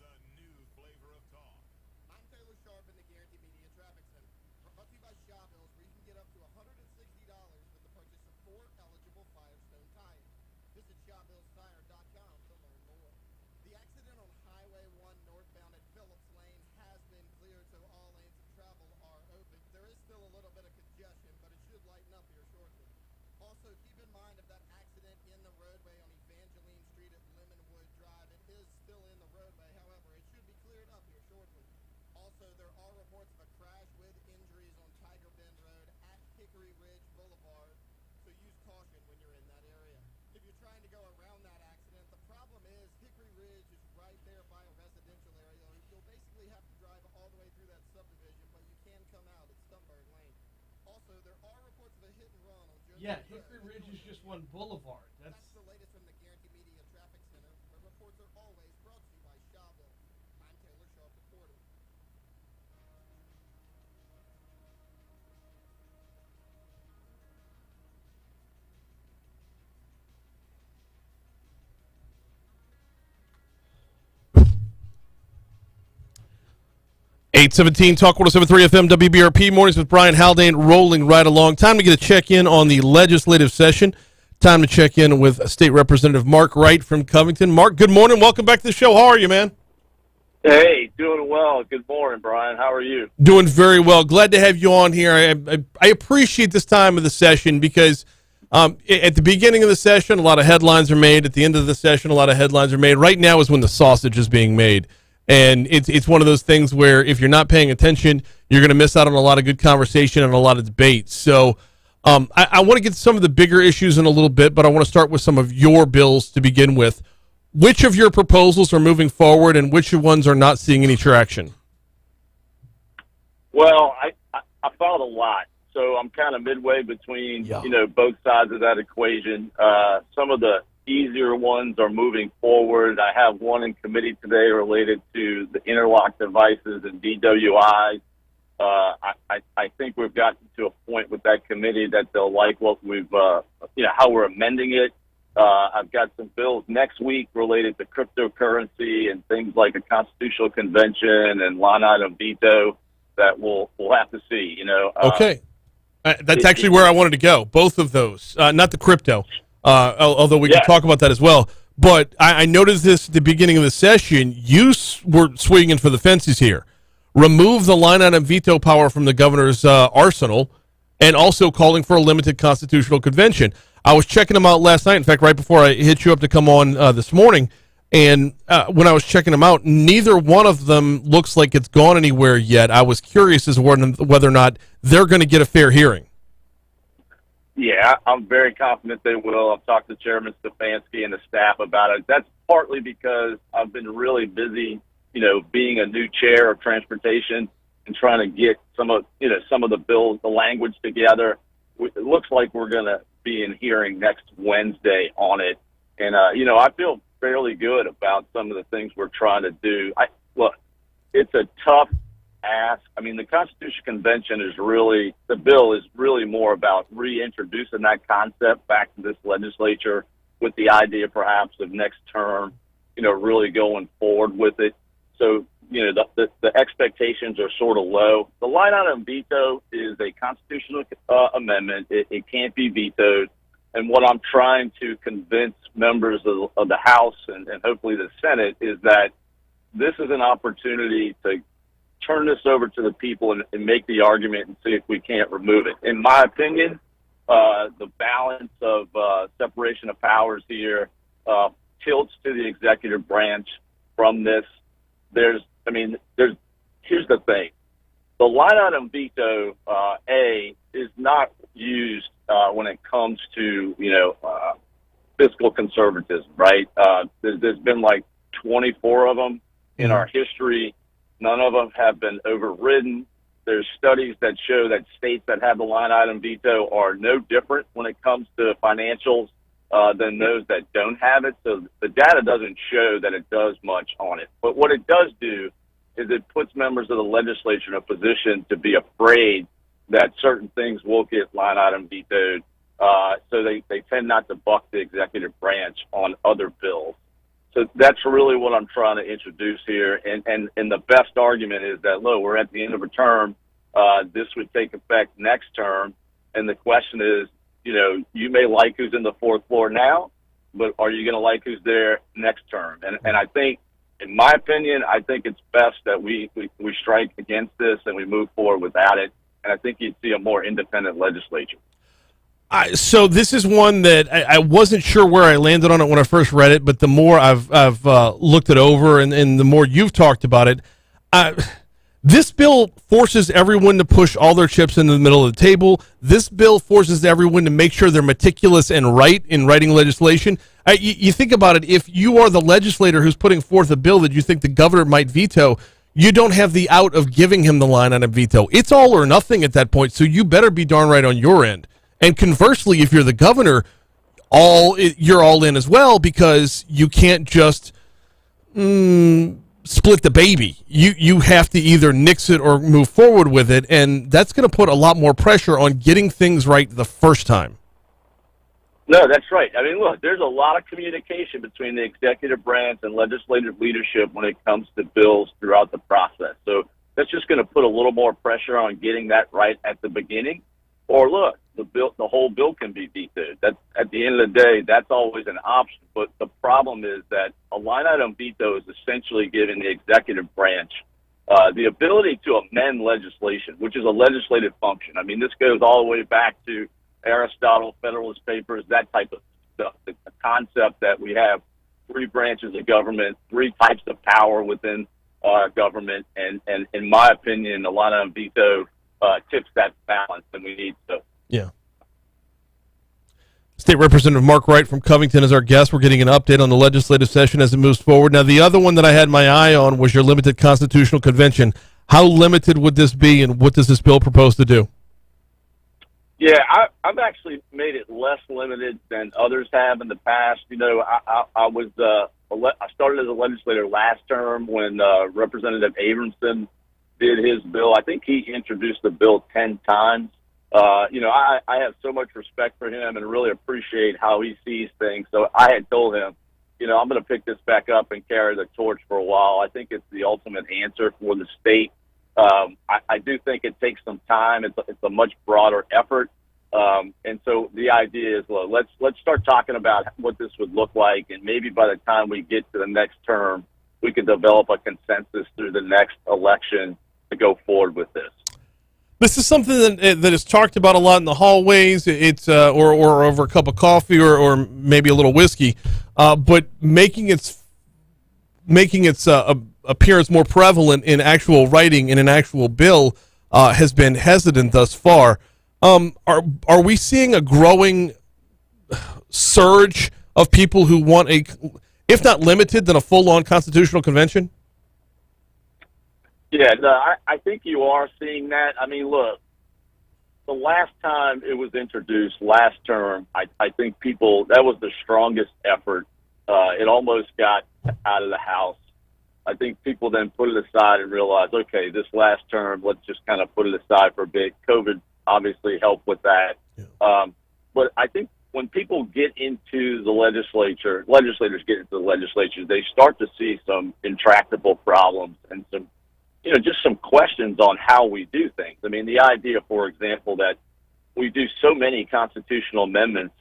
the new flavor of talk. I'm Taylor Sharp in the Guarantee Media Traffic Center. Brought to you by Shaw Bills, where you can get up to $160 with the purchase of 4 eligible Firestone tires. Visit ShawBillsTire.com to learn more. The accident on Highway 1 northbound at Phillips Lane has been cleared, so all lanes of travel are open. There is still a little bit of congestion, but it should lighten up here shortly. Also, keep in mind of that accident in the roadway on Evangeline Street at Lemonwood Drive. It is still in the roadway, however, it should be cleared up here shortly. Also, there are reports of a crash with injuries on Tiger Bend Road at Hickory Ridge Boulevard, so use caution when you're in that area. If you're trying to go around that accident, the problem is Hickory Ridge is right there by a residential area. You'll basically have to drive all the way through that subdivision, but you can come out at Stumberg Lane. Also, there are reports of a hit and run on Joseph Yeah, Road. Hickory Ridge is just one boulevard. That's the latest from the Guarantee Media Traffic Center, where reports are always brought to you by Shaw Bills. I'm Taylor Sharp reporting. .817 Talk 107.3 FM WBRP mornings with Brian Haldane rolling right along. Time to get a check in on the legislative session. Time to check in with State Representative Mark Wright from Covington. Mark, good morning. Welcome back to the show. How are you, man? Hey, doing well. Good morning, Brian. How are you? Doing very well. Glad to have you on here. I appreciate this time of the session because at the beginning of the session, a lot of headlines are made. At the end of the session, a lot of headlines are made. Right now is when the sausage is being made. And it's one of those things where if you're not paying attention, you're going to miss out on a lot of good conversation and a lot of debate. So I want to get to some of the bigger issues in a little bit, but I want to start with some of your bills to begin with. Which of your proposals are moving forward and which ones are not seeing any traction? Well, I filed a lot, so I'm kind of midway between, both sides of that equation. Some of the easier ones are moving forward. I have one in committee today related to the interlock devices and DWI. I think we've gotten to a point with that committee that they'll like what we've, how we're amending it. I've got some bills next week related to cryptocurrency and things like a constitutional convention and line item veto that we'll have to see, Okay. That's actually where I wanted to go. Both of those, not the crypto. Although we can talk about that as well. But I noticed this at the beginning of the session. You were swinging for the fences here. Remove the line item veto power from the governor's arsenal and also calling for a limited constitutional convention. I was checking them out last night. In fact, right before I hit you up to come on this morning. And when I was checking them out, neither one of them looks like it's gone anywhere yet. I was curious as to whether or not they're going to get a fair hearing. Yeah, I'm very confident they will. I've talked to Chairman Stefanski and the staff about it. That's partly because I've been really busy, being a new chair of transportation and trying to get some of the bills, the language together. It looks like we're going to be in hearing next Wednesday on it. And, I feel fairly good about some of the things we're trying to do. Look, it's a tough ask. I mean, the Constitutional Convention the bill is really more about reintroducing that concept back to this legislature with the idea perhaps of next term, really going forward with it. So, the expectations are sort of low. The line item veto is a constitutional amendment. It can't be vetoed. And what I'm trying to convince members of the House and hopefully the Senate is that this is an opportunity to turn this over to the people and make the argument and see if we can't remove it. In my opinion, the balance of separation of powers here tilts to the executive branch from this. Here's the thing. The line item veto, is not used when it comes to, fiscal conservatism, right? There's been like 24 of them in our history. None of them have been overridden. There's studies that show that states that have the line item veto are no different when it comes to financials than those that don't have it. So the data doesn't show that it does much on it. But what it does do is it puts members of the legislature in a position to be afraid that certain things will get line item vetoed. So they tend not to buck the executive branch on other bills. So that's really what I'm trying to introduce here. And the best argument is that, look, we're at the end of a term. This would take effect next term. And the question is, you may like who's in the fourth floor now, but are you going to like who's there next term? And I think, in my opinion, I think it's best that we strike against this and we move forward without it. And I think you'd see a more independent legislature. So this is one that I wasn't sure where I landed on it when I first read it, but the more I've looked it over and the more you've talked about it, this bill forces everyone to push all their chips into the middle of the table. This bill forces everyone to make sure they're meticulous and right in writing legislation. You think about it, if you are the legislator who's putting forth a bill that you think the governor might veto, you don't have the out of giving him the line on a veto. It's all or nothing at that point, so you better be darn right on your end. And conversely, if you're the governor, you're all in as well, because you can't just split the baby. You have to either nix it or move forward with it, and that's going to put a lot more pressure on getting things right the first time. No, that's right. I mean, look, there's a lot of communication between the executive branch and legislative leadership when it comes to bills throughout the process. So that's just going to put a little more pressure on getting that right at the beginning. Or look, the whole bill can be vetoed. That's, at the end of the day, that's always an option. But the problem is that a line item veto is essentially giving the executive branch the ability to amend legislation, which is a legislative function. I mean, this goes all the way back to Aristotle, Federalist Papers, that type of stuff. The concept that we have three branches of government, three types of power within government, and in my opinion, a line item veto tips that balance, and we need to. Yeah. State Representative Mark Wright from Covington is our guest. We're getting an update on the legislative session as it moves forward. Now, the other one that I had my eye on was your limited constitutional convention. How limited would this be, and what does this bill propose to do? Yeah, I've actually made it less limited than others have in the past. I started as a legislator last term when Representative Abramson did his bill. I think he introduced the bill 10 times. I have so much respect for him and really appreciate how he sees things. So I had told him, I'm going to pick this back up and carry the torch for a while. I think it's the ultimate answer for the state. I do think it takes some time. It's a much broader effort. And so the idea is, well, let's start talking about what this would look like. And maybe by the time we get to the next term, we can develop a consensus through the next election to go forward with this. This is something that is talked about a lot in the hallways. It's or over a cup of coffee or maybe a little whiskey, but making its appearance more prevalent in actual writing in an actual bill has been hesitant thus far. Are we seeing a growing surge of people who want if not limited, then a full-on constitutional convention? Yeah, no, I think you are seeing that. I mean, look, the last time it was introduced last term, I think that was the strongest effort. It almost got out of the House. I think people then put it aside and realized, okay, this last term, let's just kind of put it aside for a bit. COVID obviously helped with that. Yeah. But I think when people get into the legislators get into the legislature, they start to see some intractable problems and some, just some questions on how we do things. I mean, the idea, for example, that we do so many constitutional amendments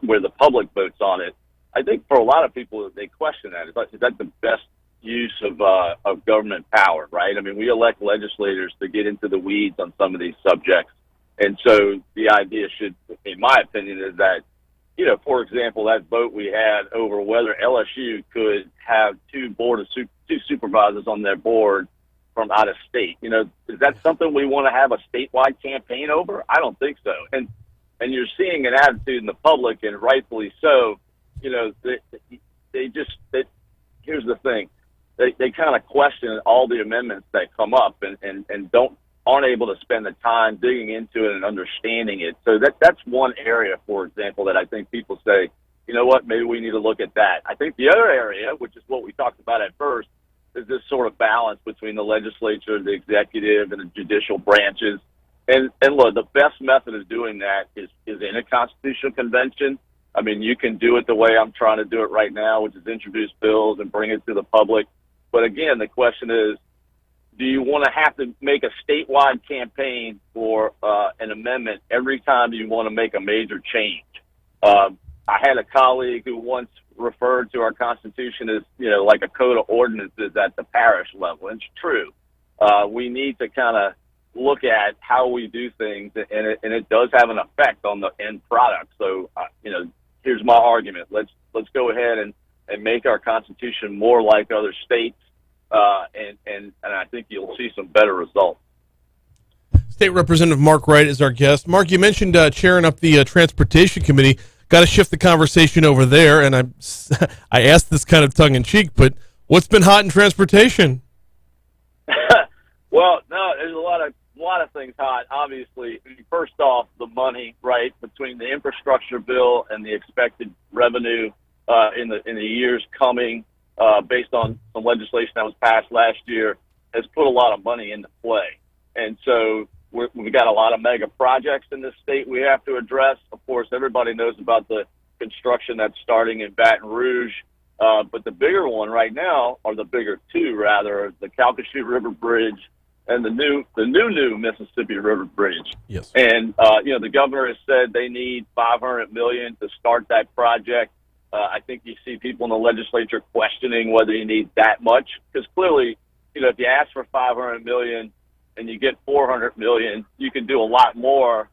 where the public votes on it, I think for a lot of people, they question that. Is that the best use of government power, right? I mean, we elect legislators to get into the weeds on some of these subjects. And so the idea should, in my opinion, is that, for example, that vote we had over whether LSU could have two supervisors on their board from out of state. Is that something we want to have a statewide campaign over? I don't think so. And you're seeing an attitude in the public, and rightfully so. Here's the thing. They kind of question all the amendments that come up and aren't able to spend the time digging into it and understanding it. So that's one area, for example, that I think people say, you know what, maybe we need to look at that. I think the other area, which is what we talked about at first, is this sort of balance between the legislature, the executive, and the judicial branches. And look, the best method of doing that is in a constitutional convention. I mean, you can do it the way I'm trying to do it right now, which is introduce bills and bring it to the public. But again, the question is, do you want to have to make a statewide campaign for an amendment every time you want to make a major change? I had a colleague who once referred to our Constitution as, like a code of ordinances at the parish level. And it's true. We need to kind of look at how we do things, and it does have an effect on the end product. So, here's my argument. Let's go ahead and make our Constitution more like other states, and I think you'll see some better results. State Representative Mark Wright is our guest. Mark, you mentioned chairing up the Transportation Committee. Got to shift the conversation over there, and I asked this kind of tongue-in-cheek, but what's been hot in transportation? Well, no, there's a lot of things hot. Obviously, first off, the money, right, between the infrastructure bill and the expected revenue in the years coming, based on some legislation that was passed last year, has put a lot of money into play. And so we've got a lot of mega projects in this state we have to address. Of course, everybody knows about the construction that's starting in Baton Rouge. But the bigger one right now, or the bigger two rather, the Calcasieu River Bridge and the new Mississippi River Bridge. Yes. And the governor has said they need $500 million to start that project. I think you see people in the legislature questioning whether you need that much, because clearly, if you ask for $500 million and you get $400 million, you can do a lot more.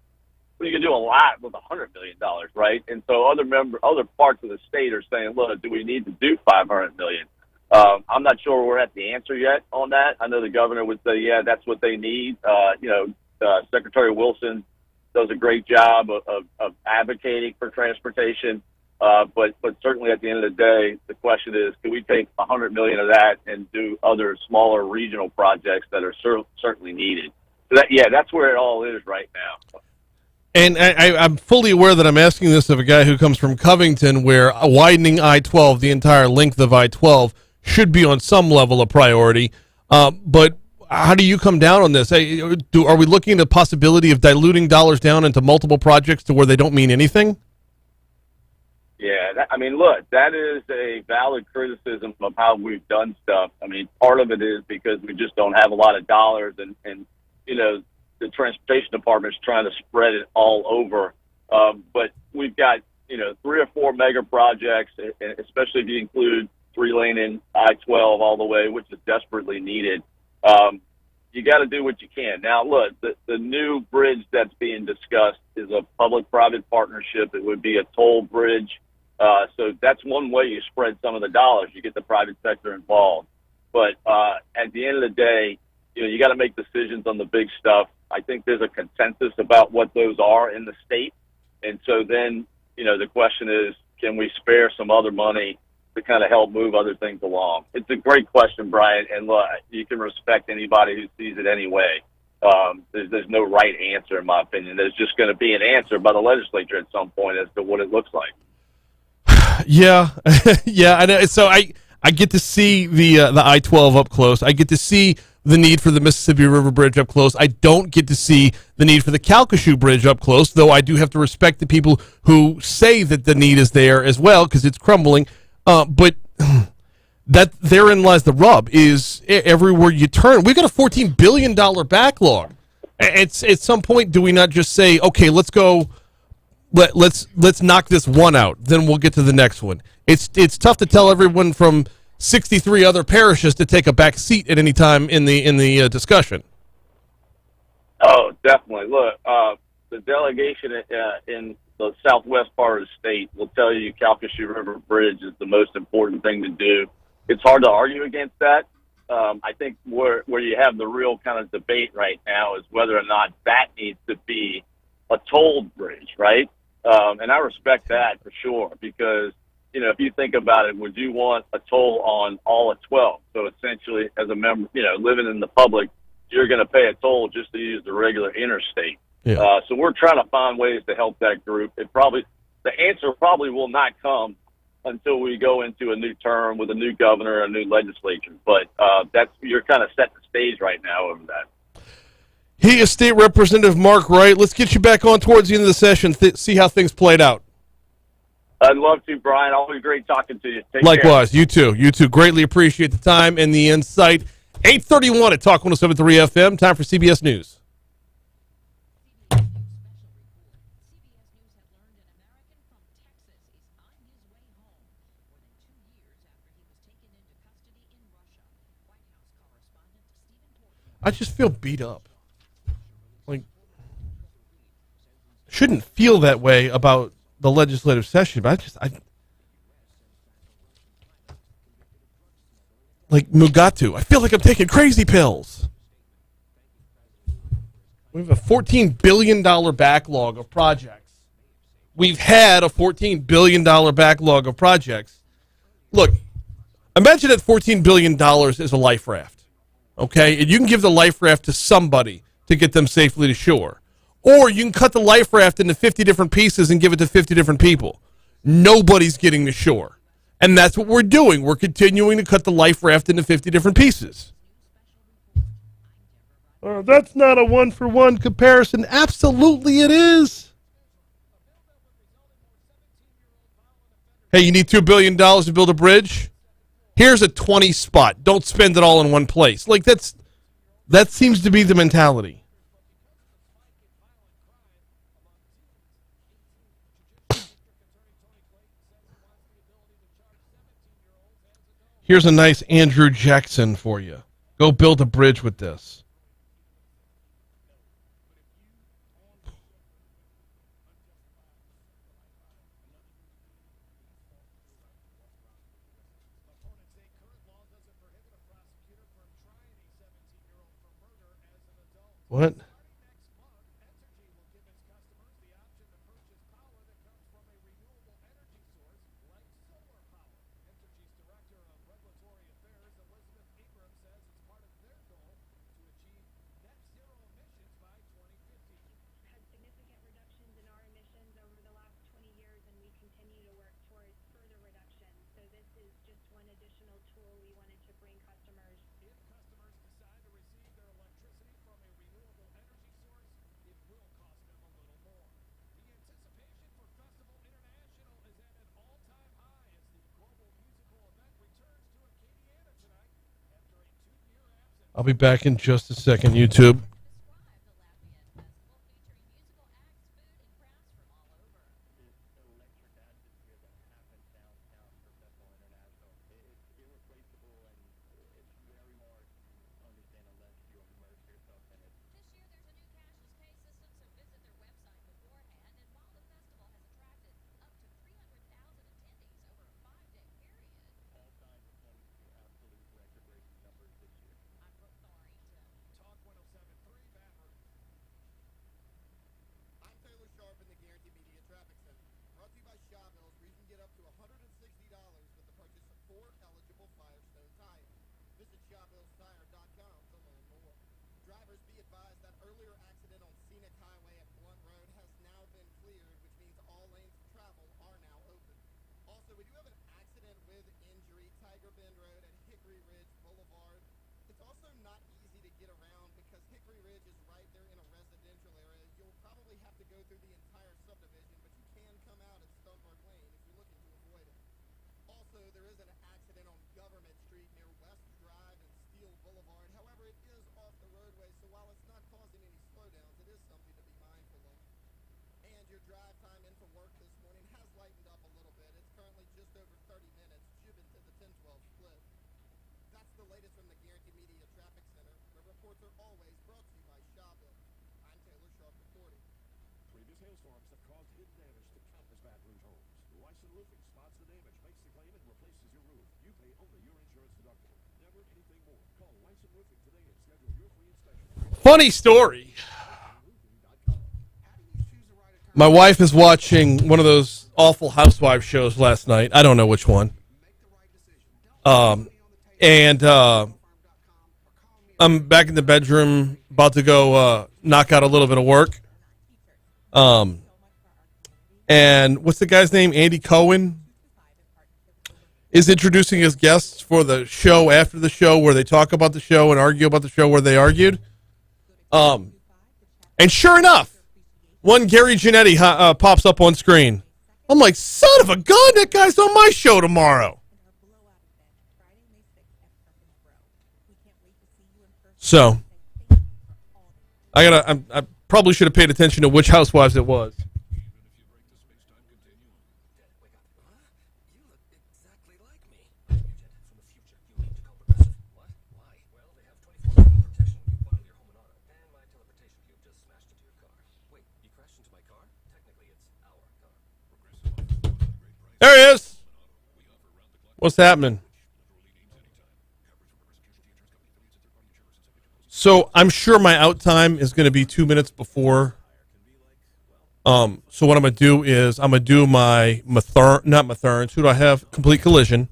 You can do a lot with $100 million, right? And so other parts of the state are saying, look, do we need to do $500 million? I'm not sure we're at the answer yet on that. I know the governor would say, yeah, that's what they need. Secretary Wilson does a great job of advocating for transportation. But certainly at the end of the day, the question is, can we take $100 million of that and do other smaller regional projects that are certainly needed? So that's where it all is right now. And I'm fully aware that I'm asking this of a guy who comes from Covington, where widening I-12, the entire length of I-12, should be on some level a priority. But how do you come down on this? Are we looking at the possibility of diluting dollars down into multiple projects to where they don't mean anything? Yeah, look, that is a valid criticism of how we've done stuff. I mean, part of it is because we just don't have a lot of dollars, and the transportation department is trying to spread it all over. But we've got, 3 or 4 mega projects, especially if you include 3-lane in I-12 all the way, which is desperately needed. You got to do what you can. Now, look, the new bridge that's being discussed is a public-private partnership. It would be a toll bridge. So that's one way you spread some of the dollars. You get the private sector involved. But at the end of the day, you got to make decisions on the big stuff. I think there's a consensus about what those are in the state. And so then, the question is, can we spare some other money to kind of help move other things along? It's a great question, Brian, and look, you can respect anybody who sees it anyway. There's no right answer, in my opinion. There's just going to be an answer by the legislature at some point as to what it looks like. Yeah, yeah. I know. So I get to see the I-12 up close. I get to see the need for the Mississippi River Bridge up close. I don't get to see the need for the Calcasieu Bridge up close, though I do have to respect the people who say that the need is there as well because it's crumbling. But that therein lies the rub. Is everywhere you turn, we've got a $14 billion backlog. At some point, do we not just say, okay, let's go? Let's knock this one out, then we'll get to the next one. It's tough to tell everyone from 63 other parishes to take a back seat at any time in the discussion. Oh, definitely. Look, the delegation in the southwest part of the state will tell you Calcasieu River Bridge is the most important thing to do. It's hard to argue against that. I think where you have the real kind of debate right now is whether or not that needs to be a tolled bridge, right? And I respect that for sure because, you know, if you think about it, would you want a toll on all of 12? So essentially, as a member, you know, living in the public, you're going to pay a toll just to use the regular interstate. Yeah. So we're trying to find ways to help that group. The answer probably will not come until we go into a new term with a new governor, a new legislature. But you're kind of setting the stage right now over that. He is State Representative Mark Wright. Let's get you back on towards the end of the session, see how things played out. I'd love to, Brian. Always great talking to you. Take Likewise, care. you too. You too. Greatly appreciate the time and the insight. 8:31 at Talk 107.3 FM. Time for CBS News. I just feel beat up. Like, shouldn't feel that way about the legislative session, but like Mugatu. I feel like I'm taking crazy pills. We have a $14 billion backlog of projects. We've had a $14 billion backlog of projects. Look, imagine that $14 billion is a life raft. Okay, and you can give the life raft to somebody to get them safely to shore. Or you can cut the life raft into 50 different pieces and give it to 50 different people. Nobody's getting to shore. And that's what we're doing. We're continuing to cut the life raft into 50 different pieces. That's not a one-for-one comparison. Absolutely it is. Hey, you need $2 billion to build a bridge? Here's a 20 spot. Don't spend it all in one place. Like that seems to be the mentality. Here's a nice Andrew Jackson for you. Go build a bridge with this. What? I'll be back in just a second, YouTube. ShawBillsTire.com to learn more. Drivers, be advised that earlier accident on Scenic Highway at Blunt Road has now been cleared, which means all lanes of travel are now open. Also, we do have an accident with injury, Tiger Bend Road and Hickory Ridge Boulevard. It's also not easy to get around because Hickory Ridge is right there in a residential area. You'll probably have to go through the entire subdivision, but you can come out at Stoneburg Lane if you're looking to avoid it. Also, there is an accident on Government Street near West Drive and Steel Boulevard. However, it is off the roadway, so while it's not causing any slowdowns, it is something to be mindful of. And your drive time into work this morning has lightened up a little bit. It's currently just over 30 minutes, jibbing to the 10-12 split. That's the latest from the Guarantee Media Traffic Center, where reports are always brought to you by Shawbill. I'm Taylor Sharp reporting. Previous hailstorms have caused hidden damage to countless Baton Rouge homes. Lyson Roofing spots the damage, makes the claim, and replaces your roof. You pay only your insurance deductible. Never anything more. Call Lyson Roofing today and schedule your free inspection. Funny story. My wife is watching one of those awful housewife shows last night. I don't know which one. And I'm back in the bedroom, about to go knock out a little bit of work. And what's the guy's name? Andy Cohen is introducing his guests for the show after the show, where they talk about the show and argue about the show where they argued. And sure enough, one Gary Janetti pops up on screen. I'm like, son of a gun, that guy's on my show tomorrow. So, I probably should have paid attention to which housewives it was. There he is. What's happening? So I'm sure my out time is going to be 2 minutes before. So what I'm going to do is I'm going to do my not Mathurns. Who do I have? Complete Collision.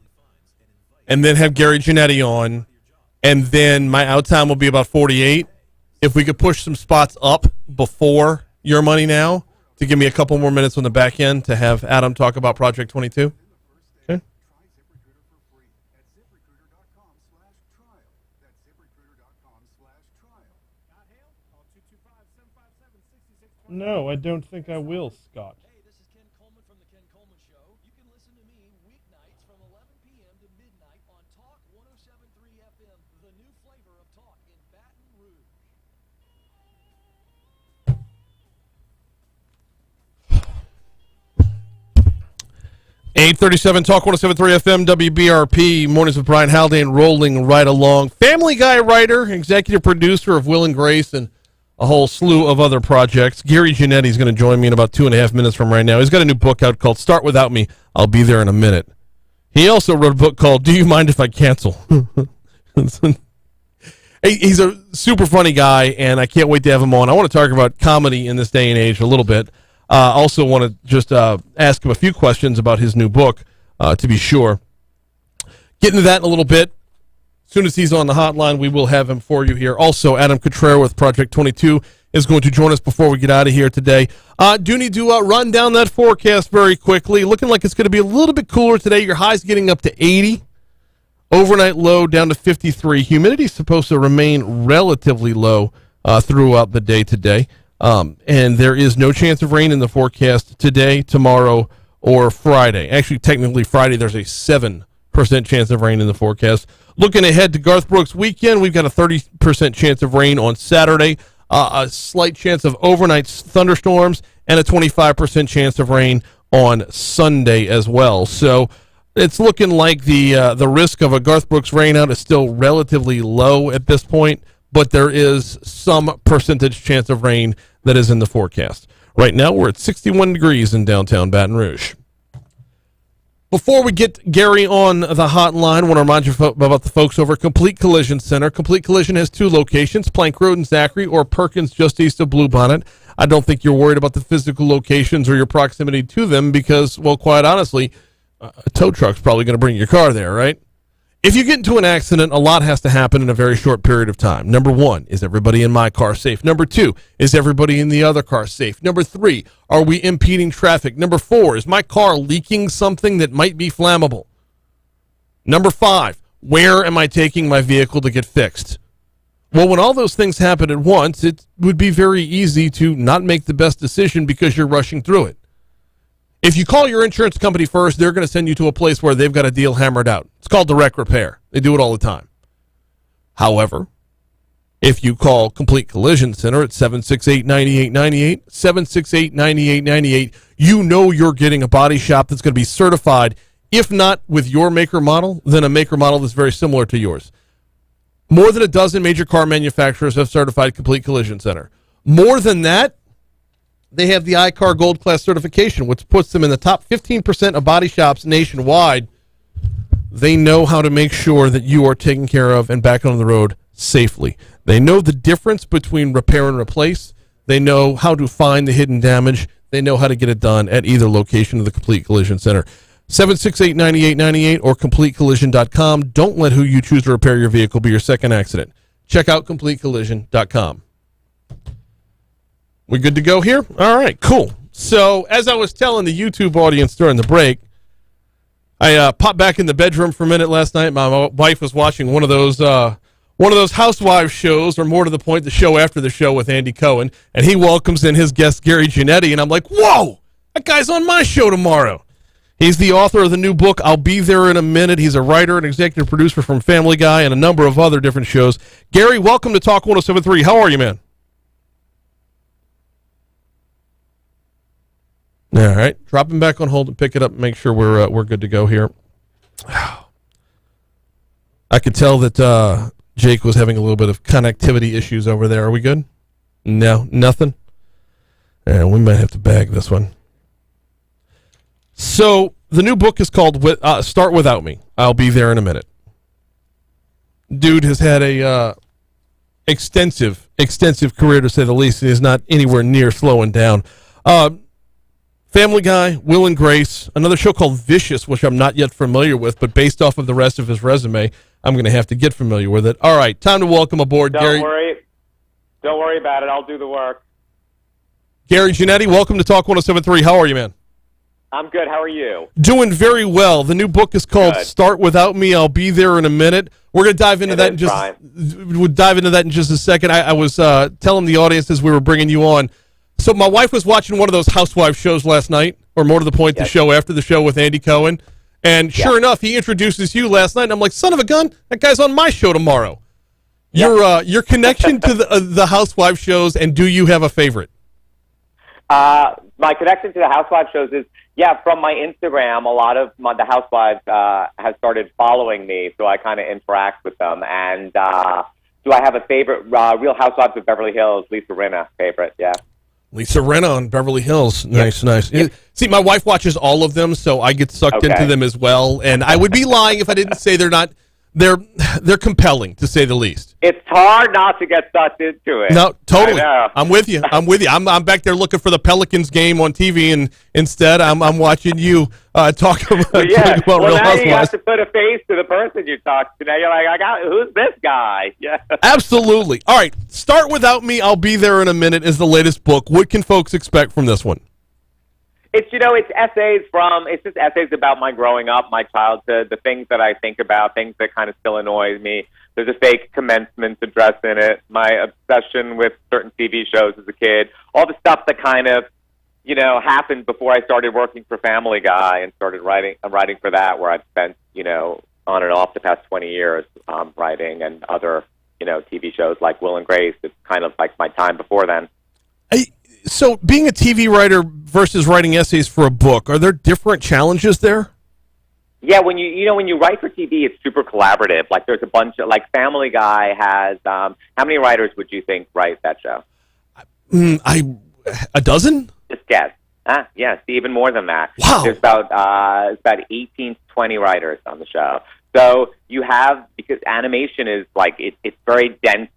And then have Gary Janetti on. And then my out time will be about 48. If we could push some spots up before Your Money Now to give me a couple more minutes on the back end to have Adam talk about Project 22. Okay. No, I don't think I will, Scott. Hey, this is Ken Coleman from the Ken Coleman Show. You can listen to me weeknights from 11 p.m. to midnight on Talk 107.3 FM, the new flavor of talk in Baton Rouge. 8:37 Talk 107.3 FM WBRP Mornings with Brian Haldane rolling right along. Family Guy writer, executive producer of Will and Grace and a whole slew of other projects. Gary Janetti is going to join me in about 2.5 minutes from right now. He's got a new book out called Start Without Me. I'll be there in a minute. He also wrote a book called Do You Mind If I Cancel? He's a super funny guy, and I can't wait to have him on. I want to talk about comedy in this day and age a little bit. Also want to just ask him a few questions about his new book, to be sure. Get into that in a little bit. As soon as he's on the hotline, we will have him for you here. Also, Adam Cutrer with Project 22 is going to join us before we get out of here today. Do need to run down that forecast very quickly. Looking like it's going to be a little bit cooler today. Your high's getting up to 80. Overnight low down to 53. Humidity is supposed to remain relatively low throughout the day today. And there is no chance of rain in the forecast today, tomorrow, or Friday. Actually, technically Friday, there's a 7% chance of rain in the forecast. Looking ahead to Garth Brooks' weekend, we've got a 30% chance of rain on Saturday, a slight chance of overnight thunderstorms, and a 25% chance of rain on Sunday as well. So it's looking like the risk of a Garth Brooks rainout is still relatively low at this point, but there is some percentage chance of rain that is in the forecast. Right now, we're at 61 degrees in downtown Baton Rouge. Before we get Gary on the hotline, I want to remind you about the folks over at Complete Collision Center. Complete Collision has 2 locations, Plank Road in Zachary or Perkins just east of Bluebonnet. I don't think you're worried about the physical locations or your proximity to them because, well, quite honestly, a tow truck's probably going to bring your car there, right? If you get into an accident, a lot has to happen in a very short period of time. Number one, is everybody in my car safe? Number two, is everybody in the other car safe? Number three, are we impeding traffic? Number four, is my car leaking something that might be flammable? Number five, where am I taking my vehicle to get fixed? Well, when all those things happen at once, it would be very easy to not make the best decision because you're rushing through it. If you call your insurance company first, they're going to send you to a place where they've got a deal hammered out. It's called direct repair. They do it all the time. However, if you call Complete Collision Center at 768-9898, 768-9898, you know you're getting a body shop that's going to be certified, if not with your maker model, then a maker model that's very similar to yours. More than a dozen major car manufacturers have certified Complete Collision Center. More than that, they have the iCar Gold Class certification, which puts them in the top 15% of body shops nationwide. They know how to make sure that you are taken care of and back on the road safely. They know the difference between repair and replace. They know how to find the hidden damage. They know how to get it done at either location of the Complete Collision Center. 768-9898 or CompleteCollision.com. Don't let who you choose to repair your vehicle be your second accident. Check out CompleteCollision.com. We good to go here? All right, cool. So, as I was telling the YouTube audience during the break, I popped back in the bedroom for a minute last night. My wife was watching one of those housewives shows, or more to the point, the show after the show with Andy Cohen, and he welcomes in his guest, Gary Janetti, and I'm like, whoa, that guy's on my show tomorrow. He's the author of the new book, I'll Be There in a Minute. He's a writer and executive producer from Family Guy and a number of other different shows. Gary, welcome to Talk 107.3. How are you, man? All right, drop him back on hold and pick it up and make sure we're good to go here. I could tell that Jake was having a little bit of connectivity issues over there. Are we good? No, nothing? Yeah, we might have to bag this one. So the new book is called Start Without Me. I'll Be There in a Minute. Dude has had a extensive career, to say the least. He is not anywhere near slowing down. Family Guy, Will and Grace, another show called Vicious, which I'm not yet familiar with, but based off of the rest of his resume, I'm going to have to get familiar with it. All right, time to welcome aboard Gary. Don't worry about it. I'll do the work. Gary Janetti, welcome to Talk 107.3. How are you, man? I'm good. How are you? Doing very well. The new book is called Start Without Me. I'll Be There in a Minute. We're going to dive into that in just a second. I was telling the audience as we were bringing you on. So my wife was watching one of those housewife shows last night, or more to the point, the show after the show with Andy Cohen. And sure enough, he introduces you last night, and I'm like, son of a gun, that guy's on my show tomorrow. Your connection to the housewife shows, and do you have a favorite? My connection to the housewife shows is, from my Instagram, a lot of the housewives have started following me, so I kind of interact with them. And do I have a favorite? Real Housewives of Beverly Hills, Lisa Rinna, favorite, Lisa Rinna on Beverly Hills. Nice. Yep. See, my wife watches all of them, so I get sucked into them as well. And I would be lying if I didn't say they're compelling, to say the least. It's hard not to get sucked into it. No, totally. I'm with you. I'm back there looking for the Pelicans game on TV, and instead I'm watching you talk about Real Housewives. You have to put a face to the person you talk to. Now you're like, who's this guy? Yeah. Absolutely. All right, Start Without Me. I'll Be There in a Minute is the latest book. What can folks expect from this one? It's it's just essays about my growing up, my childhood, the things that I think about, things that kind of still annoy me. There's a fake commencement address in it, my obsession with certain TV shows as a kid, all the stuff that kind of, happened before I started working for Family Guy and started writing for that, where I've spent, on and off the past 20 years writing, and other, TV shows like Will and Grace. It's kind of like my time before then. So being a TV writer versus writing essays for a book, are there different challenges there? Yeah, when you write for TV, it's super collaborative. Like there's a bunch of, like Family Guy has, how many writers would you think write that show? A dozen? Just guess. Yeah, see, even more than that. Wow. There's about 18 to 20 writers on the show. So you have, because animation is like, it's very dense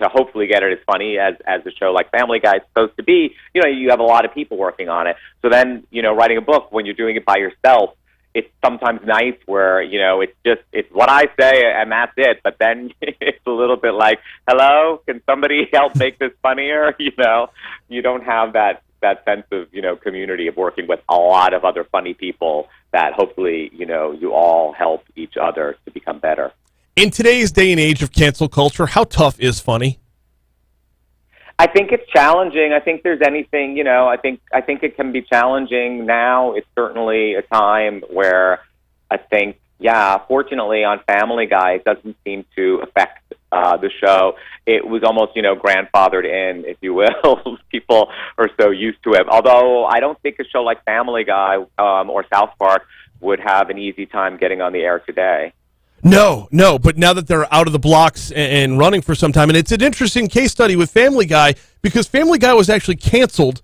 to hopefully get it as funny as a show like Family Guy is supposed to be. You have a lot of people working on it. So then, writing a book, when you're doing it by yourself, it's sometimes nice where, you know, it's what I say and that's it. But then it's a little bit like, hello, can somebody help make this funnier? You know, you don't have that sense of, you know, community of working with a lot of other funny people that hopefully, you know, you all help each other to become better. In today's day and age of cancel culture, how tough is funny? I think it's challenging. I think there's anything, you know, I think it can be challenging now. It's certainly a time where I think, yeah, fortunately on Family Guy, it doesn't seem to affect the show. It was almost, you know, grandfathered in, if you will. People are so used to it. Although I don't think a show like Family Guy or South Park would have an easy time getting on the air today. No, but now that they're out of the blocks and running for some time, and it's an interesting case study with Family Guy, because Family Guy was actually canceled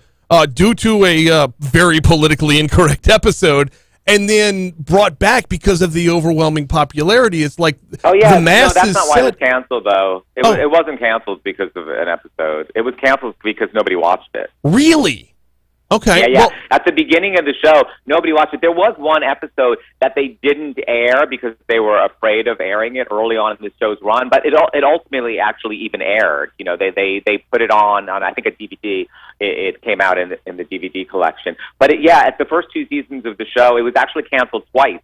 due to a very politically incorrect episode, and then brought back because of the overwhelming popularity. It's like the masses. No, that's not why it was canceled, though. It wasn't canceled because of an episode. It was canceled because nobody watched it. Really? Okay. Yeah. Well, at the beginning of the show, nobody watched it. There was one episode that they didn't air because they were afraid of airing it early on in the show's run, but it ultimately actually even aired. You know, they put it on I think a DVD. It came out in the DVD collection. But at the first 2 seasons of the show, it was actually canceled twice.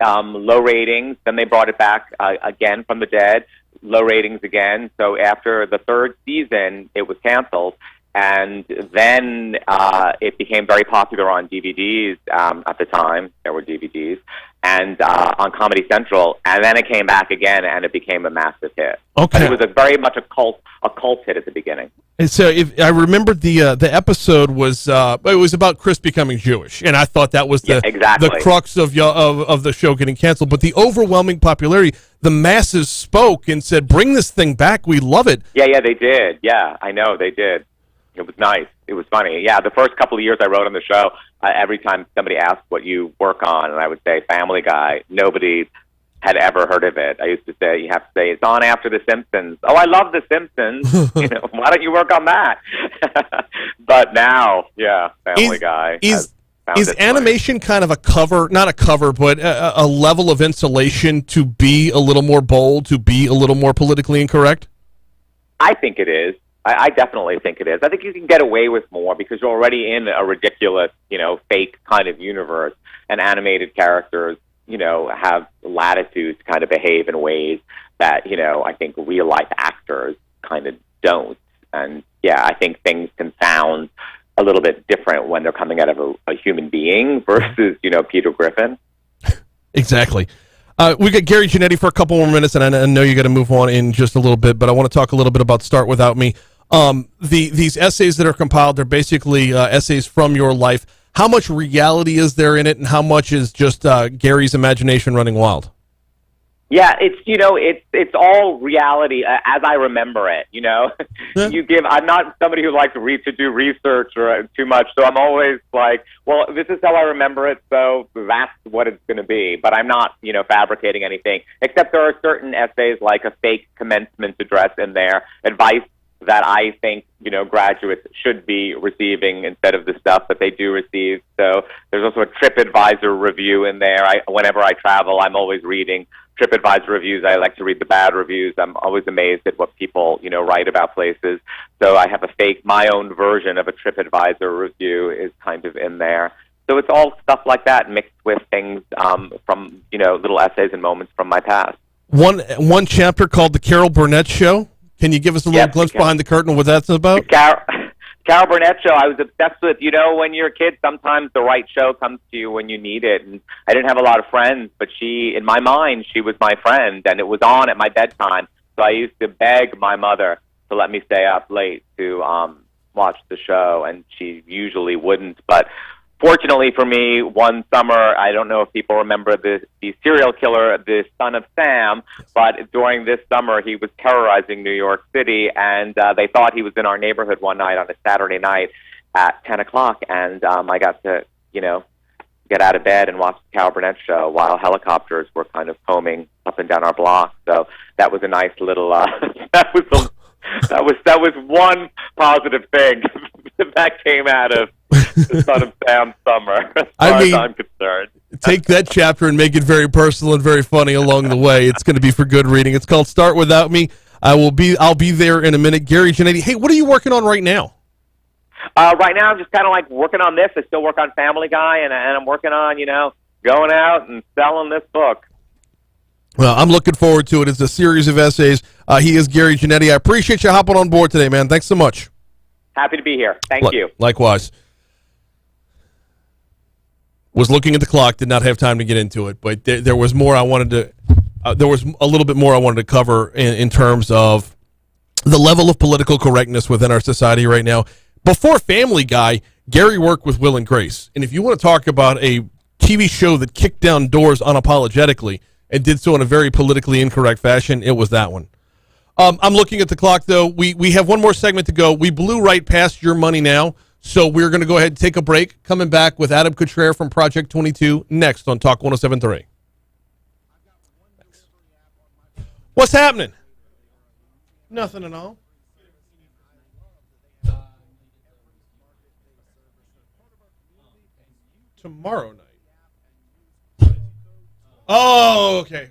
Low ratings, then they brought it back again from the dead. Low ratings again. So after the 3rd season, it was canceled. And then it became very popular on DVDs at the time. There were DVDs. And on Comedy Central. And then it came back again, and it became a massive hit. Okay. But it was very much a cult hit at the beginning. And so if I remember the episode was it was about Chris becoming Jewish, and I thought that was the crux of the show getting canceled. But the overwhelming popularity, the masses spoke and said, "Bring this thing back. We love it." Yeah, they did. Yeah, I know they did. It was nice. It was funny. Yeah, the first couple of years I wrote on the show, every time somebody asked what you work on, and I would say Family Guy, nobody had ever heard of it. I used to say, you have to say, it's on after The Simpsons. Oh, I love The Simpsons. You know, why don't you work on that? But now, Family Guy. Is animation kind of a cover, not a cover, but a level of insulation to be a little more bold, to be a little more politically incorrect? I think it is. I definitely think it is. I think you can get away with more because you're already in a ridiculous, you know, fake kind of universe, and animated characters, you know, have latitude to kind of behave in ways that, you know, I think real life actors kind of don't. And I think things can sound a little bit different when they're coming out of a human being versus, you know, Peter Griffin. Exactly. We got Gary Janetti for a couple more minutes, and I know you got to move on in just a little bit, but I want to talk a little bit about Start Without Me. These essays that are compiled, they're basically essays from your life. How much reality is there in it, and how much is just Gary's imagination running wild? Yeah, it's all reality as I remember it. You know, I'm not somebody who likes to do research or too much, so I'm always like, well, this is how I remember it, so that's what it's going to be. But I'm not, you know, fabricating anything. Except there are certain essays like a fake commencement address in there, advice that I think, you know, graduates should be receiving instead of the stuff that they do receive. So there's also a TripAdvisor review in there. Whenever I travel, I'm always reading TripAdvisor reviews. I like to read the bad reviews. I'm always amazed at what people, you know, write about places. So I have my own version of a TripAdvisor review is kind of in there. So it's all stuff like that mixed with things from, you know, little essays and moments from my past. One chapter called The Carol Burnett Show. Can you give us a little glimpse behind the curtain of what that's about? Carol Burnett Show, I was obsessed with. You know, when you're a kid, sometimes the right show comes to you when you need it. And I didn't have a lot of friends, but in my mind, she was my friend, and it was on at my bedtime. So I used to beg my mother to let me stay up late to watch the show, and she usually wouldn't. But fortunately for me, one summer, I don't know if people remember the serial killer, the son of Sam, but during this summer, he was terrorizing New York City, and they thought he was in our neighborhood one night on a Saturday night at 10 o'clock, and I got to, you know, get out of bed and watch the Carol Burnett Show while helicopters were kind of combing up and down our block. So that was a nice little, that was one positive thing that came out of the son of Sam Summer, as I far mean- as I'm concerned. Take that chapter and make it very personal and very funny along the way. It's going to be for good reading. It's called Start Without Me. I'll be there in a minute. Gary Janetti, hey, what are you working on right now? Right now, I'm just kind of like working on this. I still work on Family Guy, and I'm working on, going out and selling this book. Well, I'm looking forward to it. It's a series of essays. He is Gary Janetti. I appreciate you hopping on board today, man. Thanks so much. Happy to be here. Thank you. Likewise. Was looking at the clock, did not have time to get into it, but there was more I wanted to. There was a little bit more I wanted to cover in terms of the level of political correctness within our society right now. Before Family Guy, Gary worked with Will and Grace, and if you want to talk about a TV show that kicked down doors unapologetically and did so in a very politically incorrect fashion, it was that one. I'm looking at the clock, though. We have one more segment to go. We blew right past your money now. So we're going to go ahead and take a break. Coming back with Adam Cutrer from Project 22 next on Talk 107.3. What's happening? Nothing at all. Tomorrow night. Oh, okay.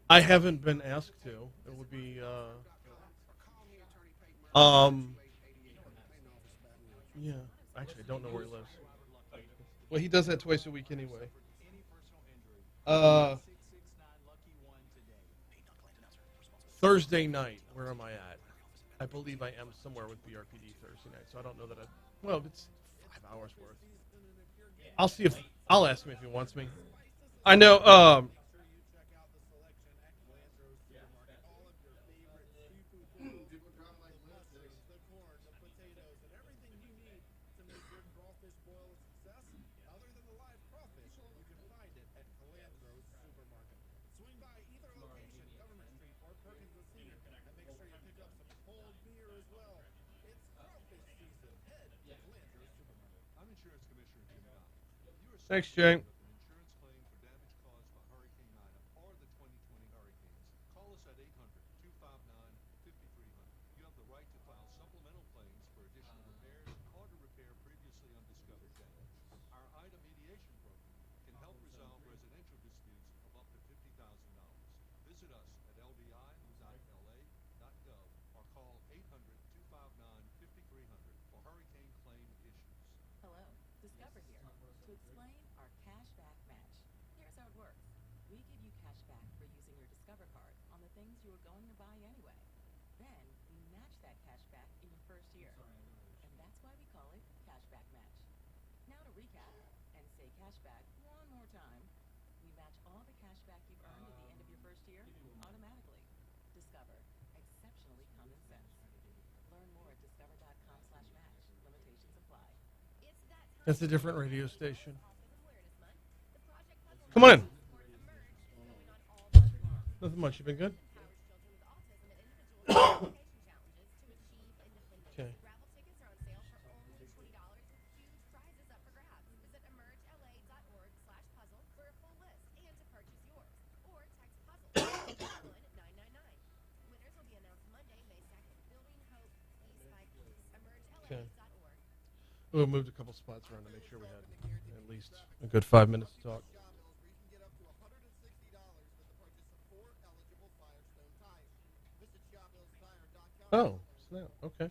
I haven't been asked to. It would be yeah. Actually, I don't know where he lives. Well, he does that twice a week anyway. Thursday night. Where am I at? I believe I am somewhere with BRPD Thursday night. So I don't know that well, it's 5 hours worth. I'll ask him if he wants me. I know. Thanks, Jay. That's a different radio station. Come on in. Nothing much. You been good? Okay. Okay. We moved a couple spots around to make sure we had at least a good 5 minutes to talk. Oh, snap. Okay.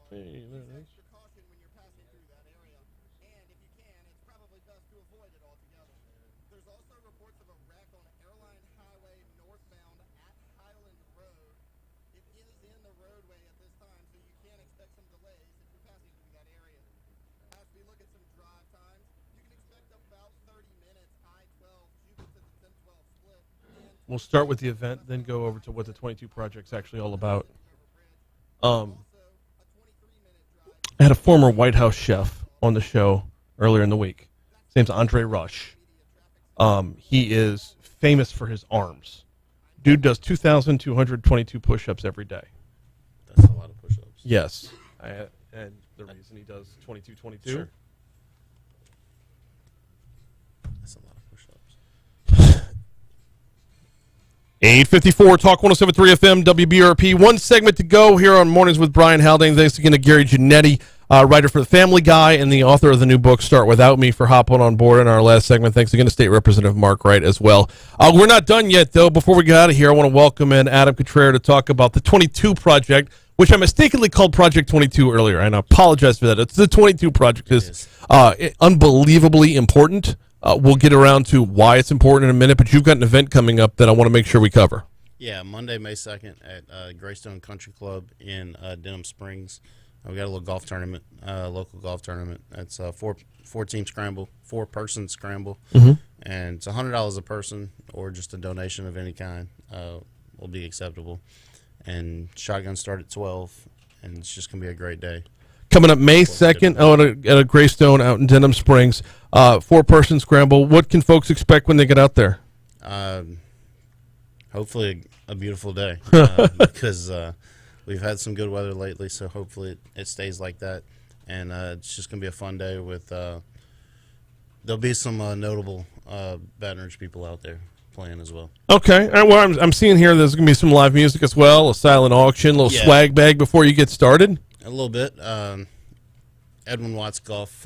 Hey, there it is. We'll start with the event, then go over to what the 22 project's actually all about. I had a former White House chef on the show earlier in the week. His name's Andre Rush. He is famous for his arms. Dude does 2,222 push-ups every day. That's a lot of push-ups. Yes. And the reason he does 2222? Sure. That's a lot of push-ups. 854 Talk 107.3 FM WBRP. One segment to go here on Mornings with Brian Haldane. Thanks again to Gary Giannetti, writer for The Family Guy and the author of the new book, Start Without Me, for hopping on board in our last segment. Thanks again to State Representative Mark Wright as well. We're not done yet, though. Before we get out of here, I want to welcome in Adam Cutrer to talk about the 22 Project, which I mistakenly called Project 22 earlier, and I apologize for that. It's the 22 Project. Is unbelievably important. We'll get around to why it's important in a minute, but you've got an event coming up that I want to make sure we cover. Yeah, Monday, May 2nd at Greystone Country Club in Denham Springs. We got a little golf tournament, local golf tournament. It's a four-team scramble, four-person scramble, and it's $100 a person or just a donation of any kind will be acceptable. And shotguns start at 12, and it's just going to be a great day. Coming up May 2nd at a Greystone out in Denham Springs, four-person scramble. What can folks expect when they get out there? Hopefully a beautiful day because we've had some good weather lately, so hopefully it stays like that. And it's just going to be a fun day with there'll be some notable Baton Rouge people out there playing as well. Okay. All right, well, I'm seeing here there's going to be some live music as well, a silent auction, a little swag bag before you get started. A little bit. Edwin Watts Golf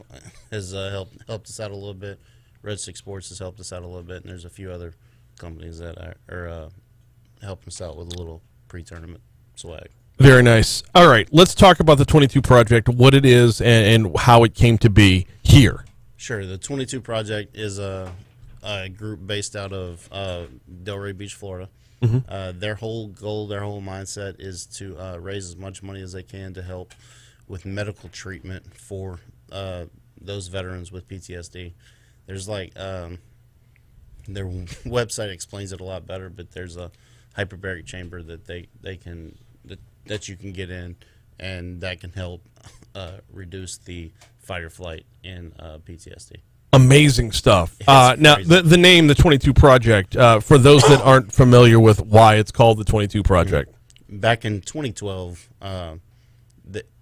has helped us out a little bit. Red Six Sports has helped us out a little bit, and there's a few other companies that are helping us out with a little pre-tournament swag. Very nice. All right, let's talk about the 22 Project, what it is, and how it came to be here. Sure. The 22 Project is a group based out of Delray Beach, Florida. Their whole goal, their whole mindset is to raise as much money as they can to help with medical treatment for those veterans with PTSD. There's their website explains it a lot better, but there's a hyperbaric chamber that that you can get in, and that can help reduce the fight or flight in PTSD. Amazing stuff. Now, the name, the 22 Project, for those that aren't familiar with why it's called the 22 Project. Back in 2012,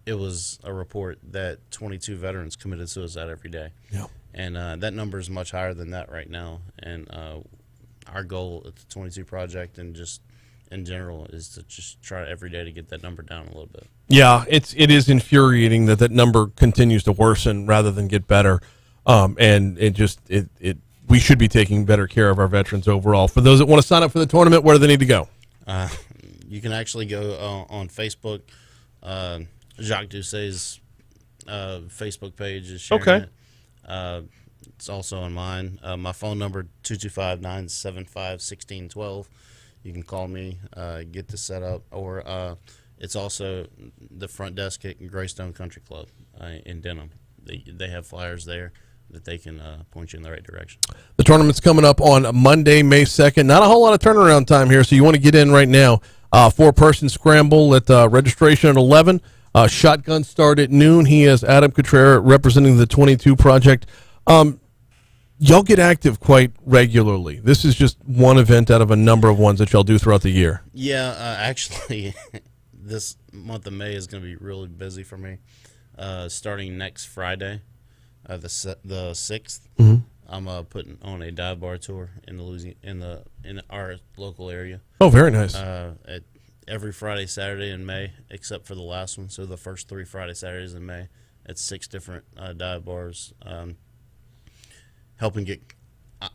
it was a report that 22 veterans committed suicide every day. Yeah. And that number is much higher than that right now. And our goal at the 22 Project and just in general is to just try every day to get that number down a little bit. Yeah, it is infuriating that number continues to worsen rather than get better. And we should be taking better care of our veterans overall. For those that want to sign up for the tournament, where do they need to go? You can actually go on Facebook. Jacques Doucet's Facebook page is sharing it. It's also on mine. My phone number, 225-975-1612. You can call me, get this set up, or it's also the front desk at Greystone Country Club in Denham. They have flyers there that they can point you in the right direction. The tournament's coming up on Monday, May 2nd. Not a whole lot of turnaround time here, so you want to get in right now. Four-person scramble at registration at 11. Shotgun start at noon. He is Adam Cutrer representing the 22 Project. Y'all get active quite regularly. This is just one event out of a number of ones that y'all do throughout the year. Yeah, actually, this month of May is going to be really busy for me. Starting next Friday, the 6th, I'm putting on a dive bar tour in our local area. Oh, very nice. At every Friday, Saturday in May, except for the last one. So the first 3 Friday, Saturdays in May, at 6 different dive bars. Helping get,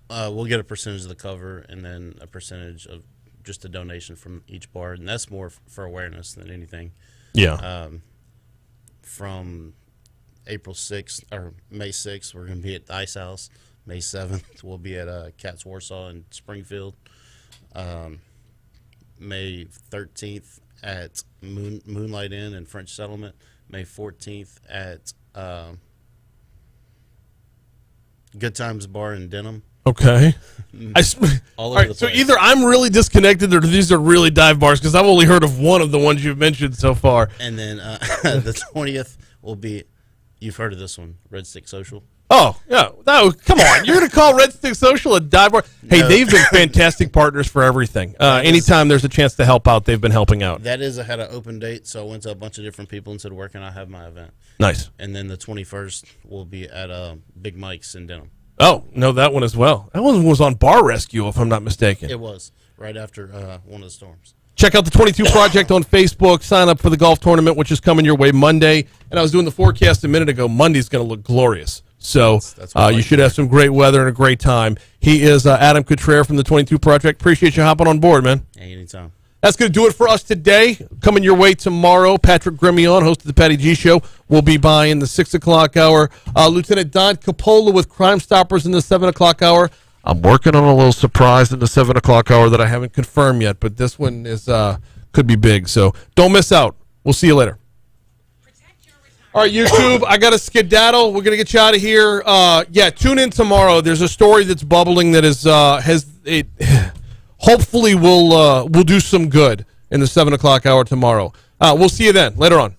we'll get a percentage of the cover and then a percentage of just a donation from each bar, and that's more for awareness than anything. Yeah. From April 6th or May 6th, we're going to be at the Ice House. May 7th, we'll be at Cats Warsaw in Springfield. May 13th at Moonlight Inn in French Settlement. May 14th at Good Times Bar in Denham. Okay. All all over right, the so place. either I'm really disconnected or these are really dive bars because I've only heard of one of the ones you've mentioned so far. And then the 20th will be, you've heard of this one, Red Stick Social? Oh, yeah. No, come on. You're going to call Red Stick Social a dive bar? Hey, they've been fantastic partners for everything. Anytime there's a chance to help out, they've been helping out. That is, I had an open date, so I went to a bunch of different people and said, where can I have my event? Nice. And then the 21st will be at Big Mike's in Denham. Oh, no, that one as well. That one was on Bar Rescue, if I'm not mistaken. It was, right after one of the storms. Check out the 22 Project on Facebook. Sign up for the golf tournament, which is coming your way Monday. And I was doing the forecast a minute ago. Monday's going to look glorious. So you should have some great weather and a great time. He is Adam Cutrer from the 22 Project. Appreciate you hopping on board, man. Anytime. That's going to do it for us today. Coming your way tomorrow, Patrick Grimion, host of the Patty G Show, will be by in the 6 o'clock hour. Lieutenant Don Capola with Crime Stoppers in the 7 o'clock hour. I'm working on a little surprise in the 7 o'clock hour that I haven't confirmed yet, but this one is could be big. So don't miss out. We'll see you later. All right, YouTube, I got to skedaddle. We're going to get you out of here. Tune in tomorrow. There's a story that's bubbling that is hopefully will do some good in the 7 o'clock hour tomorrow. We'll see you then. Later on.